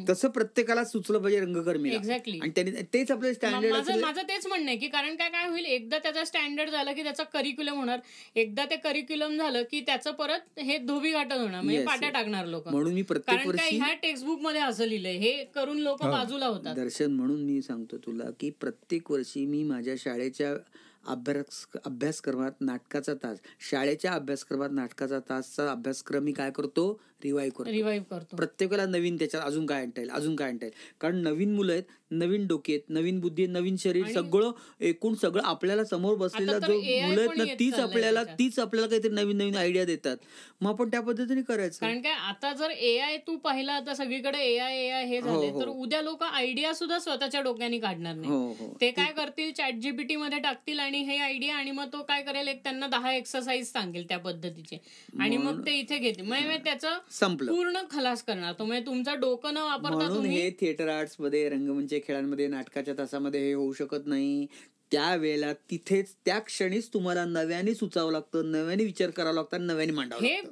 तसं प्रत्येकाला सुचलं पाहिजे रंगकर्मीला. एक्झॅक्टली. आणि त्यांनी तेच आपलं स्टँडर्ड. माझं तेच म्हणणं आहे की कारण काय होईल, एकदा त्याचा स्टँडर्ड झालं की त्याचा करिक्युलम होणार, एकदा ते करिक्युलम झालं की त्याचं परत हे धोबी घाटत होणार, म्हणजे पाट्या टाकणार लोक. म्हणून मी प्रत्येक वर्षी ह्या टेक्स्टबुक मध्ये असं लिहिलंय, हे करून लोक बाजूला होतात. दर्शन, म्हणून मी सांगतो तुला की प्रत्येक वर्षी मी माझ्या शाळेच्या अभ्यासक्रमात नाटकाचा तास, शाळेच्या अभ्यासक्रमात नाटकाचा तासचा अभ्यासक्रम मी काय करतो, रिवाईव्ह करतो. प्रत्येकाला नवीन त्याच्यात अजून काय आणता येईल, कारण नवीन मुलं आहेत, नवीन डोके आहेत, नवीन बुद्धी आहेत, नवीन शरीर, सगळं एकूण सगळं आपल्याला समोर बसलेला जो मुलं आहेत ना, तीच आपल्याला काहीतरी नवीन नवीन आयडिया देतात. मग आपण त्या पद्धतीने करायचं. कारण काय आता जर एआय तू पाहिला, आता सगळीकडे एआय हे झाले, तर उद्या लोक आयडिया सुद्धा स्वतःच्या डोक्याने काढणार नाही. ते काय करतील, ChatGPT मध्ये टाकतील आणि हे आयडिया, आणि मग तो काय करेल, एक त्यांना 10 एक्सरसाइज सांगेल त्या पद्धतीचे, आणि मग ते इथे घेतील. मग त्याचं संपलं, पूर्ण खलास करणार तो. म्हणजे तुमचं डोकं न वापरता तुम्ही. हे थिएटर आर्ट्स मध्ये, रंगमंच खेळांमध्ये, नाटकाच्या तासामध्ये हे होऊ शकत नाही. त्यावेळेला तिथेच त्या क्षणीच तुम्हाला नव्याने सुचावं लागतं, नव्याने विचार करावा लागतो, नव्याने मांडावं लागतं.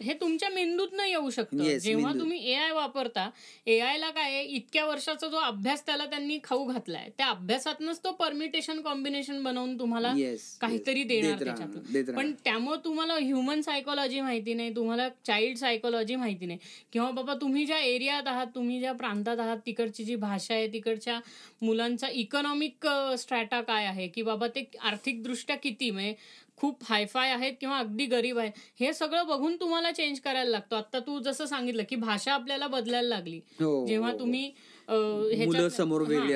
हे तुमच्या मेंदूत न येऊ शकतं. जेव्हा तुम्ही एआय वापरता, एआयला काय इतक्या वर्षाचा जो अभ्यास त्याला त्यांनी खाऊ घातलाय, त्या अभ्यासातनच तो परम्युटेशन कॉम्बिनेशन बनवून तुम्हाला काहीतरी देणार त्याच्यातून. पण त्यामुळे तुम्हाला ह्युमन सायकोलॉजी माहिती नाही, तुम्हाला चाइल्ड सायकोलॉजी माहिती नाही, किंवा बाबा तुम्ही ज्या एरियात आहात, तुम्ही ज्या प्रांतात आहात, तिकडची जी भाषा आहे, तिकडच्या मुलांचा इकॉनॉमिक स्ट्रॅटा काय आहे, की बाबा ते आर्थिकदृष्ट्या किती, म्हणजे खूप हायफाय आहेत किंवा अगदी गरीब आहेत, हे सगळं बघून तुम्हाला चेंज करायला लागतो. आता तू जसं सांगितलं की भाषा आपल्याला बदलायला लागली, जेव्हा तुम्ही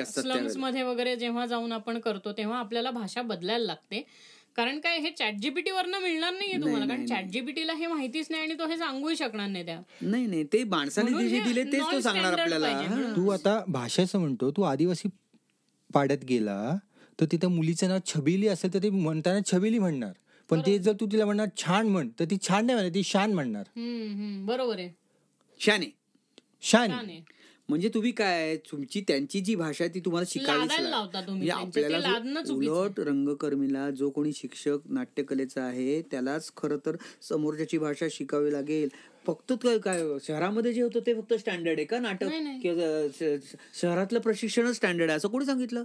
स्लम्स मध्ये वगैरे जेव्हा जाऊन आपण करतो, तेव्हा आपल्याला भाषा बदलायला लागते. कारण काय, हे ChatGPT वरनं मिळणार नाहीये तुम्हाला, कारण ChatGPTला हे माहितीच नाही आणि तो हे सांगूही शकणार नाही. त्या नाही ते माणसाने जे दिले तेच तो सांगणार आपल्याला. तू आता भाषेचं म्हणतो, तू आदिवासी पाड्यात गेला तर तिथं मुलीचं नाव छबिली असेल तर ते म्हणताना छबिली म्हणणार, पण ते जर तू तिला म्हणणार छान म्हण, तर ती छान नाही म्हणणार, ती शान म्हणणार. बरोबर आहे, शाने. म्हणजे तुम्ही काय, तुमची त्यांची जी भाषा ती तुम्हाला शिकायला आपल्याला. उलट रंगकर्मीला जो कोणी शिक्षक नाट्यकलेचा आहे त्यालाच खरं तर समोरच्याची भाषा शिकावी लागेल. फक्त काय शहरामध्ये जे होतं ते फक्त स्टँडर्ड आहे का नाटक, शहरातलं प्रशिक्षण स्टँडर्ड आहे असं कोणी सांगितलं?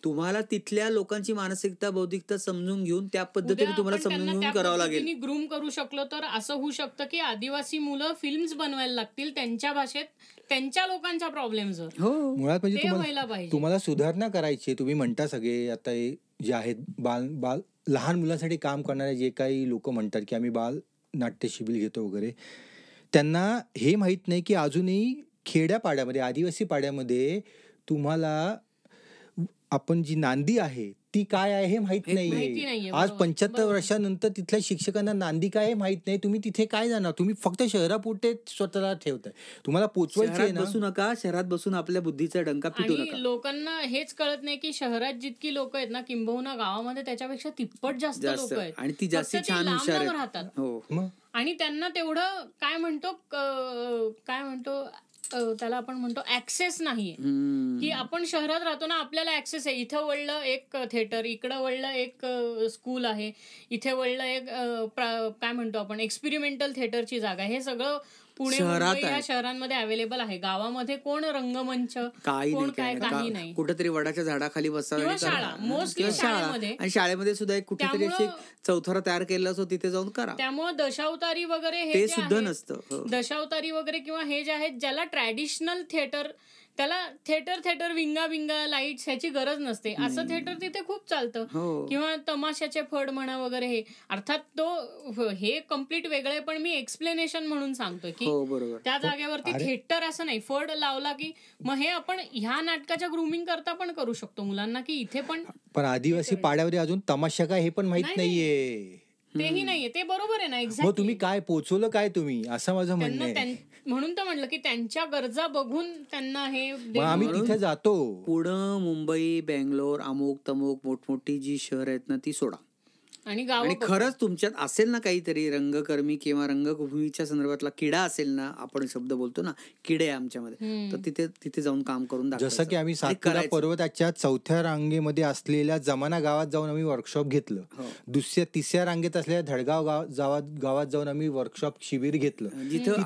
तुम्हाला तिथल्या लोकांची मानसिकता, बौद्धिकता समजून घेऊन त्या पद्धतीने तुम्हाला समजून घेऊन करावं लागेल. ग्रूम करू शकलो तर असं होऊ शकतं की आदिवासी मुलं फिल्म्स बनवायला लागतील त्यांच्या भाषेत, त्यांच्या लोकांच्या प्रॉब्लेम्सवर. मुळात म्हणजे तुम्हाला सुधारणा करायची. तुम्ही म्हणता सगळे आता जे आहेत बाल लहान मुलांसाठी काम करणारे जे काही लोक म्हणतात की आम्ही बाल नाट्य शिबिर घेतो वगैरे, त्यांना हे माहित नाही की अजूनही खेड्यापाड्यामध्ये, आदिवासी पाड्यामध्ये तुम्हाला आपण जी नांदी आहे ती काय आहे हे माहित नाहीये. आज 75 वर्षानंतर तिथल्या शिक्षकांना नांदी काय हे माहित नाही. तुम्ही तिथे काय जाणार, तुम्ही फक्त शहरापुरते स्वतःला ठेवताय. तुम्हाला पोचवायचे बसू नका, शहरात बसून आपल्या बुद्धीचा डंका पिटू नका. लोकांना हेच कळत नाही की शहरात जितकी लोक आहेत ना, किंबहुना गावामध्ये त्याच्यापेक्षा तिप्पट जास्त लोक आहेत, आणि ती जास्त छान हुशार राहतात. आणि त्यांना तेवढं काय म्हणतो त्याला आपण म्हणतो ऍक्सेस नाहीये, की आपण शहरात राहतो ना, आपल्याला ऍक्सेस आहे. इथं वळलं एक थिएटर, इकडं वळलं एक स्कूल आहे, इथे वळलं एक काय म्हणतो आपण एक्सपेरिमेंटल थिएटरची जागा. हे सगळं पुणे मुंबई या शहरांमध्ये अवेलेबल आहे. गावामध्ये कोण रंगमंच, कोण काय, काही नाही. कुठेतरी वडाच्या झाडाखाली बसावं, शाळा मोस्टली शाळेमध्ये, आणि शाळेमध्ये सुद्धा एक कुठेतरी चौथरा तयार केला असतो तिथे जाऊन करा. त्यामुळे दशावतारी वगैरे हे सुद्धा नसतं. दशावतारी वगैरे किंवा हे जे आहेत ज्याला ट्रॅडिशनल थिएटर, त्याला थिएटर विंगा लाईट्स ह्याची गरज नसते, असं थिएटर तिथे खूप चालतं. किंवा तमाशाचे फड म्हणा वगैरे, हे अर्थात तो हे कम्प्लीट वेगळे, पण मी एक्सप्लेनेशन म्हणून सांगतोय की त्या जागेवरती थिएटर असं नाही, फड लावला की मग हे आपण ह्या नाटकाच्या ग्रूमिंग करता पण करू शकतो मुलांना, की इथे पण आदिवासी पाड्यावर अजून तमाशा काय हे पण माहित नाहीये, तेही नाहीये. ते बरोबर आहे ना, एक्झॅक्टली. मग तुम्ही काय पोचवलं काय तुम्ही, असं माझं म्हणणं आहे. म्हणून तर म्हणलं की त्यांच्या गरजा बघून त्यांना हे आम्ही तिथे जातो. पुणे, मुंबई, बेंगलोर, अमुक तमुक मोठमोठी जी शहर आहेत ना ती सोडा, आणि खरंच तुमच्यात असेल ना काहीतरी रंगकर्मी किंवा रंगभूमीच्या संदर्भातला किडा असेल ना, आपण शब्द बोलतो ना किडे आमच्यामध्ये, तर तिथे जाऊन काम करून दाखवायचं. जसं की आम्ही सातपुडा पर्वताच्या 4थ्या रांगेमध्ये असलेल्या जमाना गावात जाऊन आम्ही वर्कशॉप घेतलं. 3ऱ्या रांगेत असलेल्या धडगाव गावात जाऊन आम्ही वर्कशॉप शिबिर घेतलं. जिथं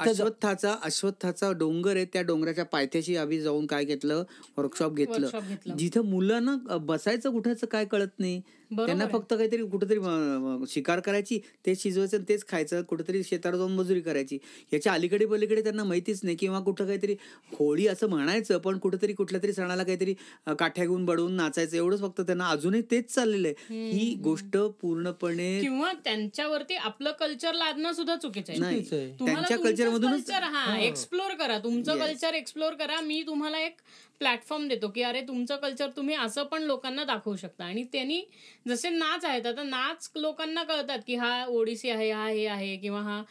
अश्वत्थाचा डोंगर आहे, त्या डोंगराच्या पायथ्याशी आम्ही जाऊन काय घेतलं, वर्कशॉप घेतलं. जिथं मुलांना बसायचं कुठेच काय कळत नाही, त्यांना फक्त काहीतरी कुठेतरी शिकार करायची, ते शिजवायचं तेच खायचं, कुठेतरी शेतात जाऊन मजुरी करायची. याच्या अलीकडे पलीकडे त्यांना माहितीच नाही. किंवा कुठं काहीतरी होळी असं म्हणायचं, पण कुठेतरी कुठल्या तरी सणाला काहीतरी काठ्या घेऊन बडवून नाचायचं, एवढंच फक्त त्यांना अजूनही तेच चाललेलं आहे. ही गोष्ट पूर्णपणे किंवा त्यांच्यावरती आपलं कल्चर लादणं सुद्धा चुकीचं आहे. त्यांच्या कल्चरमधूनच एक्सप्लोर करा, तुमचं कल्चर एक्सप्लोर करा. मी तुम्हाला एक प्लॅटफॉर्म देतो की अरे तुमचं कल्चर तुम्ही असं पण लोकांना दाखवू शकता. आणि त्यांनी जसे नाच आहेत, आता नाच लोकांना कळतात की हा ओडिसी आहे, हा हे आहे, किंवा हा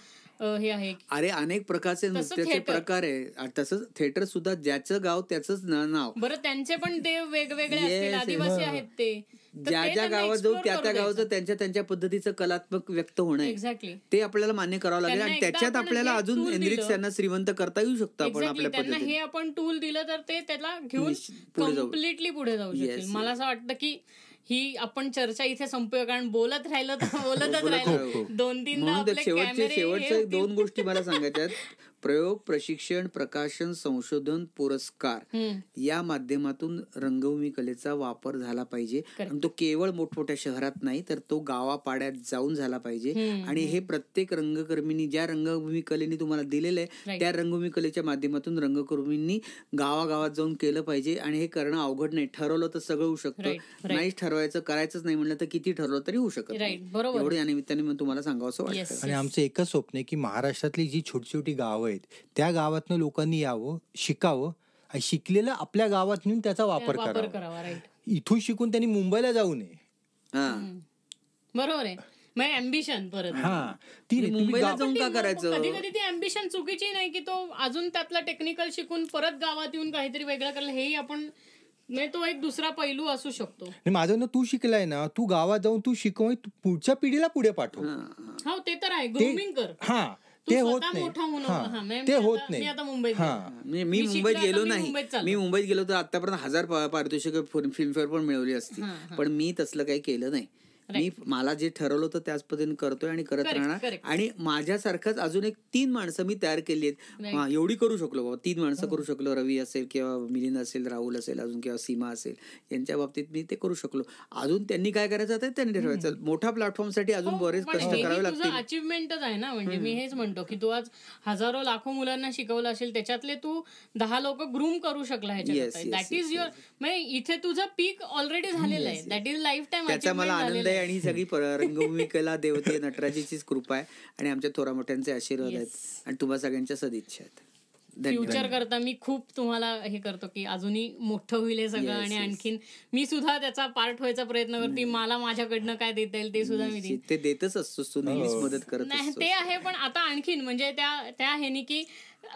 हे आहे. अरे अनेक प्रकारचे नृत्याचे प्रकार आहे. तसंच थिएटर सुद्धा ज्याचं गाव त्याचंच नाव. बरं, त्यांचे पण देव वेगवेगळे असतील, आदिवासी आहेत ते, ज्या गावात जाऊन त्या गावाचं त्यांच्या पद्धतीचं कलात्मक व्यक्त होणं एक्झॅक्टली ते आपल्याला मान्य करावं लागेल. आणि त्याच्यात आपल्याला अजून एनरिच त्यांना श्रीमंत करता येऊ शकतं आपण आपल्या पद्धतीने. हे आपण टूल दिलं तर ते त्याला घेऊन कम्प्लिटली पुढे जाऊ शकतील. मला असं वाटतं की ही आपण चर्चा इथे संपूया, कारण बोलत राहिलं तर बोलतच राहिलं. 2-3 शेवटच्या 2 गोष्टी मला सांगायच्यात. प्रयोग, प्रशिक्षण, प्रकाशन, संशोधन, पुरस्कार या माध्यमातून रंगभूमी कलेचा वापर झाला पाहिजे. आणि तो केवळ मोठमोठ्या शहरात नाही, तर तो गावापाड्यात जाऊन झाला पाहिजे. आणि हे प्रत्येक रंगकर्मींनी ज्या रंगभूमी कलेने तुम्हाला दिलेलं आहे, त्या रंगभूमी कलेच्या माध्यमातून रंगकर्मींनी गावागावात जाऊन केलं पाहिजे. आणि हे करणं अवघड नाही. ठरवलं तर सगळं होऊ शकतं. नाही ठरवायचं, करायचंच नाही म्हणलं तर किती ठरवलं तरी होऊ शकत नाही. एवढं या निमित्ताने तुम्हाला सांगावं असं वाटतं. आणि आमचं एकच स्वप्न आहे की महाराष्ट्रातली जी छोटी छोटी गावं आहेत, त्या गावातनं लोकांनी यावं, शिकावं, आणि शिकलेलं आपल्या गावात नेऊन त्याचा वापर करावा. इथून शिकून त्यांनी मुंबईला जाऊ नये. बरोबर आहे. अँबिशन परत मुंबईला जाऊन का करायचं? कधी कधी ती अँबिशन चुकीची नाही की तो अजून त्यातला टेक्निकल शिकून परत गावात येऊन काहीतरी वेगळं करायला, हेही आपण तो एक दुसरा पैलू असू शकतो. माझं तू शिकलाय ना, तू गावात जाऊन तू शिकव, पुढच्या पिढीला पुढे पाठव. हो, ते तर आहे. ग्रूमिंग कर. ते होत नाही. ते होत नाही. आता मुंबईत मी मुंबईत गेलो नाही. मी मुंबईत गेलो तर आतापर्यंत 1000 पारितोषिक फिल्मफेअर पण मिळवली असती. पण मी तसलं काही केलं नाही. मी मला जे ठरवलं होतं त्याच पद्धतीने करतोय आणि करत राहणार. आणि माझ्यासारखंच अजून एक 3 माणसं मी तयार केली आहेत. एवढी करू शकलो बाबा, 3 माणसं करू शकलो. रवी असेल किंवा मिलिंद असेल, राहुल असेल, अजून किंवा सीमा असेल, यांच्या बाबतीत मी ते करू शकलो. अजून त्यांनी काय करायचं आता त्यांनी ठरवायचं. मोठ्या प्लॅटफॉर्मसाठी अजून बरेच कष्ट करावे लागतील. अचिव्हमेंटच आहे ना. म्हणजे मी हेच म्हणतो की तू आज हजारो लाखो मुलांना शिकवलं असेल, त्याच्यातले तू 10 लोक ग्रूम करू शकला ह्याच्यात. दॅट इज युअर, म्हणजे इथे तुझं पीक ऑलरेडी झालेलं आहे. That is life time. त्याचा मला आनंद आहे. आणि ही सगळी रंगभूमी कला देवते नटराजीचीच कृपा आहे आणि आमच्या थोरा मोठ्यांचे आशीर्वाद आहेत आणि तुम्हा सगळ्यांच्या सदिच्छा आहेत. फ्युचर करता मी खूप तुम्हाला हे करतो की अजूनही मोठं होईल हे सगळं. आणि आणखीन मी सुद्धा त्याचा पार्ट व्हायचा प्रयत्न करते. मला माझ्याकडनं काय देता येईल ते सुद्धा मी ते देतच असतोस तू, नेहमीच मदत करत नाही. ते आहे, पण आता आणखीन म्हणजे त्या ह्यानी की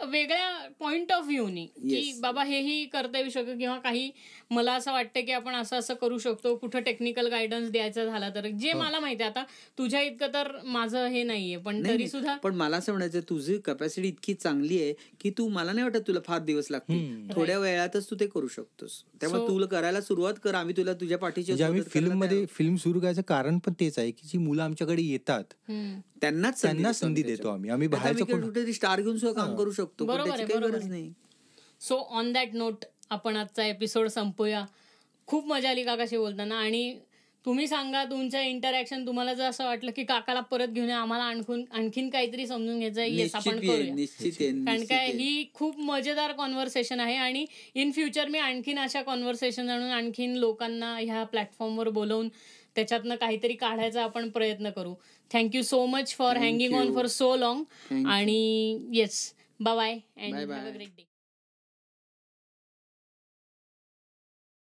वेगळ्या पॉइंट ऑफ व्ह्यूनी की बाबा हेही करता येऊ शकतं, किंवा काही मला असं वाटतं की आपण असं असं करू शकतो. कुठं टेक्निकल गायडन्स द्यायचा झाला तर, जे मला माहिती आहे. आता तुझ्या इतकं तर माझं हे नाहीये, पण तरी सुद्धा. पण मला असं म्हणायचं, तुझी कॅपॅसिटी इतकी चांगली आहे की तू, मला नाही वाटत तुला फार दिवस लागतील. थोड्या वेळातच तू ते करू शकतोस. त्यामुळे तुला करायला सुरुवात कर. आम्ही तुला तुझ्या पाठीची. आम्ही फिल्म सुरू करायचं कारण पण तेच आहे की जी मुलं आमच्याकडे येतात त्यांना संधी देतो. आम्ही बाहेरचं कुठेतरी स्टार घेऊन सुद्धा काम करू शकतो. गरज नाही. सो ऑन दॅट नोट आपण आजचा एपिसोड संपूया. खूप मजा आली काकाशी बोलताना. आणि तुम्ही सांगा तुमच्या इंटरॅक्शन, तुम्हाला जर असं वाटलं की काकाला परत घेऊन आम्हाला आणखीन काहीतरी समजून घ्यायचं, येस आपण करूया. कारण काय ही खूप मजेदार कॉन्व्हर्सेशन आहे. आणि इन फ्युचर मी आणखीन अशा कॉन्व्हर्सेशन आणून आणखीन लोकांना ह्या प्लॅटफॉर्मवर बोलवून त्याच्यातनं काहीतरी काढायचा आपण प्रयत्न करू. Thank you so much for hanging on for so long. आणि yes, bye bye and have a great day.